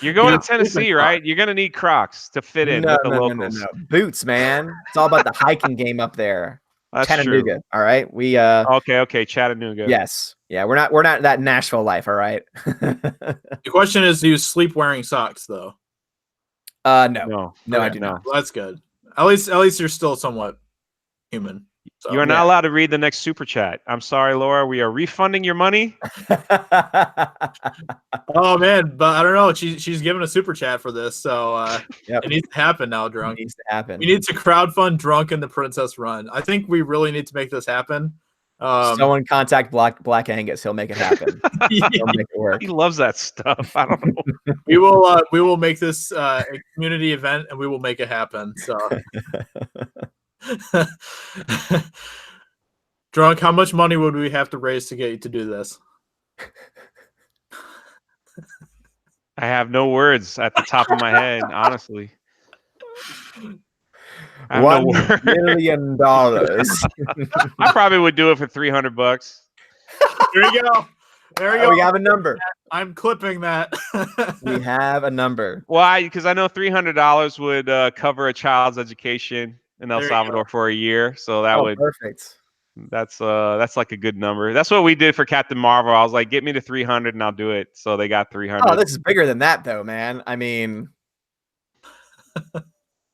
You're going to Tennessee, right? You're going to need Crocs to fit in with the locals. No. Boots, man. It's all about the hiking game up there. That's Chattanooga. true. All right. We Okay, Chattanooga. Yes. Yeah, we're not that Nashville life, all right? The question is, do you sleep wearing socks though? No, Okay. I do not. Well, that's good. At least you're still somewhat human. So. You are not allowed to read the next super chat. I'm sorry, Laura. We are refunding your money. Oh man, but I don't know. She's giving a super chat for this, so it needs to happen now, Drunk. It needs to happen. We need to crowdfund Drunk and the Princess Run. I think we really need to make this happen. Someone contact Black Angus. He'll make it happen. He'll make it work. He loves that stuff. I don't know. We will make this a community event, and we will make it happen. So, Drunk, how much money would we have to raise to get you to do this? I have no words at the top of my head, honestly. $1 million. I probably would do it for $300. There you go. There you go. We have a number. I'm clipping that. We have a number. Why? Because I know $300 would cover a child's education in El Salvador for a year. So that would perfect. That's like a good number. That's what we did for Captain Marvel. I was like, get me to 300 and I'll do it. So they got 300. Oh, this is bigger than that though, man. I mean,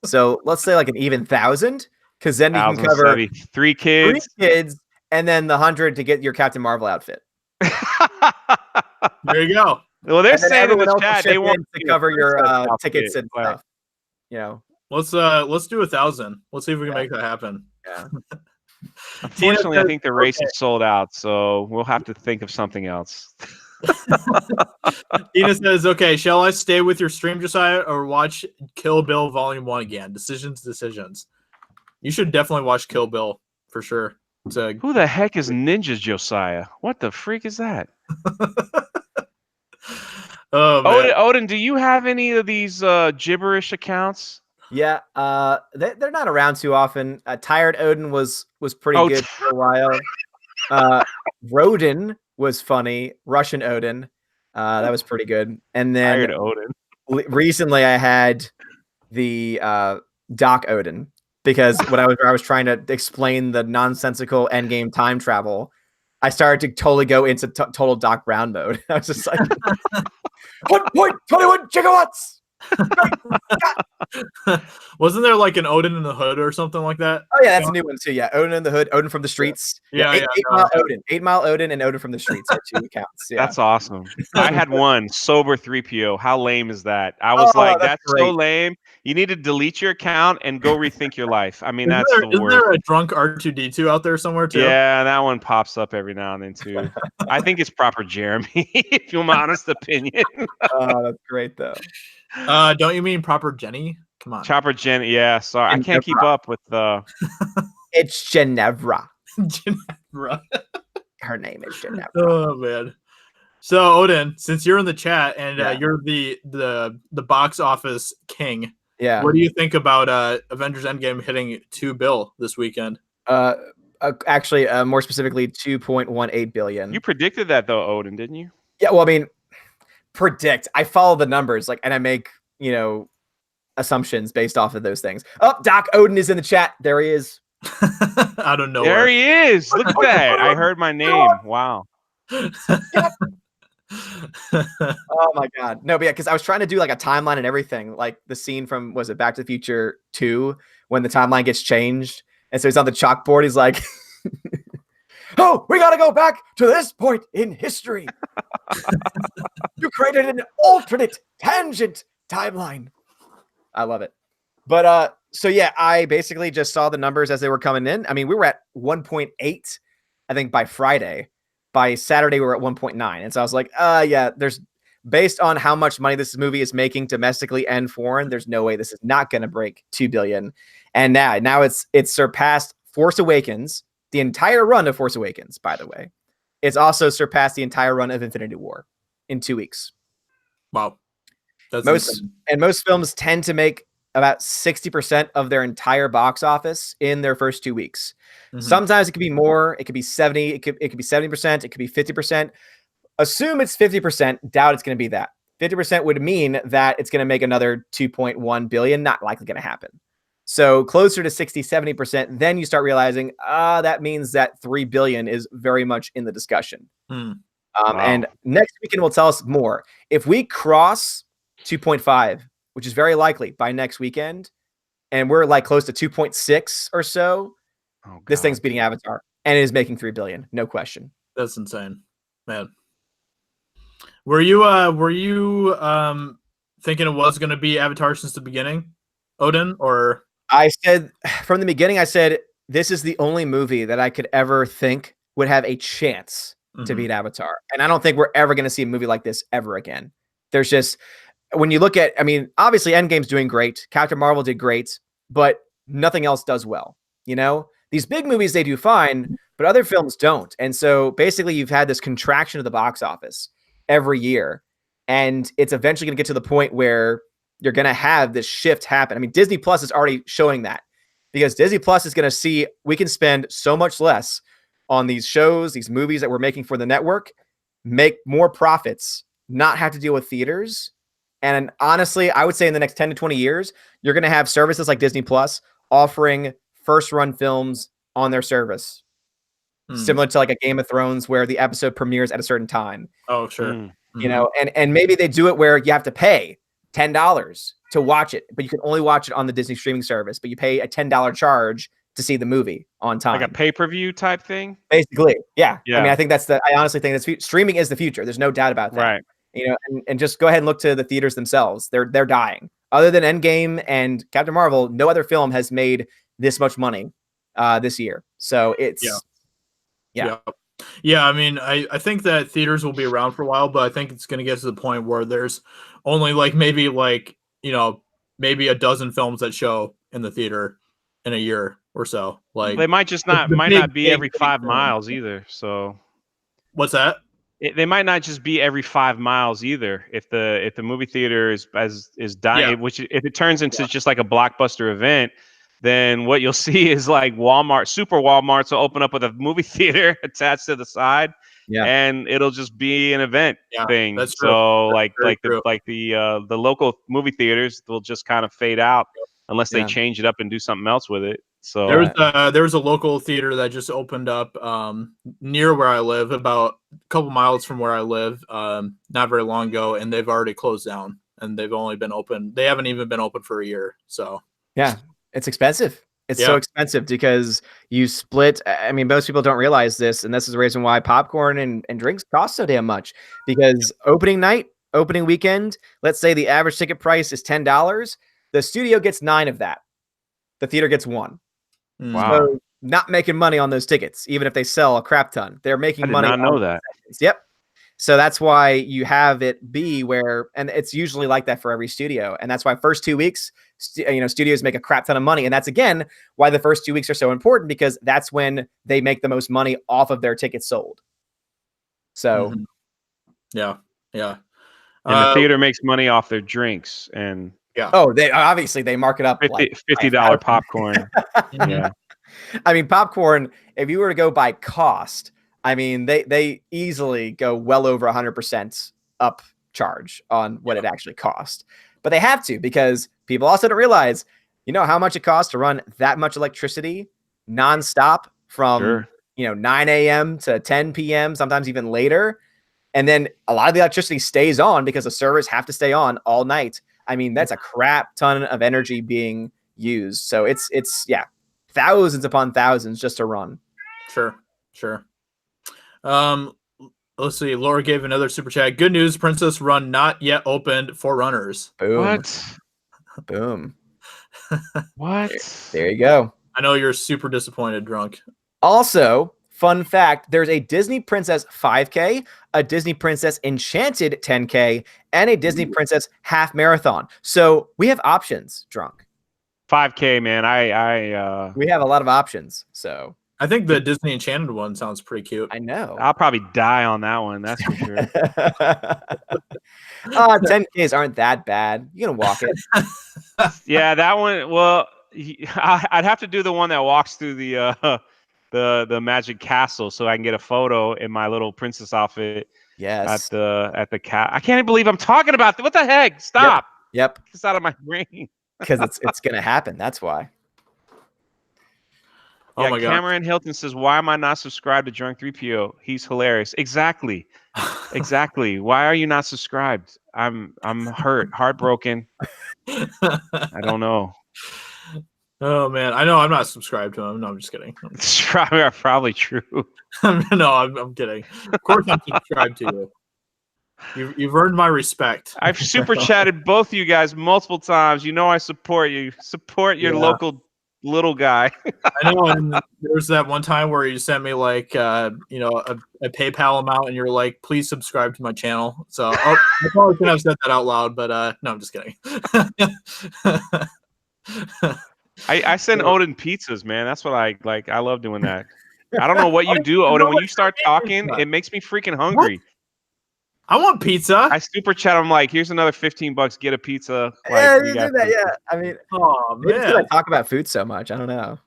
so let's say like an even 1,000, because then you can cover 3 kids. 3 kids, and then the 100 to get your Captain Marvel outfit. There you go. Well, they're saying in the chat they want to cover your tickets and stuff. You know, let's do 1,000. Let's see if we can make that happen. Yeah. Unfortunately, I think the race is sold out, so we'll have to think of something else. Tina says, "Okay, shall I stay with your stream, Josiah, or watch Kill Bill Volume 1 again? Decisions. You should definitely watch Kill Bill for sure." Who the heck is Ninja Josiah? What the freak is that? Oh, man. Odin, do you have any of these gibberish accounts? Yeah, they're not around too often. Tired Odin was pretty good for a while. Rodin was funny. Russian Odin, that was pretty good. And then Tired Odin. Recently, I had the Doc Odin, because when I was trying to explain the nonsensical endgame time travel, I started to totally go into total Doc Brown mode. I was just like, 1.21 gigawatts. Wasn't there like an Odin in the Hood or something like that? Oh yeah, that's a new one too. Yeah, Odin in the Hood, Odin from the Streets. Yeah, 8 Mile Odin, and Odin from the Streets are 2 accounts. Yeah, that's awesome. I had one sober 3PO. How lame is that? I was like, that's so lame. You need to delete your account and go rethink your life. I mean, that's the worst. Isn't there a drunk R2D2 out there somewhere too? Yeah, that one pops up every now and then too. I think it's proper Jeremy, if you want my honest opinion. Oh, that's great though. Don't you mean proper Jenny? Come on. Chopper Jenny. Yeah, sorry. I can't keep up with It's Ginevra. Ginevra. Her name is Ginevra. Oh man. So Odin, since you're in the chat and you're the box office king, what do you think about Avengers Endgame hitting $2 billion this weekend? Actually, more specifically, 2.18 billion. You predicted that though, Odin, didn't you? Yeah. Well, I mean, predict. I follow the numbers, and I make assumptions based off of those things. Oh, Doc Odin is in the chat. There he is. I don't know. There he is. Look at that. I heard my name. Wow. Oh my god. No, but yeah, because I was trying to do like a timeline and everything, like the scene from, was it Back to the Future 2 when the timeline gets changed, and so he's on the chalkboard, he's like Oh, we got to go back to this point in history. You created an alternate tangent timeline. I love it. But so yeah, I basically just saw the numbers as they were coming in. I mean, we were at 1.8, I think, by Friday. By Saturday, we were at 1.9. And so I was like, yeah, there's based on how much money this movie is making domestically and foreign, there's no way this is not going to break 2 billion. And now it's surpassed Force Awakens, the entire run of Force Awakens, by the way. It's also surpassed the entire run of Infinity War in 2 weeks. Wow. That's most films tend to make about 60% of their entire box office in their first 2 weeks. Mm-hmm. Sometimes it could be more. It could be 70. It could be 70%. It could be 50%. Assume it's 50%. Doubt it's going to be that. 50% would mean that it's going to make another 2.1 billion. Not likely going to happen. So closer to 60, 70%. Then you start realizing, that means that 3 billion is very much in the discussion. Wow. And next weekend will tell us more. If we cross 2.5, which is very likely by next weekend, and we're like close to 2.6 or so, this thing's beating Avatar, and it is making 3 billion, no question. That's insane, man. Were you thinking it was going to be Avatar since the beginning, Odin? Or I said from the beginning, I said this is the only movie that I could ever think would have a chance to beat Avatar, and I don't think we're ever going to see a movie like this ever again. There's just, when you look at, I mean, obviously Endgame's doing great, Captain Marvel did great, but nothing else does well. You know, these big movies, they do fine, but other films don't. And so basically you've had this contraction of the box office every year, and it's eventually going to get to the point where you're going to have this shift happen. I mean, Disney Plus is already showing that, because Disney Plus is going to see we can spend so much less on these shows, these movies that we're making for the network, make more profits, not have to deal with theaters. And honestly, I would say in the next 10 to 20 years, you're going to have services like Disney Plus offering first run films on their service. Similar to like a Game of Thrones where the episode premieres at a certain time. Oh, sure. You know, and maybe they do it where you have to pay $10 to watch it, but you can only watch it on the Disney streaming service, but you pay a $10 charge to see the movie on time. Like a pay-per-view type thing? Basically. Yeah. I mean, I honestly think that's streaming is the future. There's no doubt about that. Right. You know, and just go ahead and look to the theaters themselves. They're dying. Other than Endgame and Captain Marvel, no other film has made this much money this year. So it's yeah. I mean, I think that theaters will be around for a while, but I think it's going to get to the point where there's only maybe a dozen films that show in the theater in a year or so. Like, they might just not be every 5 miles either. So what's that? They might not just be every 5 miles either. If the movie theater is dying, which if it turns into just like a blockbuster event, then what you'll see is like super Walmarts will open up with a movie theater attached to the side, and it'll just be an event thing. That's true. So That's the local movie theaters will just kind of fade out unless they change it up and do something else with it. So there was a local theater that just opened up near where I live, about a couple miles from where I live, not very long ago, and they've already closed down, and they've only been open. They haven't even been open for a year. So it's expensive. It's so expensive because you split. I mean, most people don't realize this, and this is the reason why popcorn and drinks cost so damn much. Because opening night, opening weekend, let's say the average ticket price is $10, the studio gets 9 of that. The theater gets 1. Wow. So not making money on those tickets, even if they sell a crap ton. They're making money. I did not know that. Yep. So that's why you have it be where, and it's usually like that for every studio. And that's why first 2 weeks, studios make a crap ton of money. And that's, again, why the first 2 weeks are so important, because that's when they make the most money off of their tickets sold. So, yeah. And the theater makes money off their drinks and they obviously they mark it up $50 popcorn. Yeah. I mean, popcorn, if you were to go by cost, I mean, they easily go well over 100% up charge on what it actually cost. But they have to, because people also don't realize, how much it costs to run that much electricity nonstop from 9 a.m. to 10 p.m., sometimes even later. And then a lot of the electricity stays on because the servers have to stay on all night. I mean, that's a crap ton of energy being used. So it's thousands upon thousands just to run. Sure. Let's see. Laura gave another super chat. Good news, Princess Run not yet opened for runners. Boom. What? Boom. What? There you go. I know you're super disappointed, Drunk. Also, fun fact, there's a Disney Princess 5K, a Disney Princess Enchanted 10K, and a Disney Princess half marathon. So we have options, Drunk. 5K, man. We have a lot of options. So I think the Disney Enchanted one sounds pretty cute. I know. I'll probably die on that one. That's for sure. 10Ks aren't that bad. You can walk it. Yeah, that one. Well, I'd have to do the one that walks through the Magic Castle so I can get a photo in my little princess outfit. Yes. At the cat. I can't even believe I'm talking about what the heck. Stop. Yep. It's out of my brain. Because it's gonna happen. That's why. Oh Yeah, my God. Cameron Hilton says, "Why am I not subscribed to Drunk 3PO? He's hilarious." Exactly. Exactly. Why are you not subscribed? I'm hurt, heartbroken. I don't know. Oh man, I know I'm not subscribed to him. No, I'm just kidding. It's probably true. No, I'm kidding. Of course, I'm subscribed to you. You've earned my respect. I've super chatted both of you guys multiple times. You know I support you. Support your local little guy. I know. And there was that one time where you sent me like a PayPal amount, and you're like, "Please subscribe to my channel." So I probably couldn't have said that out loud, but no, I'm just kidding. I send Odin pizzas, man. That's what I like. I love doing that. I don't know what you do, Odin. When you start talking, it makes me freaking hungry. What? I want pizza. I super chat. I'm like, here's another $15. Get a pizza. Like, Yeah, you do that. Yeah, I mean, oh maybe man, I talk about food so much. I don't know.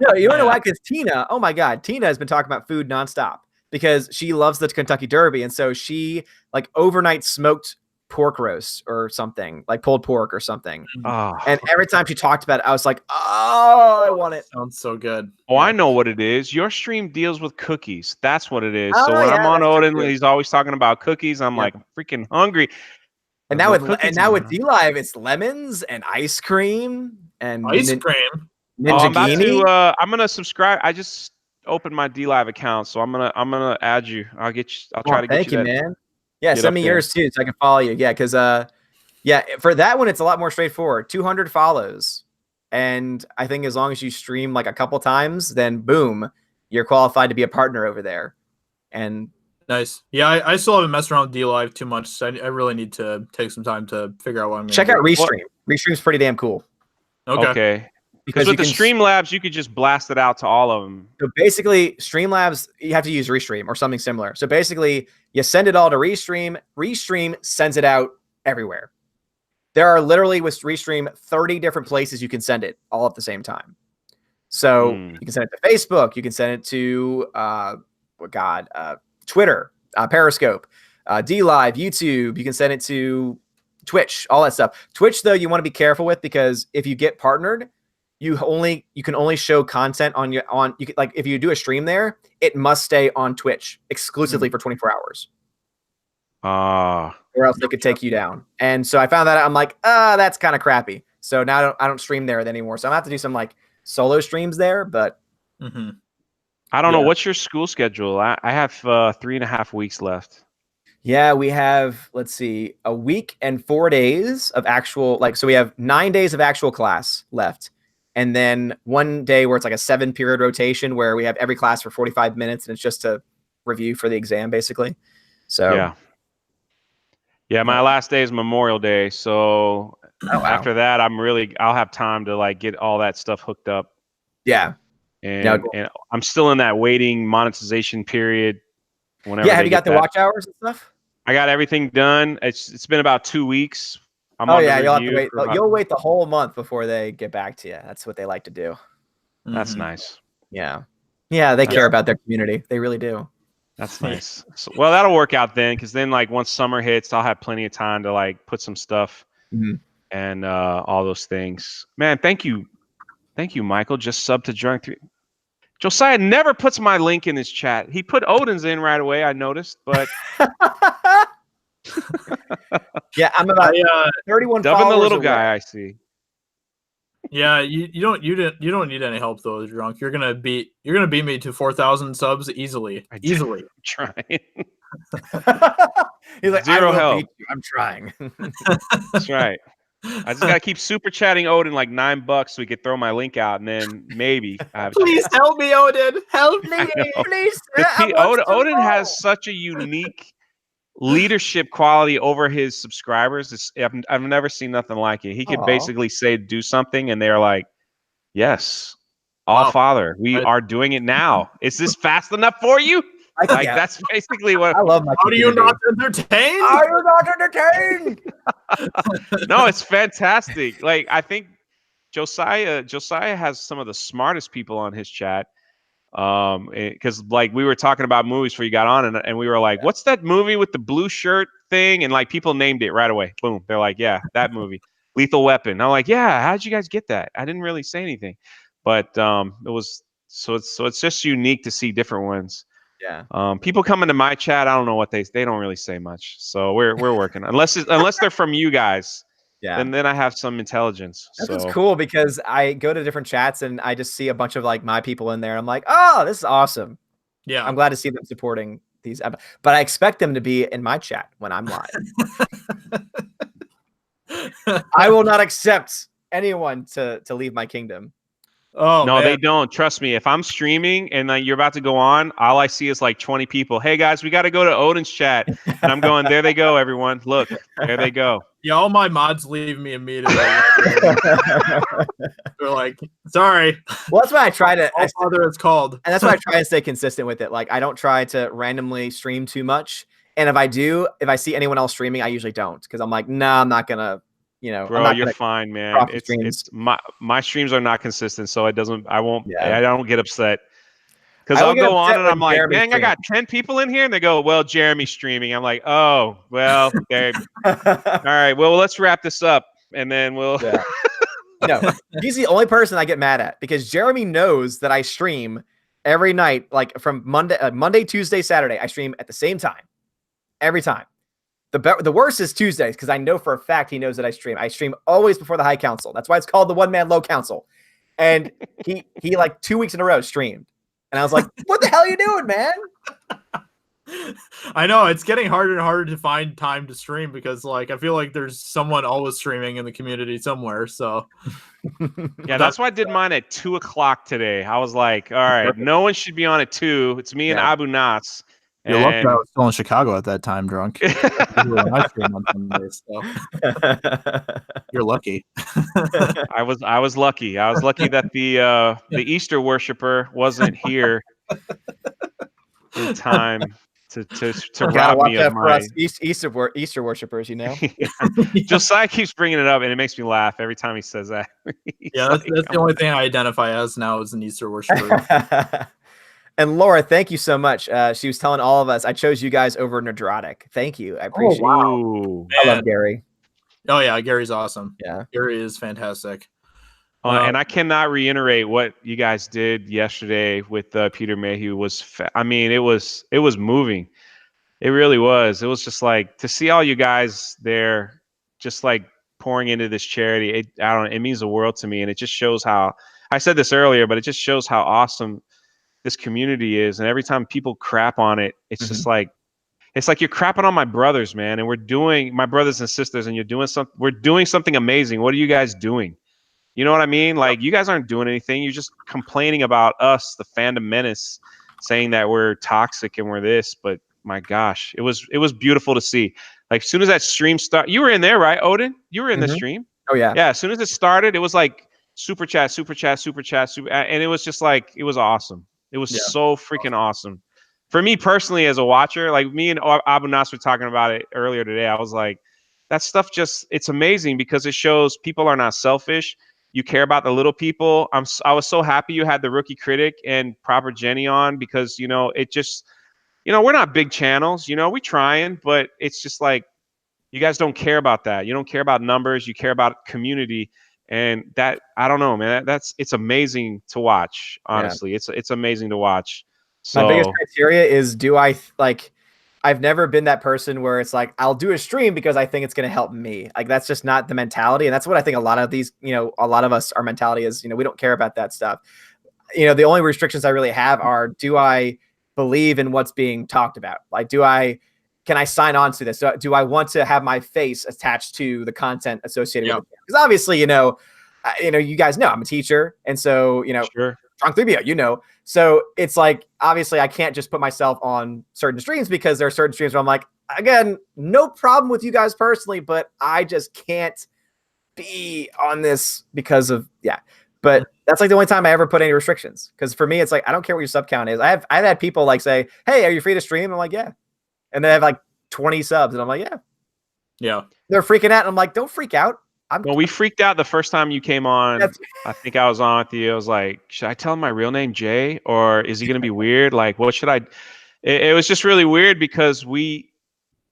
No, you want to know why? Because Tina, oh my God, Tina has been talking about food nonstop because she loves the Kentucky Derby, and so she like overnight smoked pork roast or something, like pulled pork or something. Oh. And every time she talked about it, I was like, oh, I want it. Sounds so good. Oh, I know what it is. Your stream deals with cookies. That's what it is. Oh, So when yeah, I'm on that's Odin, true. he's always talking about cookies. I'm like, I'm freaking hungry. And There's now no with cookies D Live, it's lemons and ice cream and Ice cream. I'm about Ninjagini. to. I'm gonna subscribe. I just opened my D Live account, so I'm gonna add you. I'll get you. I'll try to get Thank you, that. man. Yeah, get send up me there. yours too, so I can follow you. Yeah, because yeah, for that one, it's a lot more straightforward. 200 follows, and I think as long as you stream like a couple times, then boom, you're qualified to be a partner over there. And Nice. Yeah, I still haven't messed around with D Live too much. So I really need to take some time to figure out what I'm going to check do. out Restream. Restream's pretty damn cool. Okay. Because Because with the Streamlabs, you could just blast it out to all of them. So basically, Streamlabs, you have to use Restream or something similar. So basically, you send it all to Restream. Restream sends it out everywhere. There are literally with Restream 30 different places you can send it all at the same time. So you can send it to Facebook. You can send it to Twitter, Periscope, D Live, YouTube. You can send it to Twitch, all that stuff. Twitch, though, you want to be careful with because if you get partnered, you can only show content like if you do a stream there, it must stay on Twitch exclusively for 24 hours. Or else they could take you down. And so I found that out. I'm like, that's kind of crappy. So now I don't stream there anymore. So I'm gonna have to do some like solo streams there, but I don't know. What's your school schedule? I have 3.5 weeks left. Yeah, we have, let's see, a week and 4 days of actual, so we have 9 days of actual class left. And then 1 day where it's like a 7-period rotation where we have every class for 45 minutes and it's just to review for the exam, basically. So yeah, my last day is Memorial Day. So after that, I'll have time to like get all that stuff hooked up. Yeah. And I'm still in that waiting monetization period. Whenever have you got the watch hours and stuff? I got everything done. It's been about 2 weeks. You'll have to wait. You'll wait the whole month before they get back to you. That's what they like to do. That's nice. Yeah. Yeah, they care about their community. They really do. That's nice. So, well, that'll work out then, because then like once summer hits, I'll have plenty of time to like put some stuff and all those things. Man, thank you, Michael. Just sub to Drunk 3. Josiah never puts my link in his chat. He put Odin's in right away. I noticed, but yeah, I'm about 31 dubbing followers the little away. guy. I see. Yeah, you don't need any help though, Drunk. You're gonna beat me to 4,000 subs easily. Easily. I'm trying. He's like, I Zero will help. beat you. I'm trying. That's right. I just gotta keep super chatting Odin like $9 so we could throw my link out, and then maybe I have a Please chance. help me, Odin. Help me. I know. Please, Odin has such a unique leadership quality over his subscribers. I've never seen nothing like it. He could basically say do something, and they're like, "Yes, all Wow. Father, we are doing it now. Is this fast enough for you?" Like that's basically what I love my How do you community. not entertained? Are you not entertained? No, it's fantastic. Like I think Josiah has some of the smartest people on his chat. Because like we were talking about movies before you got on, and we were like, what's that movie with the blue shirt thing? And like people named it right away. Boom. They're like, yeah, that movie. Lethal Weapon. I'm like, yeah, how'd you guys get that? I didn't really say anything. But it was it's just unique to see different ones. Yeah. People come into my chat, I don't know what they don't really say much. So we're working. Unless they're from you guys. Yeah. Then I have some intelligence. That's cool because I go to different chats and I just see a bunch of like my people in there. I'm like, oh, this is awesome. Yeah. I'm glad to see them supporting these, but I expect them to be in my chat when I'm live. I will not accept anyone to leave my kingdom. Oh no, man. they don't. Trust me. If I'm streaming and you're about to go on, all I see is like 20 people. Hey guys, we got to go to Odin's chat, and I'm going. There they go, everyone. Look, there they go. Yeah, all my mods leave me immediately. They're like, sorry. Well, that's why I try to. All Father it's called, and that's why I try to stay consistent with it. Like I don't try to randomly stream too much, and if I do, if I see anyone else streaming, I usually don't because I'm like, nah, I'm not gonna. You know, bro, you're fine, man. It's my streams are not consistent, so it doesn't. I won't. Yeah. I don't get upset because I'll go on and I'm like, dang, I got 10 people in here, and they go, well, Jeremy's streaming. I'm like, oh, well, okay. All right, well, let's wrap this up, and then we'll. Yeah. No, he's the only person I get mad at because Jeremy knows that I stream every night, like from Monday, Tuesday, Saturday. I stream at the same time every time. The worst is Tuesdays because I know for a fact he knows that I stream. I stream always before the High Council. That's why it's called the One Man Low Council. And he like 2 weeks in a row streamed, and I was like, "What the hell are you doing, man?" I know it's getting harder and harder to find time to stream because like I feel like there's someone always streaming in the community somewhere. So yeah, that's why I did mine at 2 o'clock today. I was like, all right, no one should be on at 2. It's me and Abu Nas. You're lucky I was still in Chicago at that time, Drunk. You're lucky. I was lucky. I was lucky that the Easter worshiper wasn't here in time to rob me of my Easter worshipers. You know, Josiah keeps bringing it up, and it makes me laugh every time he says that. Yeah, that's the only thing I identify as now is an Easter worshiper. And Laura, thank you so much. She was telling all of us, I chose you guys over Neurotic. Thank you. I appreciate it. I love Gary. Oh, yeah. Gary's awesome. Yeah. Gary is fantastic. And I cannot reiterate what you guys did yesterday with Peter Mayhew I mean, it was moving. It really was. It was just like to see all you guys there, just like pouring into this charity. It means the world to me. And it just shows how, I said this earlier, but it just shows how awesome this community is. And every time people crap on it, it's just like, it's like you're crapping on my brothers, man. And my brothers and sisters, and we're doing something amazing. What are you guys doing? You know what I mean? Like you guys aren't doing anything. You're just complaining about us, the fandom menace, saying that we're toxic and we're this, but my gosh, it was beautiful to see. Like as soon as that stream started, you were in there, right, Odin? You were in the stream. Oh yeah. Yeah. As soon as it started, it was like super chat, and it was just like, it was awesome. It was so freaking awesome. For me personally, as a watcher, like me and Abu Nas were talking about it earlier today. I was like, that stuff it's amazing because it shows people are not selfish. You care about the little people. I was so happy you had the rookie critic and proper Jenny on because, it just, we're not big channels, we trying, but it's just like, you guys don't care about that. You don't care about numbers. You care about community. And that, I don't know, man, it's amazing to watch. Honestly, it's amazing to watch. So my biggest criteria is, do I I've never been that person where it's like, I'll do a stream because I think it's going to help me. Like, that's just not the mentality. And that's what I think a lot of these, a lot of us, our mentality is, we don't care about that stuff. The only restrictions I really have are, do I believe in what's being talked about? Like, can I sign on to this? Do I want to have my face attached to the content associated with it? Because obviously, you guys know I'm a teacher. And so, Sure. Drunk 3BO, so it's like, obviously I can't just put myself on certain streams because there are certain streams where I'm like, again, no problem with you guys personally, but I just can't be on this because of, but that's like the only time I ever put any restrictions. Because for me, it's like, I don't care what your sub count is. I've had people like say, hey, are you free to stream? I'm like, yeah. And they have like 20 subs and I'm like, yeah. Yeah. They're freaking out. And I'm like, don't freak out. Well, we freaked out the first time you came on. I think I was on with you. I was like, should I tell him my real name, Jay? Or is he going to be weird? Like, what should I? It was just really weird because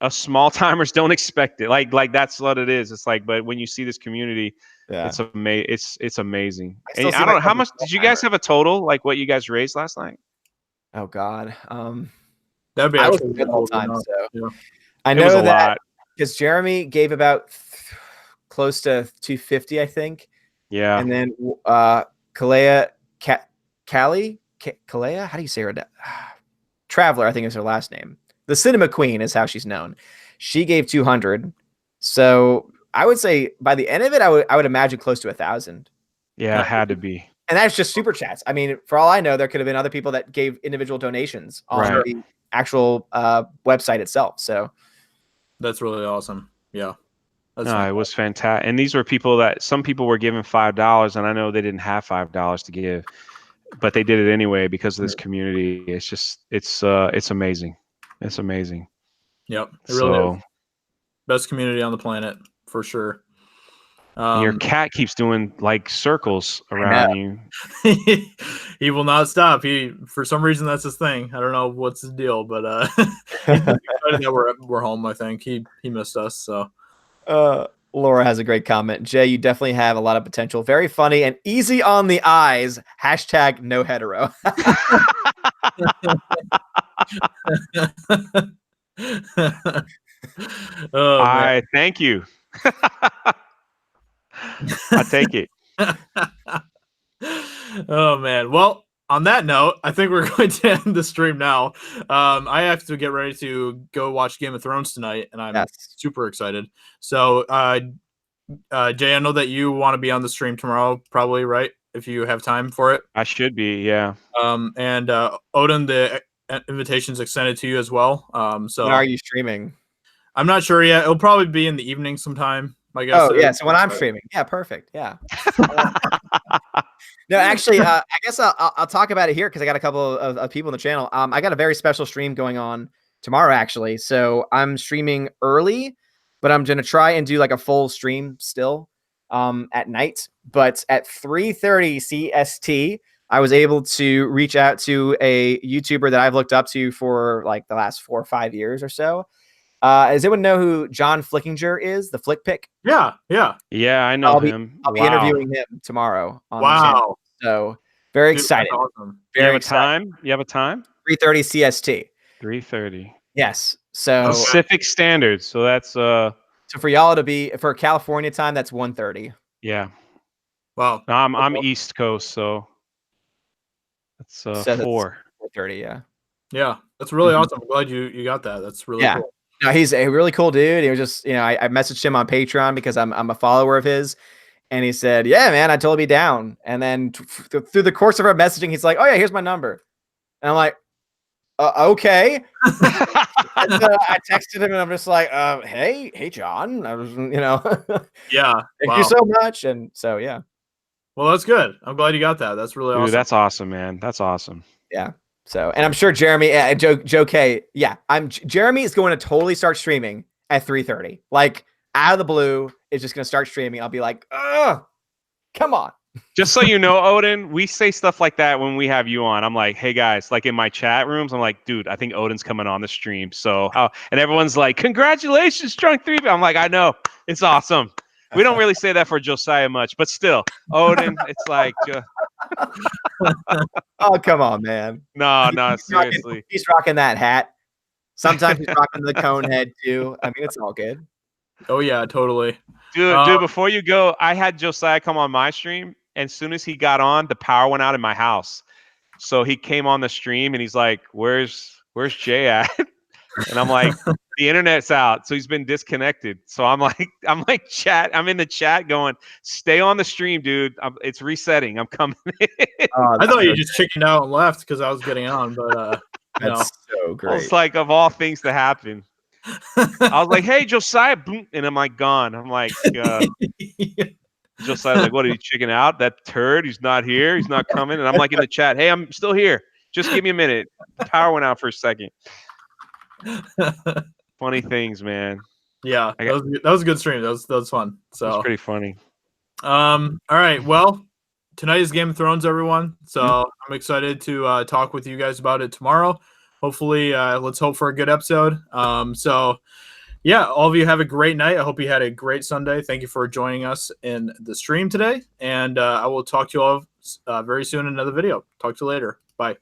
small timers don't expect it. Like that's what it is. It's like, but when you see this community, it's amazing. I don't know how much did you guys have a total? Like what you guys raised last night? Oh God. That'd be actually good all time. So yeah. I know that because Jeremy gave about close to 250, I think. Yeah. And then Kalea, Kalea, how do you say her? Traveler, I think is her last name. The Cinema Queen is how she's known. She gave 200. So I would say by the end of it, I would imagine close to 1,000. Yeah, it had to be. And that's just super chats. I mean, for all I know, there could have been other people that gave individual donations on the actual website itself. So that's really awesome. Yeah. No, it was fantastic. And these were people that some people were giving $5, and I know they didn't have $5 to give, but they did it anyway because of this community. It's just it's amazing. It's amazing. Yep. It really is. Best community on the planet for sure. Your cat keeps doing like circles around you. He will not stop. For some reason that's his thing. I don't know what's his deal, but he's excited that we're home. I think he missed us. So Laura has a great comment. Jay, you definitely have a lot of potential. Very funny and easy on the eyes. # no hetero. I thank you. I take it. Oh man. Well, on that note, I think we're going to end the stream now. I have to get ready to go watch Game of Thrones tonight, and I'm super excited. So, Jay, I know that you want to be on the stream tomorrow, probably, right? If you have time for it. I should be, yeah. And Odin, the invitation's extended to you as well. So when are you streaming? I'm not sure yet. It'll probably be in the evening sometime. I guess. Oh yeah, so when I'm streaming, yeah, perfect, yeah. No, actually, I guess I'll talk about it here because I got a couple of people in the channel. I got a very special stream going on tomorrow, actually. So I'm streaming early, but I'm gonna try and do like a full stream still at night. But at 3:30 CST, I was able to reach out to a YouTuber that I've looked up to for like the last 4 or 5 years or so. Does anyone know who John Flickinger is? The Flick Pick? Yeah. I know him. I'll be interviewing him tomorrow. On wow. The channel. So very excited. Awesome. You have a time? 3:30 CST. 3:30. Yes. So Pacific Standard. So that's so for y'all to be for California time, that's 1:30. Yeah. Wow. No, I'm East Coast, so that's 4:30. Yeah. Yeah, that's really awesome. I'm glad you got that. That's really cool. No, he's a really cool dude. He was just, I messaged him on Patreon because I'm a follower of his, and he said, "Yeah, man, I totally be down." And then through the course of our messaging, he's like, "Oh yeah, here's my number," and I'm like, "Okay." And so I texted him, and I'm just like, "Hey, John," I was, Yeah, thank you so much, and so yeah. Well, that's good. I'm glad you got that. That's really awesome. That's awesome, man. That's awesome. Yeah. So, and I'm sure Jeremy, Joe K, Jeremy is going to totally start streaming at 3:30. Like out of the blue, is just going to start streaming. I'll be like, come on. Just so you know, Odin, we say stuff like that when we have you on. I'm like, hey guys, like in my chat rooms, I'm like, dude, I think Odin's coming on the stream. So, and everyone's like, congratulations, Drunk 3. I'm like, I know, it's awesome. We don't really say that for Josiah much, but still, Odin, it's like. Oh, come on, man. No, seriously. He's rocking that hat. Sometimes he's rocking the cone head too. I mean, it's all good. Oh yeah, totally. Dude, before you go, I had Josiah come on my stream, and as soon as he got on, the power went out in my house. So he came on the stream and he's like, "Where's Jay at?" And I'm like, "The internet's out." So he's been disconnected. So I'm like I'm in the chat going, "Stay on the stream, dude. It's resetting. I'm coming in." I thought you just chickened out and left because I was getting on, but that's so great. It's like, of all things to happen. I was like, "Hey, Josiah," boom, and I'm like, gone. I'm like, Josiah's like, "What, are you chicken out? That turd, he's not here. He's not coming." And I'm like in the chat, "Hey, I'm still here. Just give me a minute." The power went out for a second. Funny things, man. Yeah, that was a good stream. That was fun. So it's pretty funny. All right. Well, tonight is Game of Thrones, everyone. So I'm excited to talk with you guys about it tomorrow. Hopefully, let's hope for a good episode. So yeah, all of you have a great night. I hope you had a great Sunday. Thank you for joining us in the stream today. And I will talk to you all very soon in another video. Talk to you later. Bye.